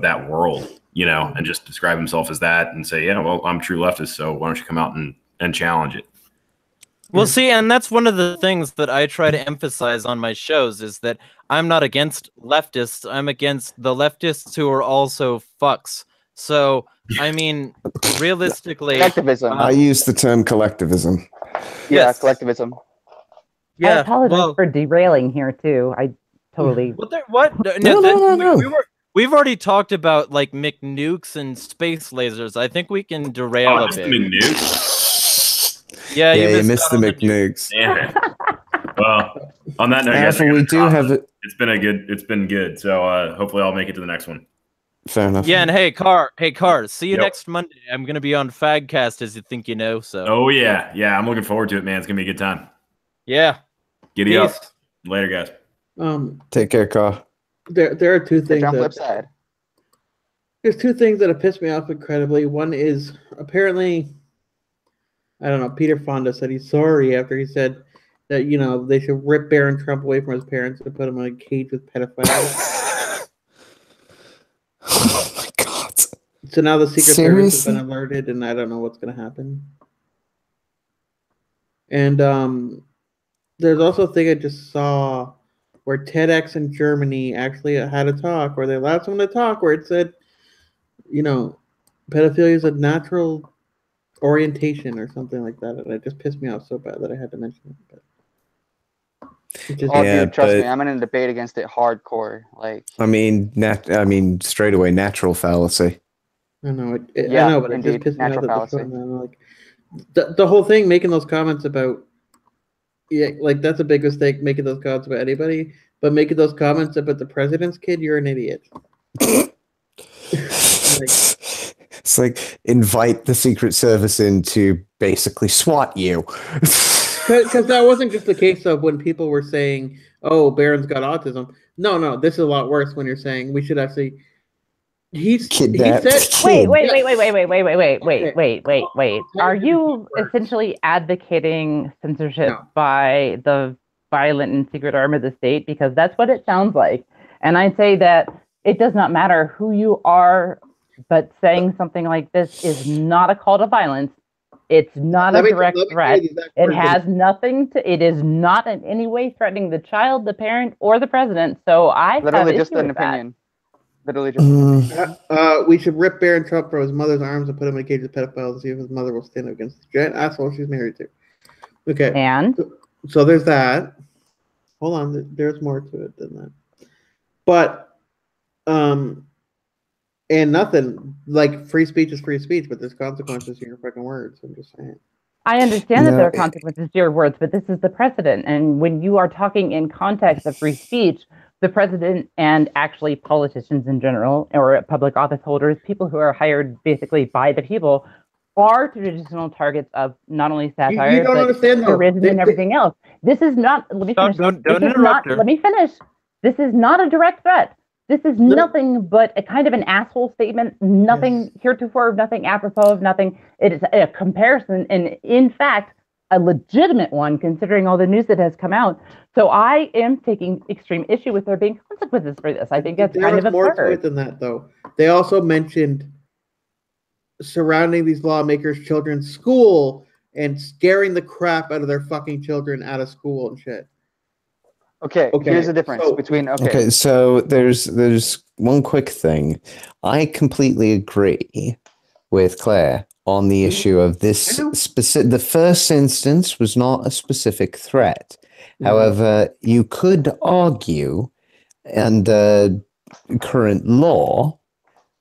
that world, you know, and just describe himself as that and say, yeah, well, I'm true leftist, so why don't you come out and challenge it? Well, see, and that's one of the things that I try to emphasize on my shows is that I'm not against leftists. I'm against the leftists who are also fucks. So, I mean, realistically, Collectivism. I use the term collectivism. Yeah, yes. collectivism. I yeah, apologize well, for derailing here too. I totally. what? No. We've already talked about like McNukes and space lasers. I think we can derail Oh, a just bit. McNukes. Yeah, you missed out the on McNukes. Damn it. Well, on that note, I guess I However, we gotta do drop. have it. It's been good. So hopefully I'll make it to the next one. Fair enough. Yeah, and hey, Car, see you Yep. next Monday. I'm gonna be on Fagcast, as you think you know. So, Oh yeah, I'm looking forward to it, man. It's gonna be a good time. yeah, Giddy up. peace. Later, guys. Take care, Carl. There are two things. On that- flip side. There's two things that have pissed me off incredibly. One is apparently, I don't know, Peter Fonda said he's sorry after he said that, you know, they should rip Barron Trump away from his parents and put him in a cage with pedophiles. Oh my god. So now the Secret Service has Seriously? been alerted, and I don't know what's going to happen. And there's also a thing I just saw where TEDx in Germany actually had a talk where they allowed someone to talk where it said, you know, pedophilia is a natural orientation or something like that. And it just pissed me off so bad that I had to mention it. But it just, Oh, Yeah, dude, trust me, but- I'm in a debate against it hardcore. Like, I mean, straight away, natural fallacy. I know, Yeah, I know, but it indeed, just pissed me off natural that fallacy. like the whole thing, making those comments about, yeah, like that's a big mistake, making those comments about anybody, but making those comments about the president's kid, you're an idiot. It's like invite the Secret Service in to basically SWAT you. Because that wasn't just the case of when people were saying, "Oh, Barron's got autism." No, this is a lot worse when you're saying we should actually. He Kidnap said, the Wait, kid. wait. Are you essentially advocating censorship No. by the violent and secret arm of the state? Because that's what it sounds like. And I'd say that it does not matter who you are, but saying something like this is not a call to violence. It's not a direct threat. It has nothing to, it is not in any way threatening the child, the parent, or the president. So I literally have just issue an with that. opinion. Literally just an opinion. We should rip Barron Trump from his mother's arms and put him in a cage with pedophiles and see if his mother will stand up against the giant asshole she's married to. Okay, And so there's that. Hold on, there's more to it than that. But, and nothing, like free speech is free speech, but there's consequences to your fucking words. I'm just saying. I understand that No, there are it- consequences to your words, but this is the precedent. And when you are talking in context of free speech, the president and actually politicians in general, or public office holders, people who are hired basically by the people, are traditional targets of not only satire, you don't but understand though. tourism and everything else. This is not. Let me finish. Don't This is interrupt not. her. Let me finish. This is not a direct threat. This is nothing but a kind of an asshole statement. Nothing heretofore, nothing apropos of nothing. It is a comparison, and in fact, a legitimate one, considering all the news that has come out. So I am taking extreme issue with there being consequences for this. I think that's kind of There was more to it absurd. than that, though. They also mentioned surrounding these lawmakers' children's school and scaring the crap out of their fucking children out of school and shit. Okay, here's the difference between Okay, so there's one quick thing. I completely agree with Claire on the issue of this specific. The first instance was not a specific threat. However, you could argue under current law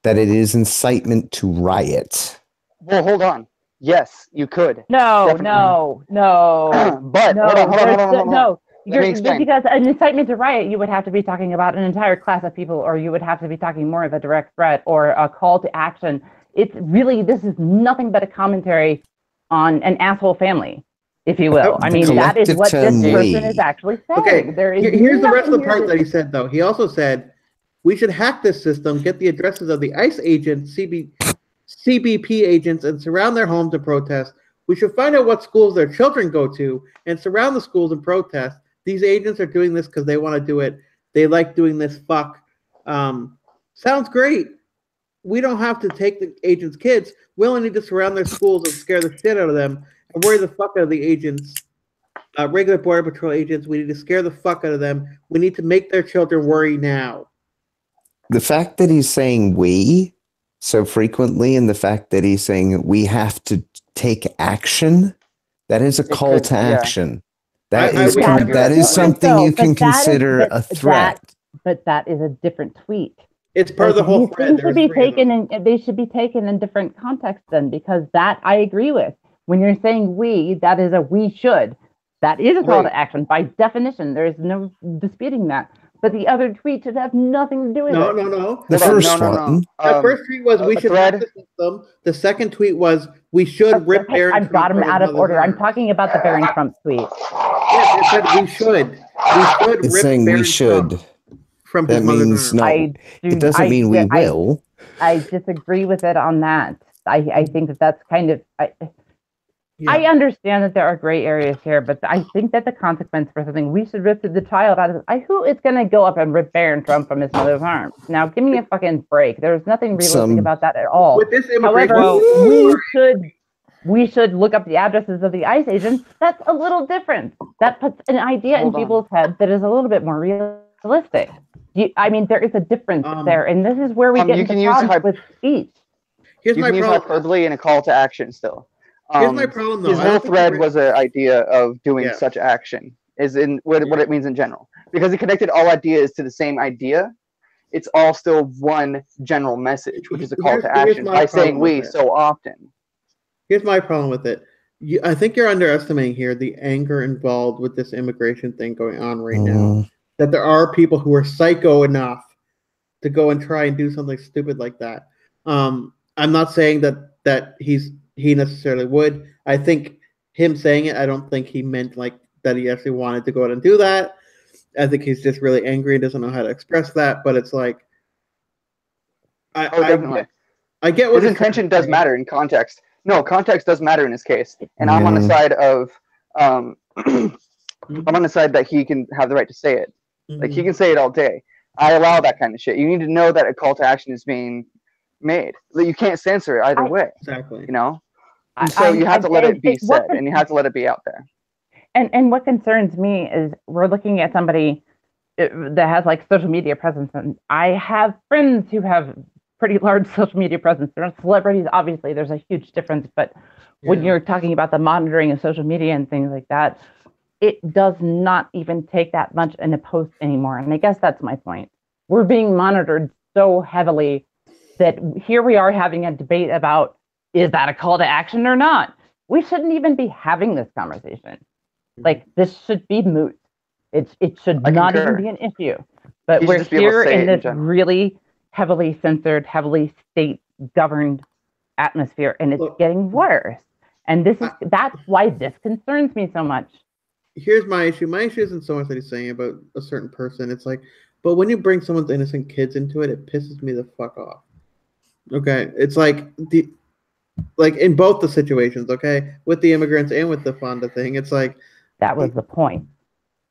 that it is incitement to riot. Well, hold on. Yes, you could. No, Definitely. no. But No, hold on. no. Let me explain. Because an incitement to riot, you would have to be talking about an entire class of people, or you would have to be talking more of a direct threat or a call to action. It's really, this is nothing but a commentary on an asshole family, if you will. I mean, that is what this person is actually saying. Okay, There is here's the rest of the nothing part here that he said, though. He also said, we should hack this system, get the addresses of the ICE agents, CBP agents, and surround their homes to protest. We should find out what schools their children go to and surround the schools and protest. These agents are doing this because they want to do it. They like doing this fuck. Sounds great. We don't have to take the agents' kids. We only need to surround their schools and scare the shit out of them and worry the fuck out of the agents. Regular Border Patrol agents, we need to scare the fuck out of them. We need to make their children worry now. The fact that he's saying we so frequently and the fact that he's saying we have to take action, that is a call to action. That is something you can consider a threat. But that is a different tweet. It's part of the whole thread. They should be taken in different contexts then, because that I agree with. When you're saying we, that is a we should. That is a call to action by definition. There is no disputing that. But the other tweet should have nothing to do with it. No. The first one. The first tweet was we should hack the system. The second tweet was we should rip Barron Trump. I've got them out of order. I'm talking about the Barron Trump tweet. Yes, it said we should. We should it's rip saying Barron we should. Trump from that means no. It doesn't mean we will. I disagree with it on that. I think that's kind of... I understand that there are gray areas here, but I think that the consequence for something, we should rip the child out of who is going to go up and rip Barron Trump from his mother's arms? Now, give me a fucking break. There's nothing realistic about that at all. With this However, we should look up the addresses of the ICE agents. That's a little different. That puts an idea in people's heads that is a little bit more realistic. There is a difference there, and this is where we get into problems with speech. Here's you my can problem. Use hyperbole and a call to action still. Here's my problem, though. His whole thread was an idea of doing such action, is in what it means in general. Because he connected all ideas to the same idea, it's all still one general message, which is a call to action by saying we so often. Here's my problem with it. I think you're underestimating here the anger involved with this immigration thing going on right now. That there are people who are psycho enough to go and try and do something stupid like that. I'm not saying that he necessarily would. I think him saying it, I don't think he meant like that he actually wanted to go out and do that. I think he's just really angry and doesn't know how to express that. But it's like, definitely. I get what his intention does matter in context. No, context does matter in this case, and I'm on the side of I'm on the side that he can have the right to say it. Like he can say it all day. I allow that kind of shit. You need to know that a call to action is being made. You can't censor it either way. Exactly. You know. And so you have to let it be said, and you have to let it be out there. And what concerns me is we're looking at somebody that has like social media presence, and I have friends who have pretty large social media presence. They're not celebrities, obviously. There's a huge difference, but when you're talking about the monitoring of social media and things like that, it does not even take that much in a post anymore. And I guess that's my point. We're being monitored so heavily that here we are having a debate about, is that a call to action or not? We shouldn't even be having this conversation. Like, this should be moot. It should not even be an issue. But we're here in this really heavily censored, heavily state-governed atmosphere, and it's Look, getting worse. And that's why this concerns me so much. Here's my issue. My issue isn't so much that he's saying about a certain person. It's like, but when you bring someone's innocent kids into it, it pisses me the fuck off. Okay, it's like in both the situations. Okay, with the immigrants and with the Fonda thing, it's like that was the point.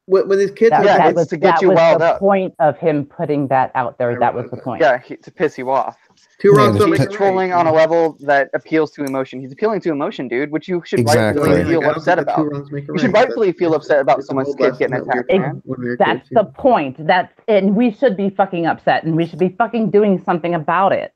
When these kids, that was to get you riled up. The point of him putting that out there. That was the point. Yeah, to piss you off. He's trolling on a level that appeals to emotion. He's appealing to emotion, dude, which you should rightfully feel upset about. You should rightfully feel upset about someone's kid getting attacked, man. That's the point. And we should be fucking upset, and we should be fucking doing something about it.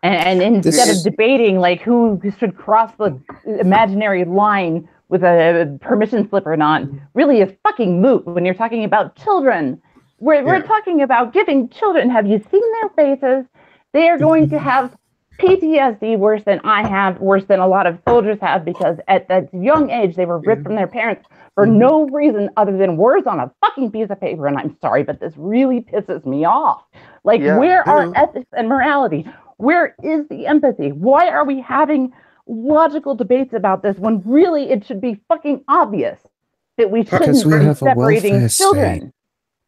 And instead of debating like who should cross the imaginary line with a permission slip or not, really is fucking moot when you're talking about children. We're talking about giving children. Have you seen their faces? They are going to have PTSD worse than I have, worse than a lot of soldiers have, because at that young age, they were ripped from their parents for no reason other than words on a fucking piece of paper. And I'm sorry, but this really pisses me off. Like, where are ethics and morality? Where is the empathy? Why are we having logical debates about this when really it should be fucking obvious that we shouldn't be separating children?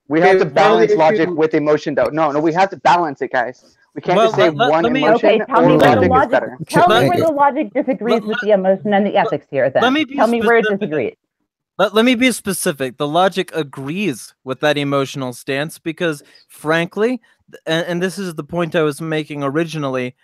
We have to balance logic with emotion, though. No, we have to balance it, guys. We can't just say one emotion or logic is better. Tell me where the logic disagrees with the emotion and the ethics here, then. Tell me where it disagrees. Let me be specific. The logic agrees with that emotional stance because, frankly, and this is the point I was making originally,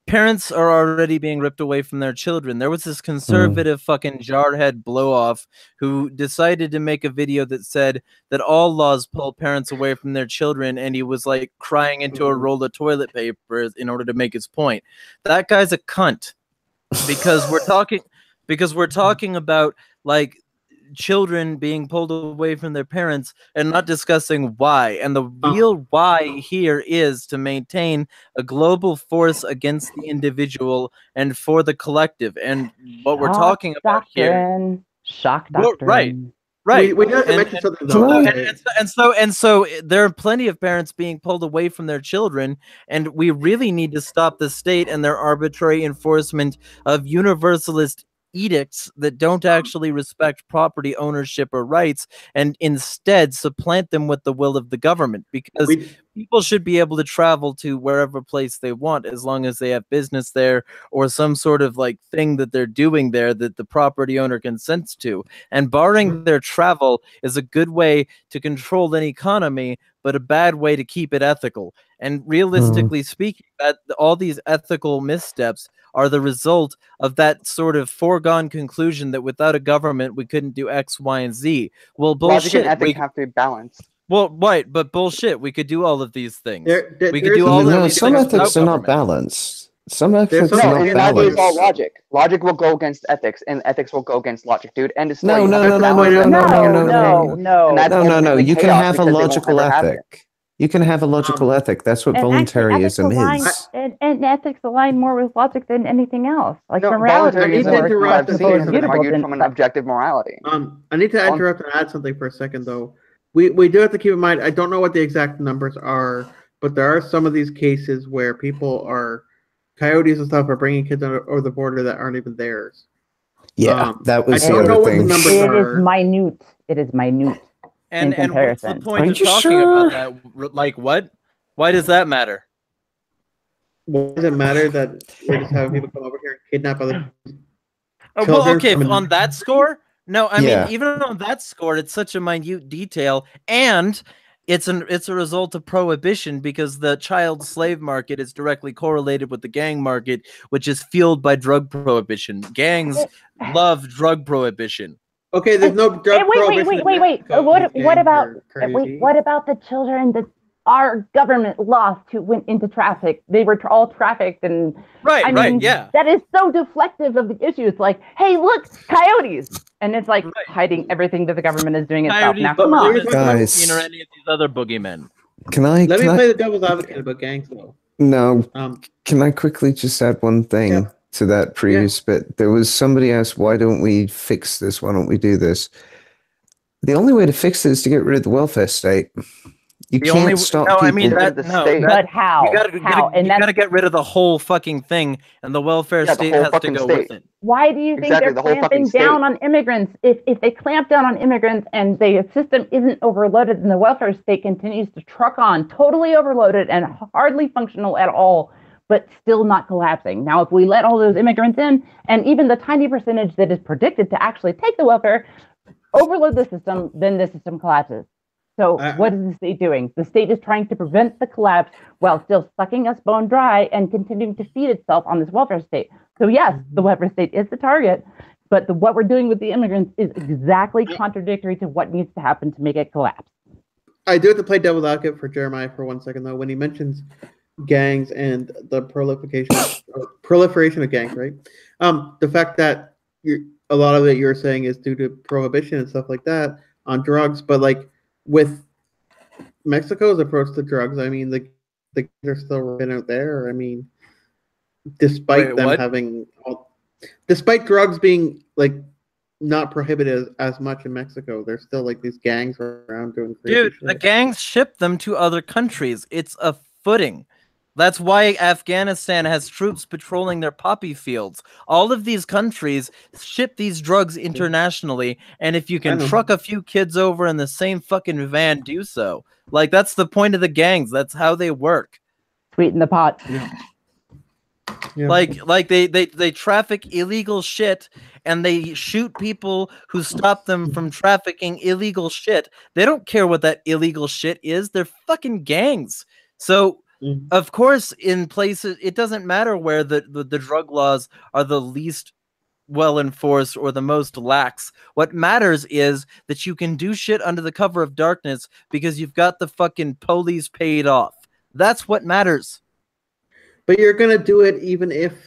parents are already being ripped away from their children. There was this conservative fucking jarhead blow-off who decided to make a video that said that all laws pull parents away from their children, and he was like crying into a roll of toilet paper in order to make his point. That guy's a cunt because we're talking about like children being pulled away from their parents and not discussing why. And the real why here is to maintain a global force against the individual and for the collective. And what we're talking about here, shock doctrine. Right. We have to mention something though. And so there are plenty of parents being pulled away from their children, and we really need to stop the state and their arbitrary enforcement of universalist edicts that don't actually respect property ownership or rights and instead supplant them with the will of the government, because people should be able to travel to wherever place they want as long as they have business there or some sort of like thing that they're doing there that the property owner consents to. And barring their travel is a good way to control an economy, but a bad way to keep it ethical. And realistically speaking, that all these ethical missteps are the result of that sort of foregone conclusion that without a government we couldn't do X, Y, and Z. Well, bullshit. Logic and ethics have to be balanced. Well, right, but bullshit. We could do all of these things. We could do all of these things. Some ethics are not balanced. Some ethics are not balanced. Neither is all logic. Logic will go against ethics, and ethics will go against logic, dude. End of story. No. You can have a logical ethic. You can have a logical ethic. That's what voluntarism is. And ethics align more with logic than anything else. Like morality is argued from an objective morality. I need to interrupt and add something for a second, though. We do have to keep in mind, I don't know what the exact numbers are, but there are some of these cases where people are, coyotes and stuff are bringing kids over the border that aren't even theirs. Yeah, that was the other thing. It is minute. And what's the point of talking about that? Like what? Why does that matter? Why does it matter that we're just having people come over here and kidnap other well, okay, on that score? No, I mean, even on that score, it's such a minute detail, and it's a result of prohibition because the child slave market is directly correlated with the gang market, which is fueled by drug prohibition. Gangs love drug prohibition. Okay, there's no drug prohibition. Wait. What about the children that our government lost who went into traffic? They were all trafficked, and that is so deflective of the issue. It's like, hey, look, coyotes, and it's like hiding everything that the government is doing itself. Now, come on, guys. Or any of these other boogeymen. Let me play the devil's advocate about gangs, though. No. Can I quickly just add one thing? Yeah. To that previous bit, there was somebody asked, why don't we fix this? Why don't we do this? The only way to fix it is to get rid of the welfare state. You The can't only stop no, people. I mean that The no, state. that, But how? And you that's gotta get rid of the whole fucking thing, and the welfare Yeah, the state whole has to fucking go state. with it. why do you think Exactly, they're the whole fucking clamping down state. on immigrants? If they clamp down on immigrants and the system isn't overloaded and the welfare state continues to truck on, totally overloaded and hardly functional at all, but still not collapsing. Now, if we let all those immigrants in, and even the tiny percentage that is predicted to actually take the welfare, overload the system, then the system collapses. So what is the state doing? The state is trying to prevent the collapse while still sucking us bone dry and continuing to feed itself on this welfare state. So yes, the welfare state is the target, but what we're doing with the immigrants is exactly contradictory to what needs to happen to make it collapse. I do have to play devil's advocate for Jeremiah for 1 second though. When he mentions gangs and the proliferation of gangs, right? The fact that a lot of it you're saying is due to prohibition and stuff like that on drugs, but like with Mexico's approach to drugs, I mean the gangs are still running out there. I mean, despite despite drugs being like not prohibited as much in Mexico, there's still like these gangs around doing crazy Dude, shit. the gangs ship them to other countries. It's a footing. That's why Afghanistan has troops patrolling their poppy fields. All of these countries ship these drugs internationally, and if you can truck a few kids over in the same fucking van, do so. Like, that's the point of the gangs. That's how they work. Sweeten the pot. Yeah. Like they traffic illegal shit, and they shoot people who stop them from trafficking illegal shit. They don't care what that illegal shit is. They're fucking gangs. So of course, in places, it doesn't matter where the drug laws are the least well enforced or the most lax. What matters is that you can do shit under the cover of darkness because you've got the fucking police paid off. That's what matters. But you're gonna do it even if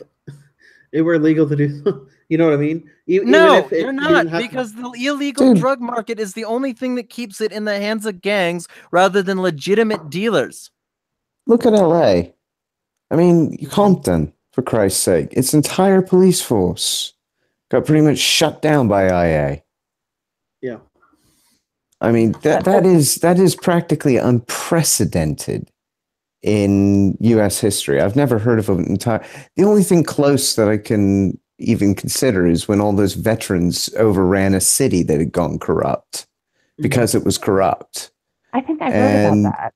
it were legal to do so. You know what I mean? No, you're not, because the illegal drug market is the only thing that keeps it in the hands of gangs rather than legitimate dealers. Look at LA. I mean, Compton, for Christ's sake. Its entire police force got pretty much shut down by IA. Yeah. I mean, that is practically unprecedented in U.S. history. I've never heard of an entire... The only thing close that I can even consider is when all those veterans overran a city that had gone corrupt because it was corrupt. I think I heard about that.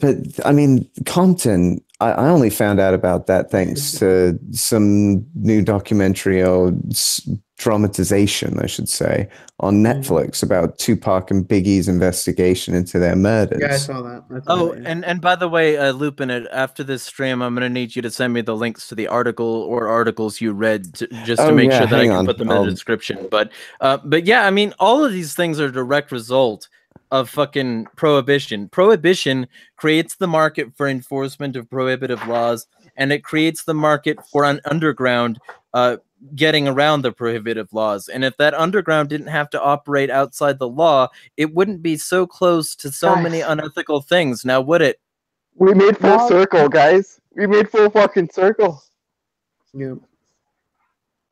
But I mean, Compton, I only found out about that thanks to some new documentary or dramatization, I should say, on Netflix about Tupac and Biggie's investigation into their murders. Yeah, I saw that. And by the way, Lupin, after this stream, I'm going to need you to send me the links to the article or articles you read just to make sure that I can put them in the description. But yeah, I mean, all of these things are a direct result of fucking prohibition. Prohibition creates the market for enforcement of prohibitive laws, and it creates the market for an underground getting around the prohibitive laws. And if that underground didn't have to operate outside the law, it wouldn't be so close to so many unethical things. Now, would it? We made full circle, guys. We made full fucking circle. Yeah.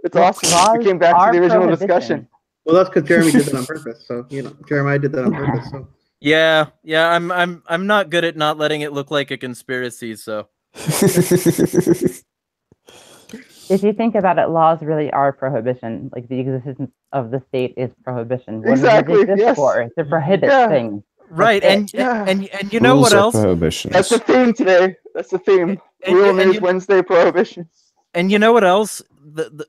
It's awesome. We came back to the original discussion. Well, that's because Jeremy did that on purpose. So Jeremiah did that on purpose. So yeah. I'm not good at not letting it look like a conspiracy. So if you think about it, laws really are prohibition. Like the existence of the state is prohibition. What exactly. Does it exist for? To prohibit things. Right. And you know what else? That's the theme today. That's the theme. Real News Wednesday prohibition. And you know what else?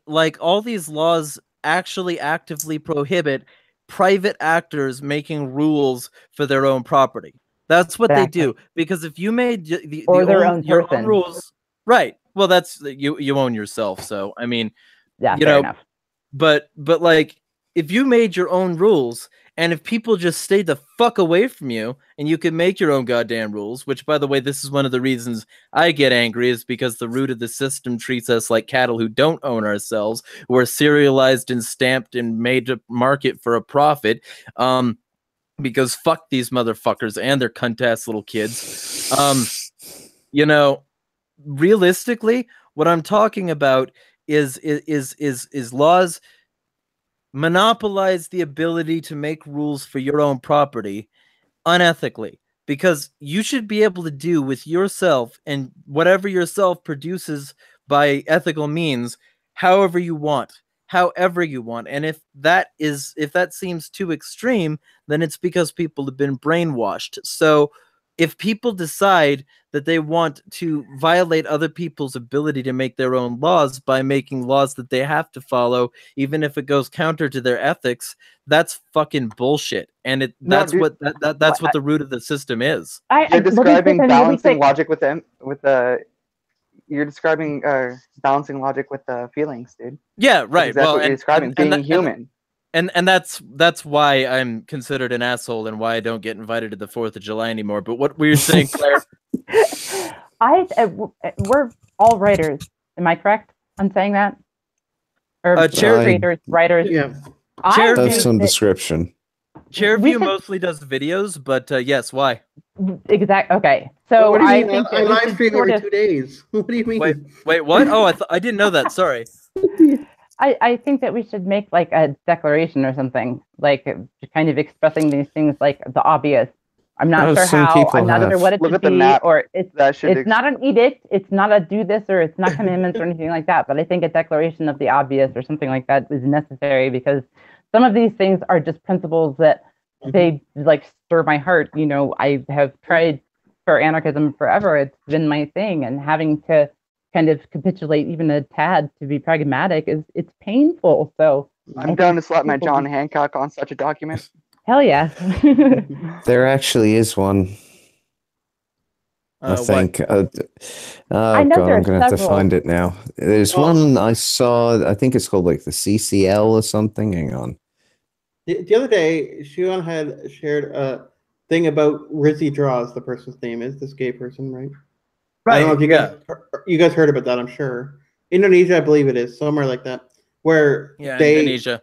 Like all these laws actually actively prohibit private actors making rules for their own property. That's what they do. Because if you made your own rules, right? Well, that's you own yourself. So I mean, fair enough. But like, if you made your own rules, and if people just stayed the fuck away from you, and you could make your own goddamn rules, which, by the way, this is one of the reasons I get angry, is because the root of the system treats us like cattle who don't own ourselves, who are serialized and stamped and made to market for a profit. Because fuck these motherfuckers and their cunt-ass little kids. Realistically, what I'm talking about is laws. monopolize the ability to make rules for your own property unethically, because you should be able to do with yourself and whatever yourself produces by ethical means however you want. And if that seems too extreme, then it's because people have been brainwashed. So if people decide that they want to violate other people's ability to make their own laws by making laws that they have to follow, even if it goes counter to their ethics, that's fucking bullshit. And that's what the root of the system is. You're describing balancing logic with you're describing balancing logic with the feelings, dude. Yeah, right. That's what you're describing, being human. And that's why I'm considered an asshole and why I don't get invited to the 4th of July anymore. But what were you saying, Claire? We're all writers. Am I correct on saying that? Or creators, writers? Yeah. That's some description. Chairview mostly does videos, but yes, why? Exactly. Okay. So what do you I mean? think I live stream every 2 days. What do you mean? Wait, what? Oh, I didn't know that. Sorry. I think that we should make like a declaration or something, like kind of expressing these things, like the obvious. I'm not sure how. I'm not sure what it should be, or it's not an edict. It's not a do this, or it's not commandments or anything like that. But I think a declaration of the obvious or something like that is necessary, because some of these things are just principles that they like stir my heart. You know, I have tried for anarchism forever. It's been my thing, and having to kind of capitulate even a tad to be pragmatic it's painful. So I'm down to slap my John Hancock on such a document. Hell yeah. There actually is one. I think. I'm gonna have to find it now. There's one I saw. I think it's called like the CCL or something. Hang on. The other day, Shion had shared a thing about Rizzy Draws. The person's name is this gay person, right? I don't know if you guys heard about that. I'm sure Indonesia, I believe it is somewhere like that, where Indonesia.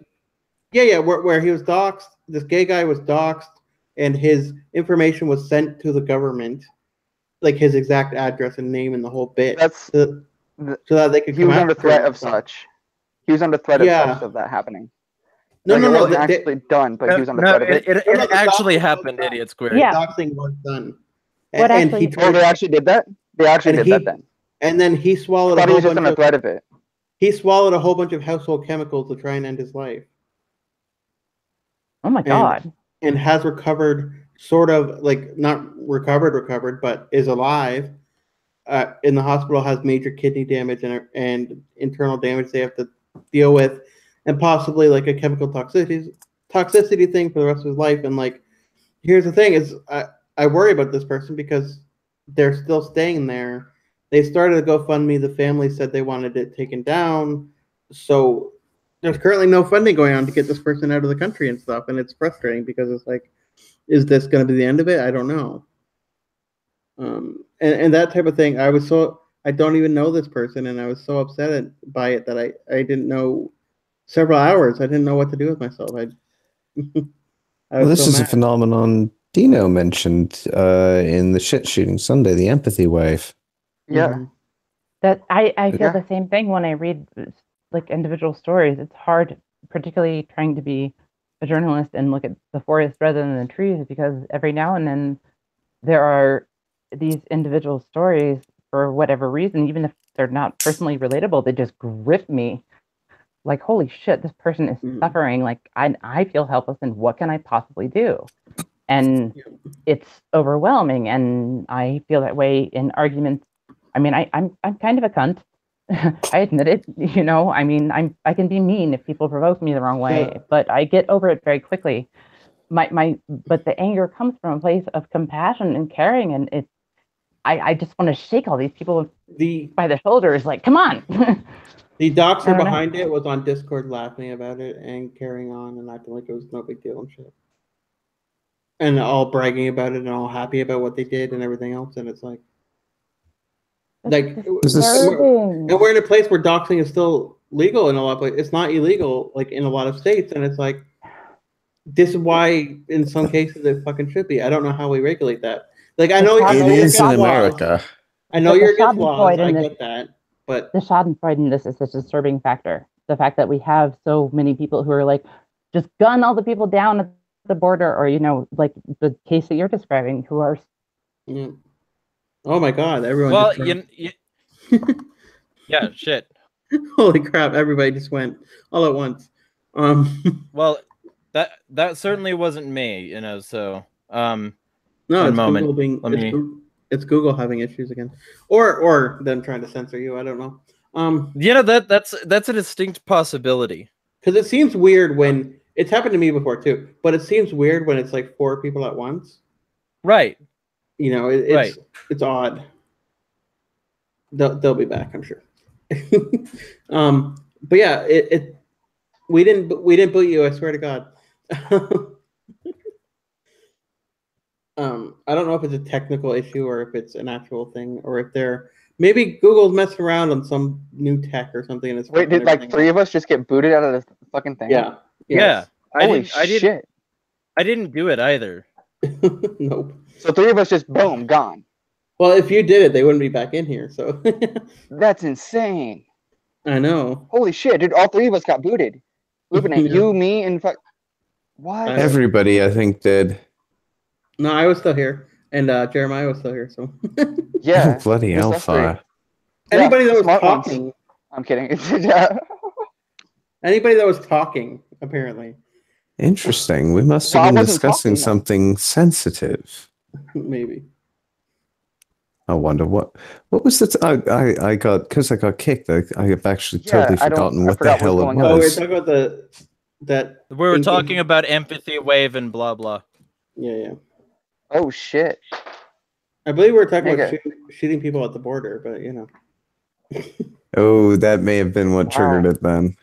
Yeah, where he was doxxed. This gay guy was doxxed, and his information was sent to the government, like his exact address and name and the whole bit. So that they could. He was under threat of such. He was under threat of such of that happening. No. It wasn't actually done, but he was under threat of it. It actually happened, idiot square. Yeah. Doxing was done. They actually did that? They actually did that then. And then he swallowed. I thought he was just under threat of it. He swallowed a whole bunch of household chemicals to try and end his life. Oh my god! And has recovered, sort of like not recovered, but is alive. In the hospital, has major kidney damage and internal damage they have to deal with, and possibly like a chemical toxicity thing for the rest of his life. And like, here's the thing: is I worry about this person because they're still staying there. They started a GoFundMe. The family said they wanted it taken down. So there's currently no funding going on to get this person out of the country and stuff. And it's frustrating because it's like, is this going to be the end of it? I don't know. And that type of thing. I don't even know this person. And I was so upset by it that I didn't know several hours. I didn't know what to do with myself. This is a phenomenon Dino mentioned in the shit shooting Sunday, the empathy wave. Yeah. That I feel the same thing when I read like individual stories. It's hard, particularly trying to be a journalist and look at the forest rather than the trees, because every now and then there are these individual stories, for whatever reason, even if they're not personally relatable, they just grip me. Like, holy shit, this person is suffering. Like, I feel helpless, and what can I possibly do? And it's overwhelming, and I feel that way in arguments. I mean, I'm kind of a cunt. I admit it. You know, I mean, I can be mean if people provoke me the wrong way, but I get over it very quickly. But the anger comes from a place of compassion and caring, and I just want to shake all these people by the shoulders, like, come on. The doxer behind it was on Discord laughing about it and carrying on and acting like it was no big deal and shit. And all bragging about it and all happy about what they did and everything else. And it's like we're in a place where doxing is still legal in a lot of places. It's not illegal, like in a lot of states. And it's like, this is why in some cases it fucking should be. I don't know how we regulate that. Like, I know it is in America. I know you're against laws. I get that. But the Schadenfreude in this is a disturbing factor. The fact that we have so many people who are like, just gun all the people down at the border, or like the case that you're describing, who are. Yeah. Oh my God! Everyone. Well, just yeah, shit. Holy crap! Everybody just went all at once. Well, that certainly wasn't me, so No, one it's moment. Google being Let me. it's Google having issues again, or them trying to censor you. I don't know. That's a distinct possibility. Because it seems weird when it's happened to me before too, but it seems weird when it's like 4 people at once. Right. It's odd. They'll be back, I'm sure. But yeah, we didn't boot you. I swear to God. I don't know if it's a technical issue or if it's an actual thing, or if they're maybe Google's messing around on some new tech or something. And it's Wait, did like 3 of us just get booted out of this fucking thing? Yeah. Yes. Yeah. Holy shit. I didn't do it either. Nope. So 3 of us just boom gone. Well, if you did it, they wouldn't be back in here. So that's insane. I know. Holy shit, dude! All 3 of us got booted. Looking at you, me, and what? Everybody, I think, did. No, I was still here, and Jeremiah was still here. So yeah, bloody hellfire! Anybody that was talking, I'm kidding. Anybody that was talking, apparently. Interesting. We must have been discussing something sensitive. Maybe. I wonder what was it? I got because I got kicked. I've actually totally forgotten what the hell it was. Oh, we were talking about that. We were talking about empathy wave and blah blah. Yeah. Oh shit! I believe we were talking about shooting people at the border, but you know. Oh, that may have been what triggered it then.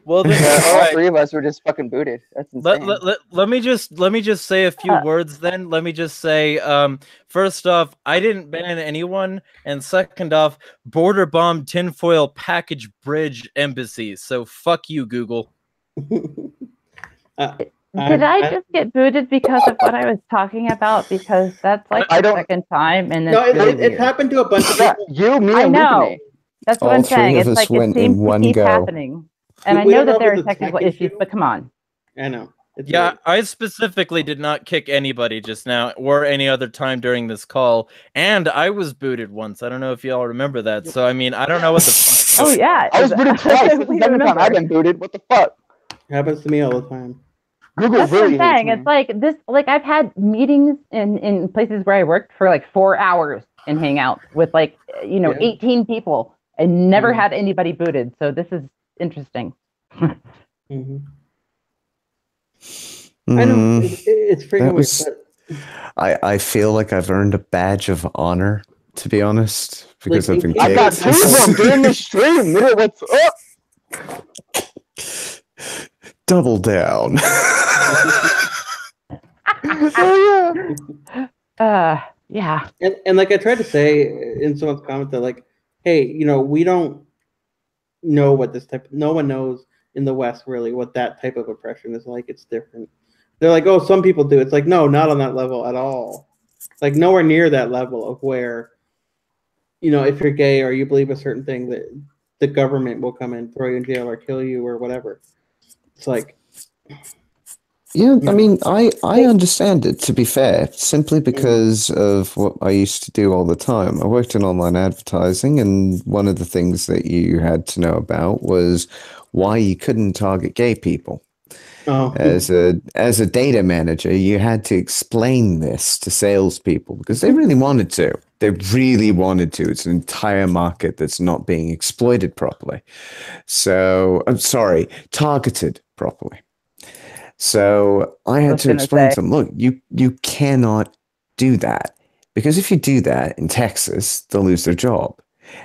Well, all 3 of us were just fucking booted. That's insane. Let me just say a few words then. Let me just say, first off, I didn't ban anyone, and second off, border bomb tinfoil package bridge embassy. So fuck you, Google. Did I just get booted because of what I was talking about? Because that's like the second time, and no, it happened to a bunch of people. You, me, I and know. That's what I'm saying. It's like it seems to keep happening. And I know that there are technical issues, but come on. I know. Yeah, I specifically did not kick anybody just now or any other time during this call, and I was booted once. I don't know if y'all remember that. So I mean, I don't know what the fuck. Oh yeah, I was booted twice. This is the second time I've been booted. What the fuck? It happens to me all the time. Google That's really what I'm saying. hates me. It's like this. Like I've had meetings in places where I worked for like 4 hours and hang out with 18 people and never had anybody booted. So this is interesting. Mm-hmm. I know it's freaking weird. I feel like I've earned a badge of honor, to be honest, because I've been kicked. I got 2 of them during the stream. What's up? Double down. Yeah. And like I tried to say in someone's comment that like, hey, we don't know what no one knows in the West really what that type of oppression is like. It's different. They're like, oh, some people do. It's like, no, not on that level at all. Like nowhere near that level of where, if you're gay or you believe a certain thing, that the government will come and throw you in jail or kill you or whatever. It's like, yeah, I mean, I understand it, to be fair, simply because of what I used to do all the time. I worked in online advertising, and one of the things that you had to know about was why you couldn't target gay people. Oh. As a data manager, you had to explain this to salespeople because they really wanted to. They really wanted to. It's an entire market that's not being exploited properly. So, I'm sorry, targeted properly. So I had to explain to them, look, you cannot do that, because if you do that in Texas, they'll lose their job.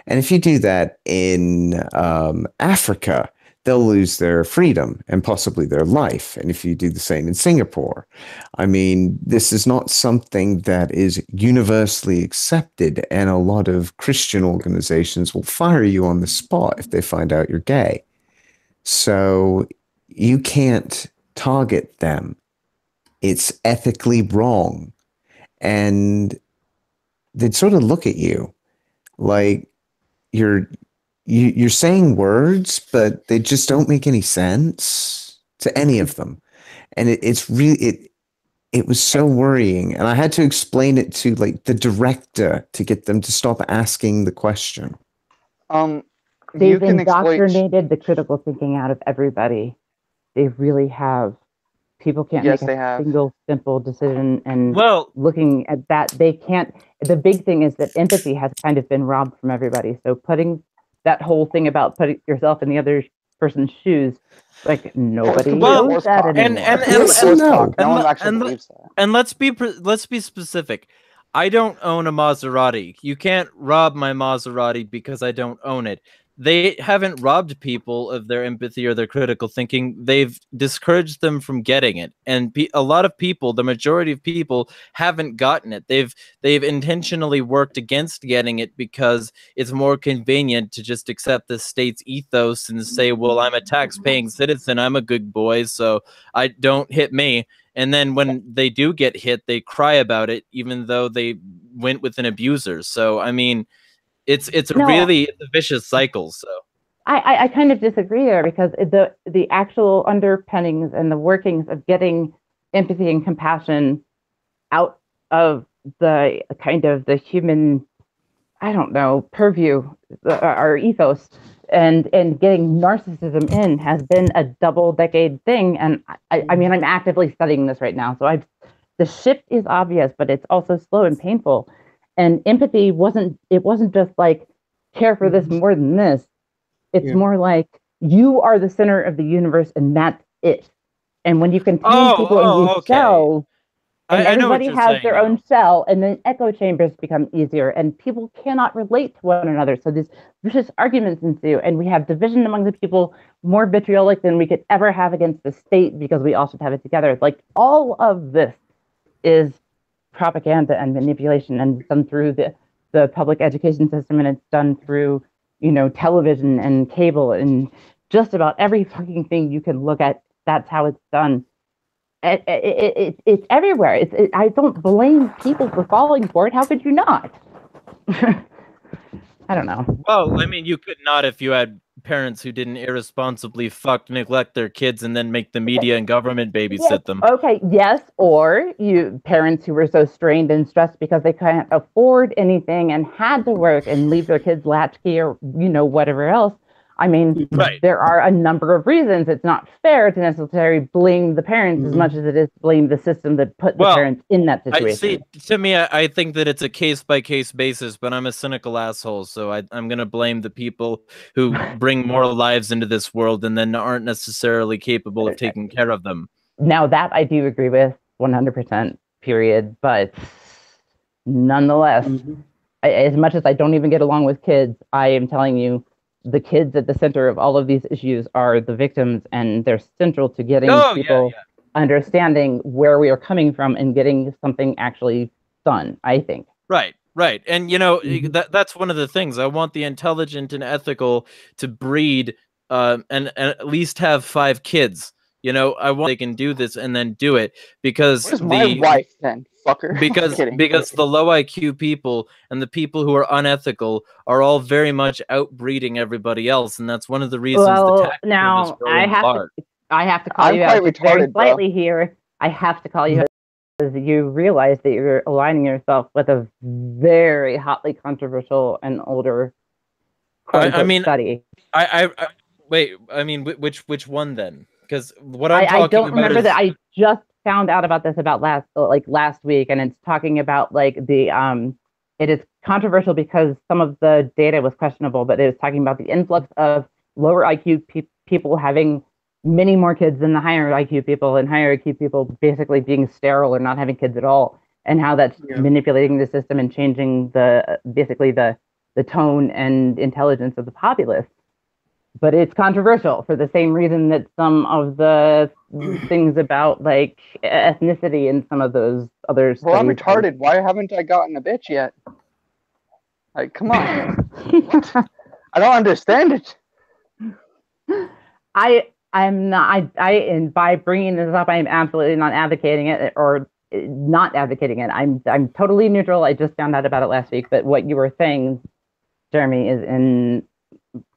And if you do that in Africa, they'll lose their freedom and possibly their life. And if you do the same in Singapore, I mean, this is not something that is universally accepted. And a lot of Christian organizations will fire you on the spot if they find out you're gay. So you can't target them. It's ethically wrong. And they'd sort of look at you like you're saying words, but they just don't make any sense to any of them. And it's really it was so worrying, and I had to explain it to like the director to get them to stop asking the question. You They've can exploit. indoctrinated the critical thinking out of everybody. They really have. People can't Yes, make they a have. single simple decision, and Well, looking at that, they can't. The big thing is that empathy has kind of been robbed from everybody. So putting that whole thing about putting yourself in the other person's shoes, like nobody complete Well, knows that horse anymore. talk. Yes Complete and horse no. talk. No And one the- actually and the- believes that. and let's be specific. I don't own a Maserati. You can't rob my Maserati because I don't own it. They haven't robbed people of their empathy or their critical thinking. They've discouraged them from getting it. And a lot of people, the majority of people, haven't gotten it. They've intentionally worked against getting it because it's more convenient to just accept the state's ethos and say, well, I'm a tax-paying citizen. I'm a good boy, so I don't hit me. And then when they do get hit, they cry about it, even though they went with an abuser. So, I mean, it's a vicious cycle. So I kind of disagree there, because the actual underpinnings and the workings of getting empathy and compassion out of the kind of the human, I don't know, purview, our ethos, and getting narcissism in has been a double-decade thing. And I mean, I'm actively studying this right now, so the shift is obvious, but it's also slow and painful. And empathy wasn't just like, care for this more than this. It's more like, you are the center of the universe and that's it. And when you contain people in these cells, and I know what everybody you're has saying their now. own cell, and then echo chambers become easier, and people cannot relate to one another. So these vicious arguments ensue, and we have division among the people, more vitriolic than we could ever have against the state, because we all should have it together. Like, all of this is propaganda and manipulation, and it's done through the public education system, and it's done through, television and cable and just about every fucking thing you can look at. That's how it's done. It's everywhere. I don't blame people for falling for it. How could you not? I don't know. Well, I mean, you could not if you had parents who didn't irresponsibly neglect their kids and then make the media and government babysit them. Okay, yes, or you parents who were so strained and stressed because they couldn't afford anything and had to work and leave their kids latchkey or whatever else. I mean, Right. There are a number of reasons. It's not fair to necessarily blame the parents as much as it is to blame the system that put the parents in that situation. To me, I think that it's a case-by-case basis, but I'm a cynical asshole, so I'm going to blame the people who bring more lives into this world and then aren't necessarily capable of taking care of them. Now, that I do agree with 100%, period. But nonetheless, as much as I don't even get along with kids, I am telling you, the kids at the center of all of these issues are the victims, and they're central to getting people understanding where we are coming from and getting something actually done, I think. Right. And, that's one of the things. I want the intelligent and ethical to breed and at least have 5 kids. I want they can do this and then do it, because Where's my wife then, fucker? because the low IQ people and the people who are unethical are all very much outbreeding everybody else, and that's one of the reasons. Well, now I have to call you out very slightly here. I have to call you out because you realize that you're aligning yourself with a very hotly controversial and older study. Wait. I mean, which one then? Because what I'm talking I don't about remember is... that. I just found out about this about last week, and it's talking about it is controversial because some of the data was questionable, but it was talking about the influx of lower IQ people having many more kids than the higher IQ people, and higher IQ people basically being sterile or not having kids at all, and how that's manipulating the system and changing the tone and intelligence of the populace. But it's controversial for the same reason that some of the things about ethnicity and some of those other studies. Well, I'm retarded. Why haven't I gotten a bitch yet? Like, come on. What? I don't understand it. I'm not. And by bringing this up, I am absolutely not advocating it or not advocating it. I'm totally neutral. I just found out about it last week. But what you were saying, Jeremy, is in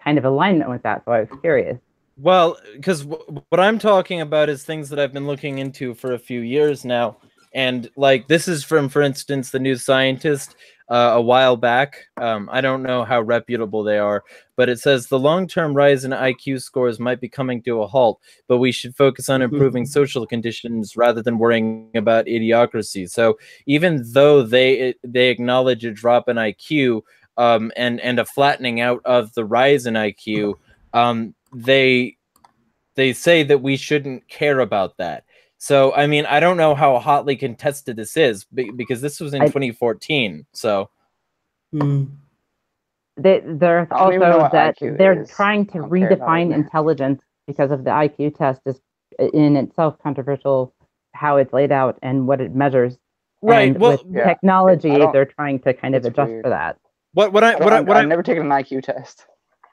kind of alignment with that, so I was curious. Well, because what I'm talking about is things that I've been looking into for a few years now. And like this is from, for instance, the New Scientist a while back. I don't know how reputable they are, but it says the long-term rise in IQ scores might be coming to a halt, but we should focus on improving social conditions rather than worrying about idiocracy. So even though they acknowledge a drop in IQ and a flattening out of the rise in IQ, they say that we shouldn't care about that. So, I mean, I don't know how hotly contested this is because this was in 2014. So, there's I don't even know also what that IQ they're is. trying to I don't care about redefine it. intelligence because of the IQ test is in itself controversial how it's laid out and what it measures. right. And Well, with Yeah. technology, I don't- they're trying to kind of it's adjust weird. for that. I've never taken an IQ test.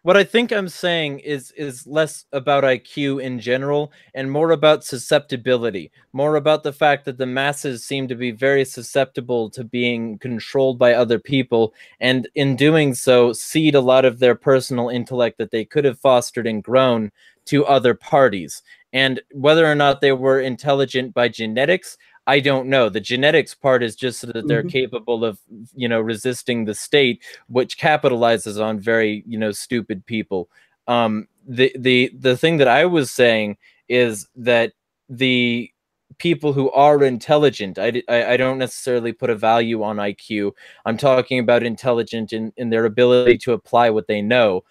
what I think I'm saying is less about IQ in general and more about susceptibility, more about the fact that the masses seem to be very susceptible to being controlled by other people, and in doing so, cede a lot of their personal intellect that they could have fostered and grown to other parties. And whether or not they were intelligent by genetics, I don't know. The genetics part is just so that they're capable of, resisting the state, which capitalizes on very, stupid people. The thing that I was saying is that the people who are intelligent, I don't necessarily put a value on IQ. I'm talking about intelligent in their ability to apply what they know.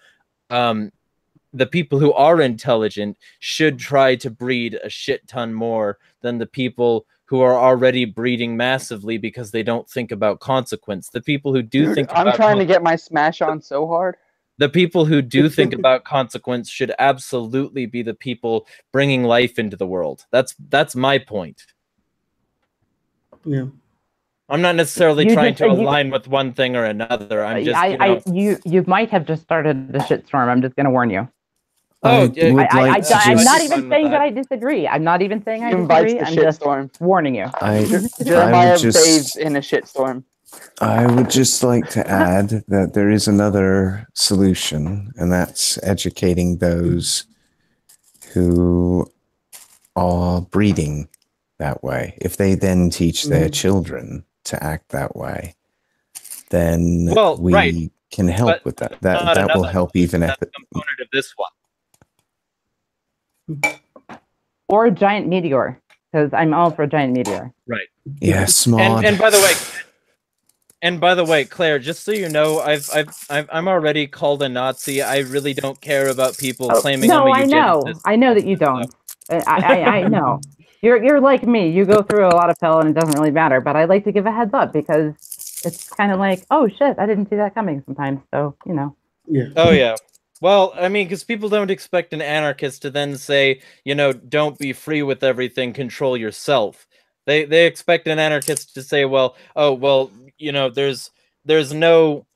The people who are intelligent should try to breed a shit ton more than the people who are already breeding massively because they don't think about consequence. The people who do Dude, think I'm about trying to get my smash on so hard. the people who do think about consequence should absolutely be the people bringing life into the world. That's my point. Yeah. I'm not necessarily You trying just- to align with one thing or another. I'm just, you might have just started the shitstorm. I'm just going to warn you. Oh, I would like to I'm just- not fine even with saying that that. I disagree. I'm not even saying I He invites disagree. the I'm just shitstorm. warning you. I Jeremiah would just- bathes in a shitstorm. I would just like to add that there is another solution, and that's educating those who are breeding that way. If they then teach their children to act that way, then Well, we right. can help But with that. not That will another help even if it. component of this one. Or a giant meteor, because I'm all for a giant meteor. Right. Yeah, smart. And by the way, Claire, just so you know, I'm already called a Nazi. I really don't care about people claiming No, I'm a I know. eugenicist. I know that you don't. I know. You're like me. You go through a lot of hell and it doesn't really matter. But I like to give a heads up because it's kind of like, oh shit, I didn't see that coming sometimes. So, Yeah. Oh yeah. Well, I mean, because people don't expect an anarchist to then say, don't be free with everything, control yourself. They expect an anarchist to say, well, there's no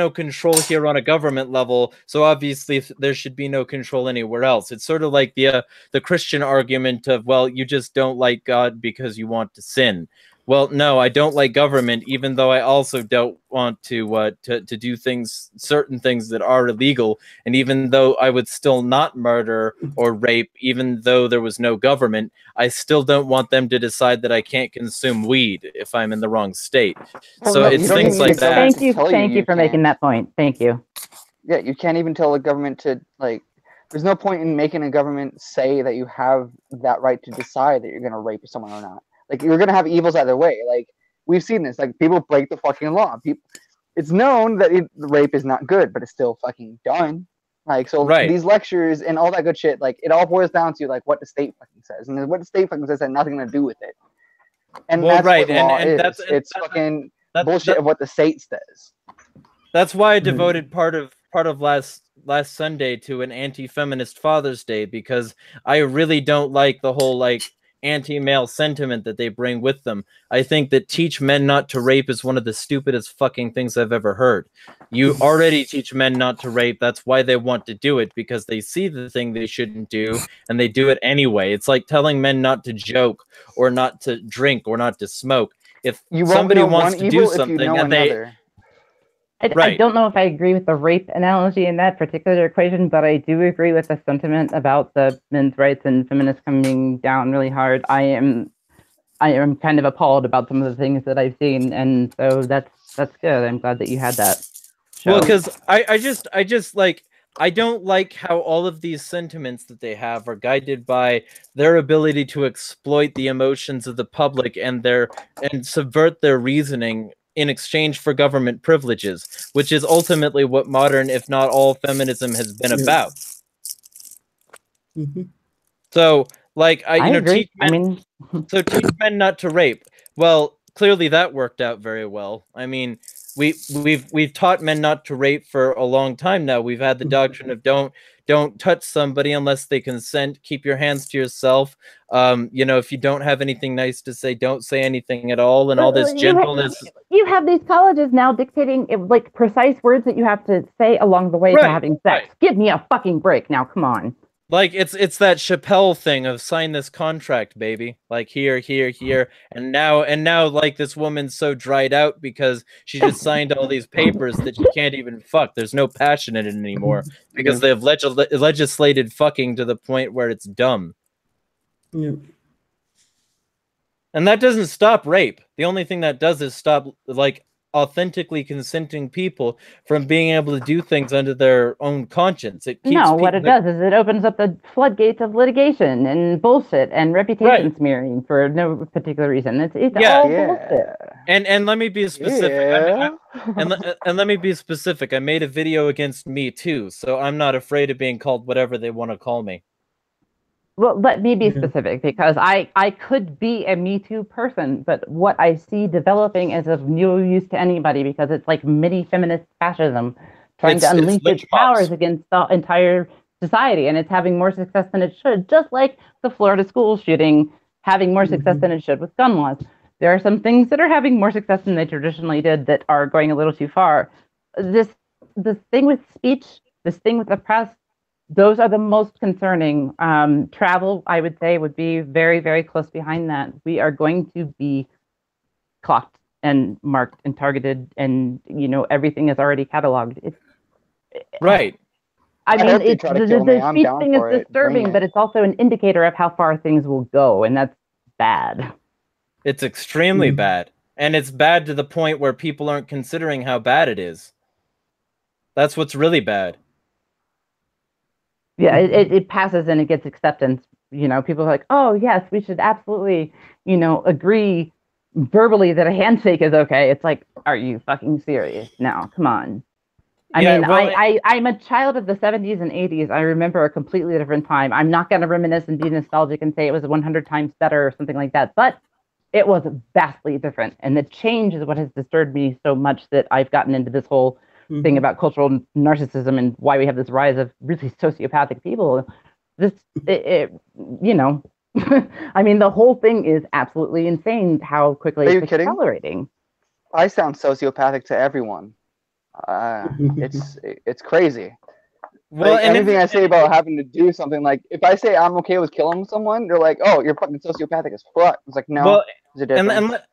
control here on a government level, so obviously there should be no control anywhere else. It's sort of like the Christian argument of, well, you just don't like God because you want to sin. Well, no, I don't like government, even though I also don't want to do certain things that are illegal, and even though I would still not murder or rape, even though there was no government, I still don't want them to decide that I can't consume weed if I'm in the wrong state. Well, So no, it's you don't things even like need that. thank you, tell thank you for making can't. that point. Thank you. Yeah, you can't even tell the government to, like, there's no point in making a government say that you have that right to decide that you're going to rape someone or not. Like, you're going to have evils either way. Like, we've seen this. Like, people break the fucking law. It's known that rape is not good, but it's still fucking done. Like, so Right. These lectures and all that good shit, like, it all boils down to, like, what the state fucking says. And what the state fucking says had nothing to do with it. And Well, that's right, what law and is. that's- It's that's- fucking that- bullshit that- of what the state says. That's why I devoted part of last Sunday to an anti-feminist Father's Day, because I really don't like the whole anti-male sentiment that they bring with them. I think that teach men not to rape is one of the stupidest fucking things I've ever heard. You already teach men not to rape. That's why they want to do it, because they see the thing they shouldn't do and they do it anyway. It's like telling men not to joke or not to drink or not to smoke. If You won't somebody know wants one to evil do if you something know and they another. I Right. don't know if I agree with the rape analogy in that particular equation, but I do agree with the sentiment about the men's rights and feminists coming down really hard. I am kind of appalled about some of the things that I've seen, and so that's good. I'm glad that you had that show. Well, because I just like, I don't like how all of these sentiments that they have are guided by their ability to exploit the emotions of the public and subvert their reasoning in exchange for government privileges, which is ultimately what modern, if not all, feminism has been about. Mm-hmm. So, like, I agree. teach men not to rape. Well, clearly that worked out very well. I mean, we've taught men not to rape for a long time now. We've had the doctrine of don't touch somebody unless they consent. Keep your hands to yourself. If you don't have anything nice to say, don't say anything at all, and all this gentleness. You have these colleges now dictating like precise words that you have to say along the way to having sex. Right. Give me a fucking break now. Come on. Like, it's that Chappelle thing of sign this contract, baby. Like, here, and now, like, this woman's so dried out because she just signed all these papers that she can't even fuck. There's no passion in it anymore because they have legislated fucking to the point where it's dumb. Yeah. And that doesn't stop rape. The only thing that does is stop, like, authentically consenting people from being able to do things under their own conscience. It keeps what it does is it opens up the floodgates of litigation and bullshit and reputation smearing for no particular reason. It's all bullshit. And let me be specific. And let me be specific. I made a video against Me Too, so I'm not afraid of being called whatever they want to call me. Well, let me be specific, because I could be a Me Too person, but what I see developing is of no use to anybody, because it's like mini feminist fascism trying to unleash its powers against the entire society, and it's having more success than it should, just like the Florida school shooting having more success than it should with gun laws. There are some things that are having more success than they traditionally did that are going a little too far. This thing with speech, this thing with the press, those are the most concerning. Travel, I would say, would be very, very close behind that. We are going to be clocked and marked and targeted, and everything is already cataloged. Right. I mean, the speech thing is disturbing, but it's also an indicator of how far things will go, and that's bad. It's extremely bad, and it's bad to the point where people aren't considering how bad it is. That's what's really bad. Yeah, it passes and it gets acceptance. People are like, oh, yes, we should absolutely, agree verbally that a handshake is okay. It's like, are you fucking serious? Now, come on. I'm a child of the 70s and 80s. I remember a completely different time. I'm not going to reminisce and be nostalgic and say it was 100 times better or something like that, but it was vastly different. And the change is what has disturbed me so much that I've gotten into this whole thing about cultural narcissism and why we have this rise of really sociopathic people. I mean, the whole thing is absolutely insane how quickly it's accelerating. I sound sociopathic to everyone. It's crazy. Well, like, anything I say about having to do something, like if I say I'm okay with killing someone, they're like, "Oh, you're fucking sociopathic as fuck." It's like, no. Well,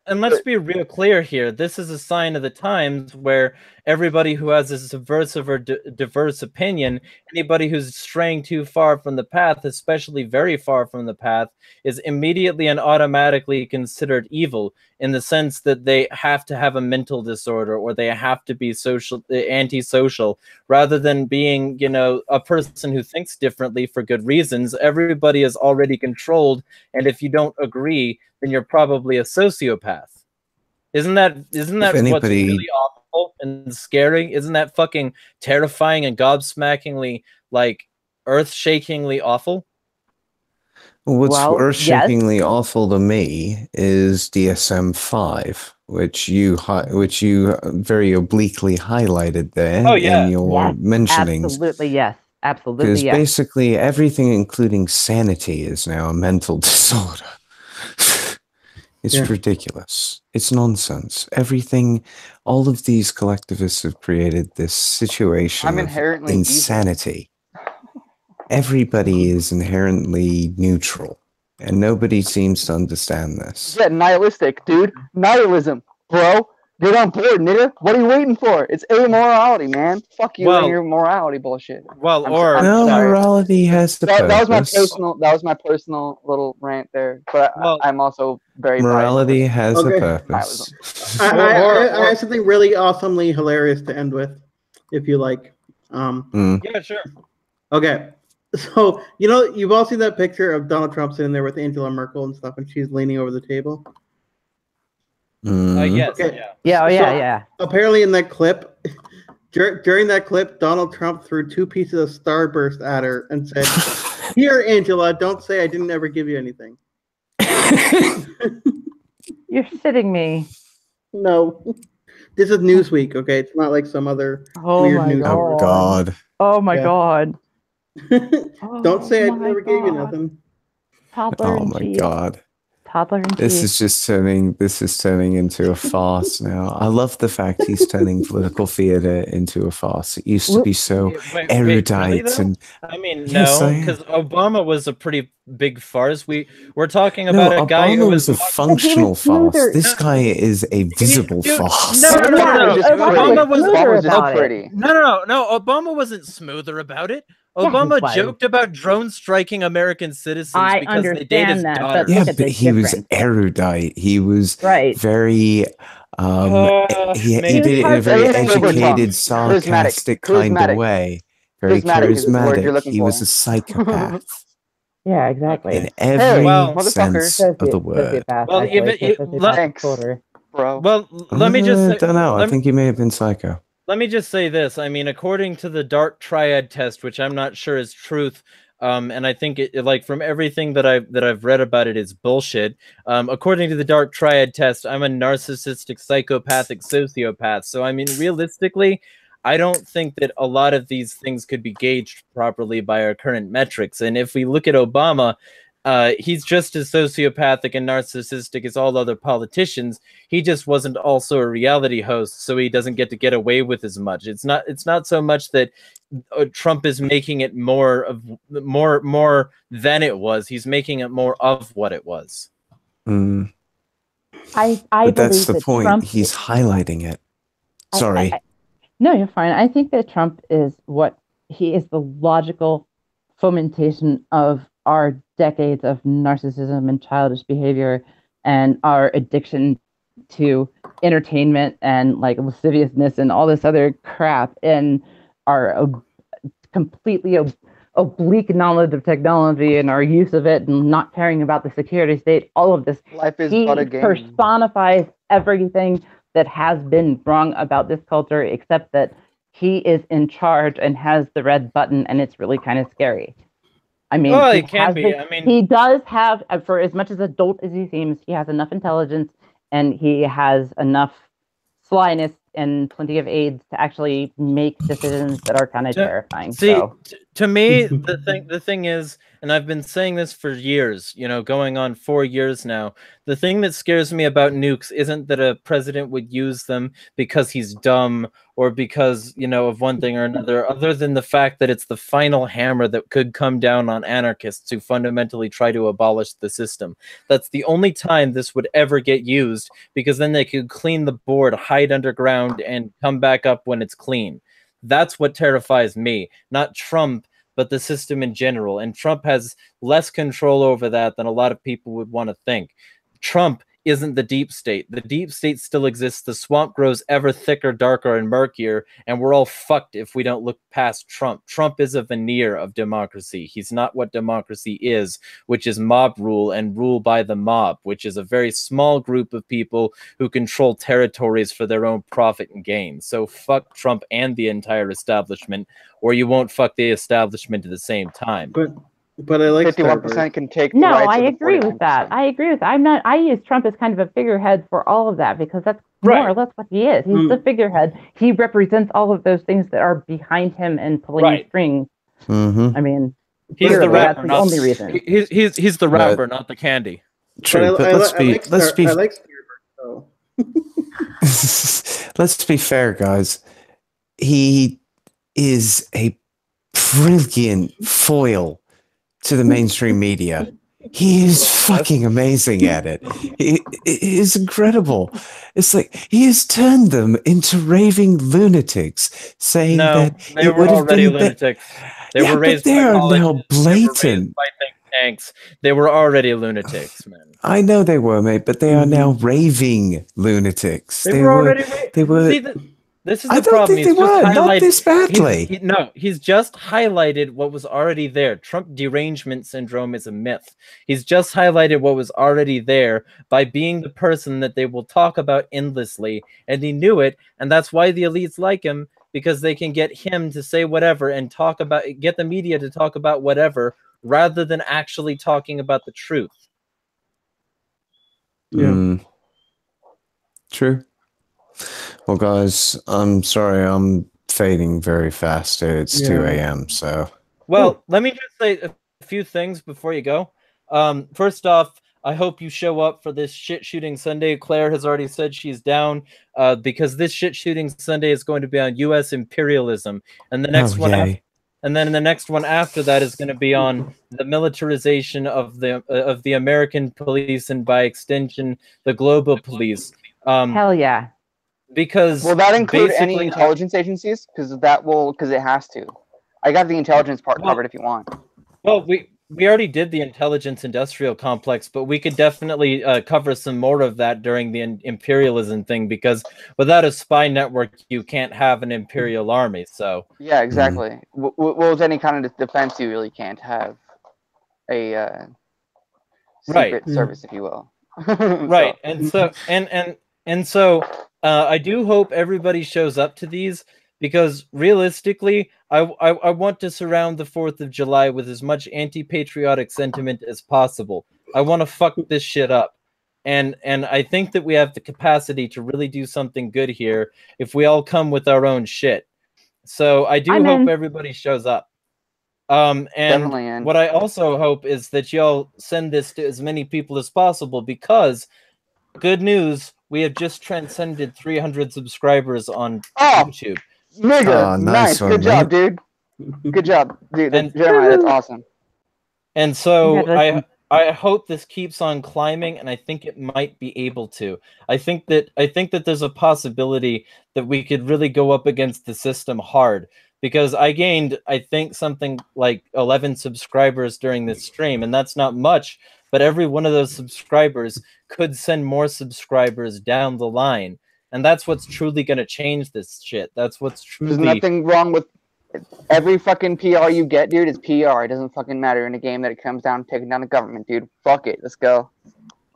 and let's be real clear here. This is a sign of the times where everybody who has a subversive or diverse opinion, anybody who's straying too far from the path, especially very far from the path, is immediately and automatically considered evil, in the sense that they have to have a mental disorder or they have to be antisocial, rather than being, a person who thinks differently for good reasons. Everybody is already controlled, and if you don't agree, then you're probably a sociopath. Isn't that what's really awful and scary? Isn't that fucking terrifying and gobsmackingly, like, earth-shakingly awful? What's earth-shakingly awful to me is DSM-5, which you very obliquely highlighted there in your mentionings. Absolutely, yes. Absolutely, because basically everything, including sanity, is now a mental disorder. It's ridiculous. It's nonsense. Everything, all of these collectivists have created this situation of insanity. Everybody is inherently neutral, and nobody seems to understand this. Yeah, nihilistic, dude. Nihilism, bro. Get on board, nigga. What are you waiting for? It's amorality, man. Fuck you Well- and your morality bullshit. Well, I'm or No, sorry. morality has the That was my purpose. personal. That was my personal little rant there. But Well- I'm also very Morality biased. has a Okay. purpose. I have something really awesomely hilarious to end with, if you like. yeah, sure. Okay. So, you know, you've all seen that picture of Donald Trump sitting there with Angela Merkel and stuff, and she's leaning over the table. Yes, Okay. yeah. Yeah, oh, So- yeah, yeah. Apparently, in that clip, during that clip, Donald Trump threw 2 pieces of Starburst at her and said, "Here, Angela, don't say I didn't ever give you anything." You're shitting me. No. This is Newsweek, okay? It's not like some other Oh weird my news. Oh God. Oh my Yeah. god. Don't say I Oh my never gave you God. nothing. Toddler Oh in my chief. God. Toddler in This chief. is just turning into a farce now. I love the fact he's turning political theater into a farce. It used to be so Wait, erudite really, though? and I mean, Yes, no, I am. because Obama was a pretty big farce. We're talking no, about a guy Obama who was a was functional farce. smoother. This guy is a visible Dude, farce. no, no, no, Yeah, no, no. just Obama was smoother Obama was just about it. pretty. no. Obama wasn't smoother about it. Yeah, he Obama was. joked about drone striking American citizens I because they dated his understand that, daughter. but Yeah, look at but the he was difference. erudite. He was Right. very he maybe. did it in a very Charismatic. educated, sarcastic kind of Charismatic. way. Very Charismatic is the word you're charismatic. looking He was for. a psychopath Yeah, exactly. in every Well, motherfucker. sense of the word. Sociopath, Well, actually. even- It's a sociopath Thanks. disorder. bro. Well, let me just say, don't know. I let me- think he may have been psycho. let me just say this. I mean, according to the Dark Triad test, which I'm not sure is truth, and I think it like from everything that I've read about it is bullshit. According to the Dark Triad test, I'm a narcissistic, psychopathic sociopath. So I mean, realistically, I don't think that a lot of these things could be gauged properly by our current metrics. And if we look at Obama, he's just as sociopathic and narcissistic as all other politicians. He just wasn't also a reality host, so he doesn't get to get away with as much. It's not so much that Trump is making it more than it was. He's making it more of what it was. Mm. I But that's believe the that point. Trump He's highlighting it. Sorry. No, you're fine. I think that Trump is he is the logical fomentation of our decades of narcissism and childish behavior and our addiction to entertainment and like lasciviousness and all this other crap and our completely oblique knowledge of technology and our use of it and not caring about the security state, all of this. Life is He but a game. personifies everything that has been wrong about this culture, except that he is in charge and has the red button, and it's really kind of scary. I mean, Well, he it can has be. the- I mean, he does have, for as much as adult as he seems, he has enough intelligence and he has enough slyness and plenty of aids to actually make decisions that are kind of terrifying. See, So to me, the thing is, and I've been saying this for years, going on 4 years now. The thing that scares me about nukes isn't that a president would use them because he's dumb or because, of one thing or another, other than the fact that it's the final hammer that could come down on anarchists who fundamentally try to abolish the system. That's the only time this would ever get used, because then they could clean the board, hide underground, and come back up when it's clean. That's what terrifies me, not Trump, but the system in general. And Trump has less control over that than a lot of people would want to think. Trump isn't the deep state. The deep state still exists. The swamp grows ever thicker, darker, and murkier, and we're all fucked if we don't look past Trump. Trump is a veneer of democracy. He's not what democracy is, which is mob rule and rule by the mob, which is a very small group of people who control territories for their own profit and gain. So fuck Trump and the entire establishment, or you won't fuck the establishment at the same time. But I like 51% can take the no, rights I of the agree with that. 49%. I agree with that. I use Trump as kind of a figurehead for all of that because that's Right. more or less what he is. He's the figurehead. He represents all of those things that are behind him and pulling Right. strings. Mm-hmm. I mean, He's the clearly, rapper, that's the not only reason. He's the rapper, not the candy. True, but let's be I like Spielberg, so. let's be fair, guys. He is a brilliant foil to the mainstream media. He is fucking amazing at it. It is incredible. It's like he has turned them into raving lunatics, saying No, that they it were would have already been lunatics. They Yeah, were but raised they by are colleges. now They were raised blatant. by think tanks. They were already lunatics, man. I know they were, mate, but they are now raving lunatics. They were already. They were. See, this is I the don't problem. think they He's just were. Not highlighted. this badly. He's just highlighted what was already there. Trump derangement syndrome is a myth. He's just highlighted what was already there by being the person that they will talk about endlessly, and he knew it, and that's why the elites like him, because they can get him to say whatever and get the media to talk about whatever rather than actually talking about the truth. Yeah. True. Well, guys, I'm sorry. I'm fading very fast. It's 2 a.m. So. Well, let me just say a few things before you go. First off, I hope you show up for this shit shooting Sunday. Claire has already said she's down because this shit shooting Sunday is going to be on U.S. imperialism, and the next and then the next one after that is going to be on the militarization of the American police and by extension the global police. Hell yeah! Because will that include any intelligence agencies? Because it has to. I got the intelligence part covered if you want. Well, we already did the intelligence industrial complex, but we could definitely cover some more of that during the imperialism thing, because without a spy network, you can't have an imperial army. So yeah, exactly. With any kind of defense, you really can't have a secret service, if you will. Right, and so I do hope everybody shows up to these, because realistically, I want to surround the 4th of July with as much anti-patriotic sentiment as possible. I want to fuck this shit up. And I think that we have the capacity to really do something good here if we all come with our own shit. So I do hope everybody shows up. And what I also hope is that y'all send this to as many people as possible, because good news, we have just transcended 300 subscribers on YouTube. Nigga, nice. Good job, dude. Good job, dude. Jeremiah, that's awesome. And so I hope this keeps on climbing, and I think it might be able to. I think that there's a possibility that we could really go up against the system hard, because I gained, I think, something like 11 subscribers during this stream, and that's not much, but every one of those subscribers could send more subscribers down the line. And that's what's truly going to change this shit. That's what's truly... There's nothing wrong with every fucking PR you get, dude. Is PR. It doesn't fucking matter in a game that it comes down to taking down the government, dude. Fuck it. Let's go.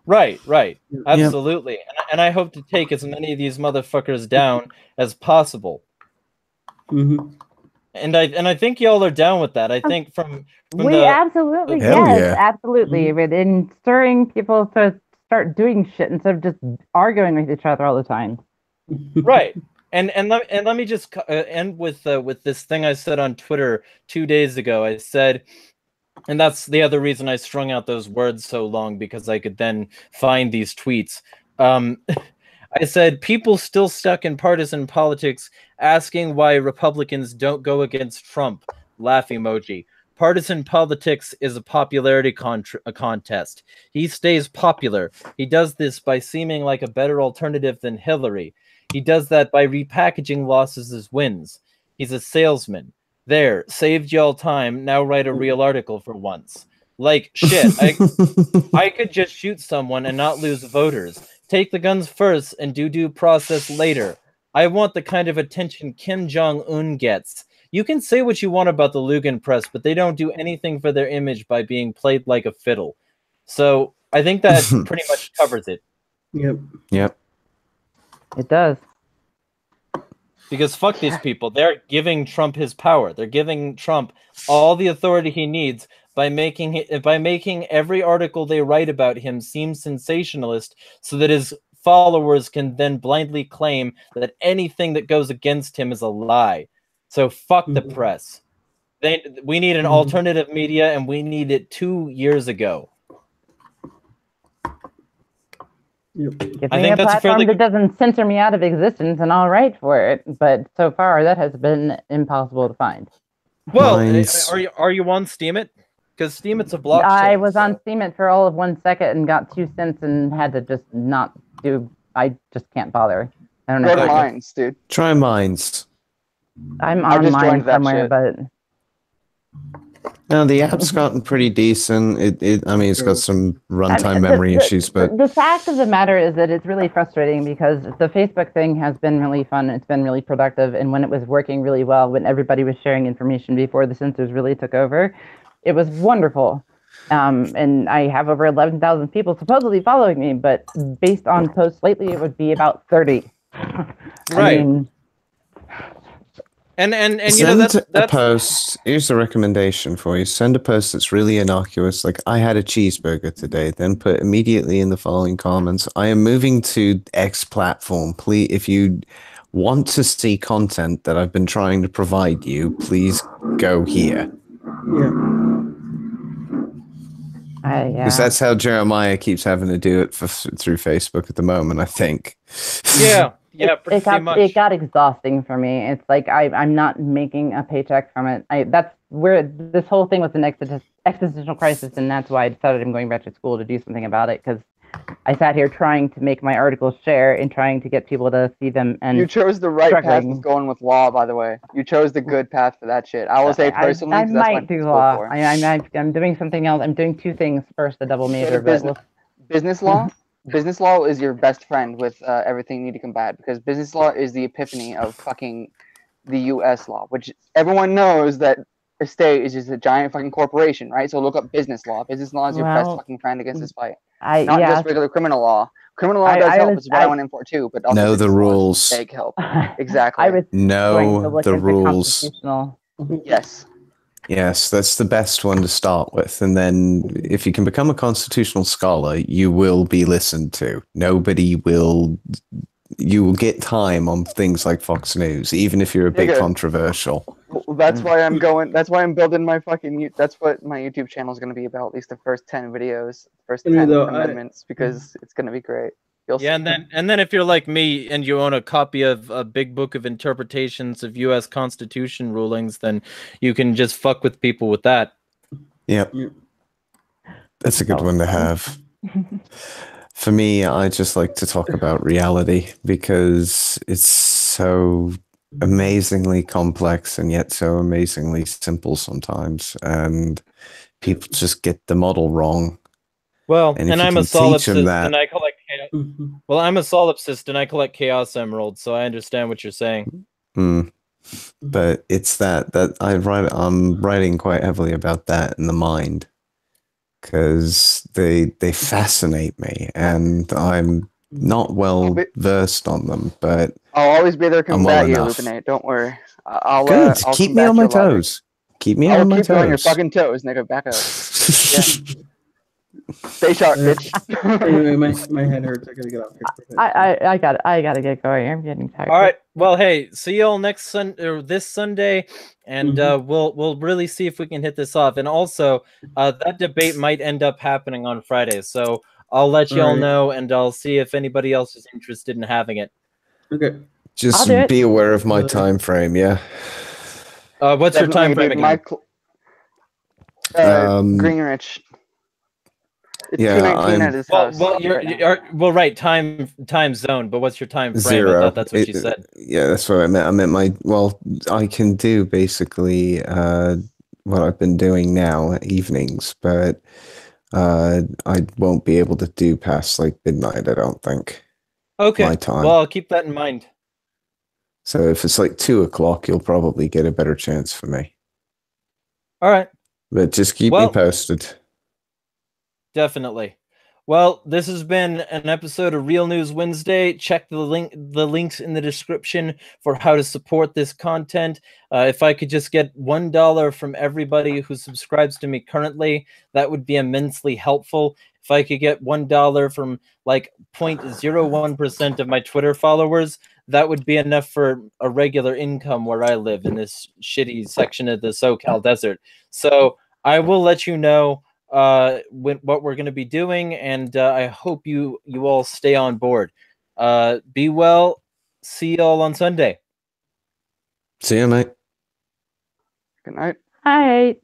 Right. Absolutely. Yep. And I hope to take as many of these motherfuckers down as possible. Mm-hmm. And I think y'all are down with that. I think from absolutely, yes, absolutely. But in stirring people to start doing shit instead of just arguing with each other all the time. Right. And let me just end with this thing I said on Twitter 2 days ago. I said, and that's the other reason I strung out those words so long, because I could then find these tweets. I said, people still stuck in partisan politics asking why Republicans don't go against Trump. Laugh emoji. Partisan politics is a popularity contest. He stays popular. He does this by seeming like a better alternative than Hillary. He does that by repackaging losses as wins. He's a salesman. There, saved y'all time. Now write a real article for once. Like, shit, I could just shoot someone and not lose voters. Take the guns first and do due process later. I want the kind of attention Kim Jong-un gets. You can say what you want about the Lugan press, but they don't do anything for their image by being played like a fiddle. So I think that pretty much covers it. Yep. It does. Because fuck these people. They're giving Trump his power. They're giving Trump all the authority he needs by making every article they write about him seem sensationalist, so that his followers can then blindly claim that anything that goes against him is a lie. So fuck the press. We need an alternative media, and we need it 2 years ago. Give me a platform that doesn't censor me out of existence, and I'll write for it. But so far, that has been impossible to find. Well, are you on Steemit? Because Steam, it's a blockchain. I was so- on Steemit for all of 1 second and got 2 cents and had to just not do. I just can't bother. I don't know. Go to Okay. Minds, dude. Try Minds. I I'm just online joined that somewhere, shit. but No, the app's gotten pretty decent. I mean, it's got some runtime memory issues, but the fact of the matter is that it's really frustrating because the Facebook thing has been really fun. It's been really productive, and when it was working really well, when everybody was sharing information before the censors really took over, it was wonderful. And I have over 11,000 people supposedly following me, but based on posts lately, it would be about 30. Right. I mean, And you know send that's a post. Here's a recommendation for you. Send a post that's really innocuous, like I had a cheeseburger today. Then put immediately in the following comments: I am moving to X platform. Please, if you want to see content that I've been trying to provide you, please go here. Yeah. Because yeah. that's how Jeremiah keeps having to do it through Facebook at the moment, I think. yeah, pretty It much. got exhausting for me. It's like I'm not making a paycheck from it. That's where this whole thing was an existential crisis, and that's why I decided I'm going back to school to do something about it. Because I sat here trying to make my articles share and trying to get people to see them. And You chose the right path struggling. with going with law, by the way. You chose the good path for that shit. I will say personally, I 'cause that's what might do school law. for. I'm doing something else. I'm doing 2 things. First, a double major, but business. Business law. Business law is your best friend with everything you need to combat, because business law is the epiphany of fucking the U.S. law, which everyone knows that a state is just a giant fucking corporation, right? So look up business law. Business law is your best Well, fucking friend against this fight. I Not yeah. just regular criminal law. Criminal law I- does I help. was- It's what I I- went in for too, but also Know the business law is rules. big help. Exactly. I was going to Know look the into rules. constitutional. Yes. Yes, that's the best one to start with. And then if you can become a constitutional scholar, you will be listened to. Nobody will. You will get time on things like Fox News, even if you're a bit Nigga. controversial. Well, that's why I'm going. That's why I'm building my fucking. That's what my YouTube channel is going to be about. At least the first 10 videos, first Anyway, 10 though, amendments, because it's going to be great. You'll Yeah, see. and then if you're like me and you own a copy of a big book of interpretations of U.S. Constitution rulings, then you can just fuck with people with that. Yep. Yeah. That's a good one to have. For me, I just like to talk about reality because it's so amazingly complex and yet so amazingly simple sometimes. And people just get the model wrong. Well, And if and you I'm a can teach 'em solipsist, that- and I collect. Chaos. Mhm. Well, I'm a solipsist, and I collect Chaos Emeralds, so I understand what you're saying. But it's that I'm writing quite heavily about that in the mind because they fascinate me and I'm not well versed on them, but I'll always be there to I'm well combat you, enough. Lupinate. Don't worry. I'll good. I'll Keep me combat on my your logic. toes. Keep me I'll on my keep you on your toes. fucking toes, nigga. Back up. Stay sharp, bitch. Anyway, my head hurts. I gotta get off here. For a bit. I gotta get going. I'm getting tired. All right. Well, hey, see y'all next Sunday or this Sunday, and we'll really see if we can hit this off. And also, that debate might end up happening on Friday, so I'll let y'all Alright. know, and I'll see if anybody else is interested in having it. Okay. Just I'll do it. be aware of my time frame, yeah. What's your time frame Definitely, again? Greenrich. It's yeah, 2:19 at his house. Well, right, time zone. But what's your time frame? I 0. thought that's what you said. Yeah, that's what I meant. I meant I can do basically what I've been doing now evenings, but I won't be able to do past like midnight, I don't think. Okay. My time. Well, I'll keep that in mind. So if it's like 2:00, you'll probably get a better chance for me. All right. But just keep me posted. Definitely. Well, this has been an episode of Real News Wednesday. Check the links in the description for how to support this content. If I could just get $1 from everybody who subscribes to me currently, that would be immensely helpful. If I could get $1 from like 0.01% of my Twitter followers, that would be enough for a regular income where I live in this shitty section of the SoCal desert. So I will let you know what we're going to be doing, and I hope you all stay on board. Be well. See y'all on Sunday. See you, mate. Good night. All right.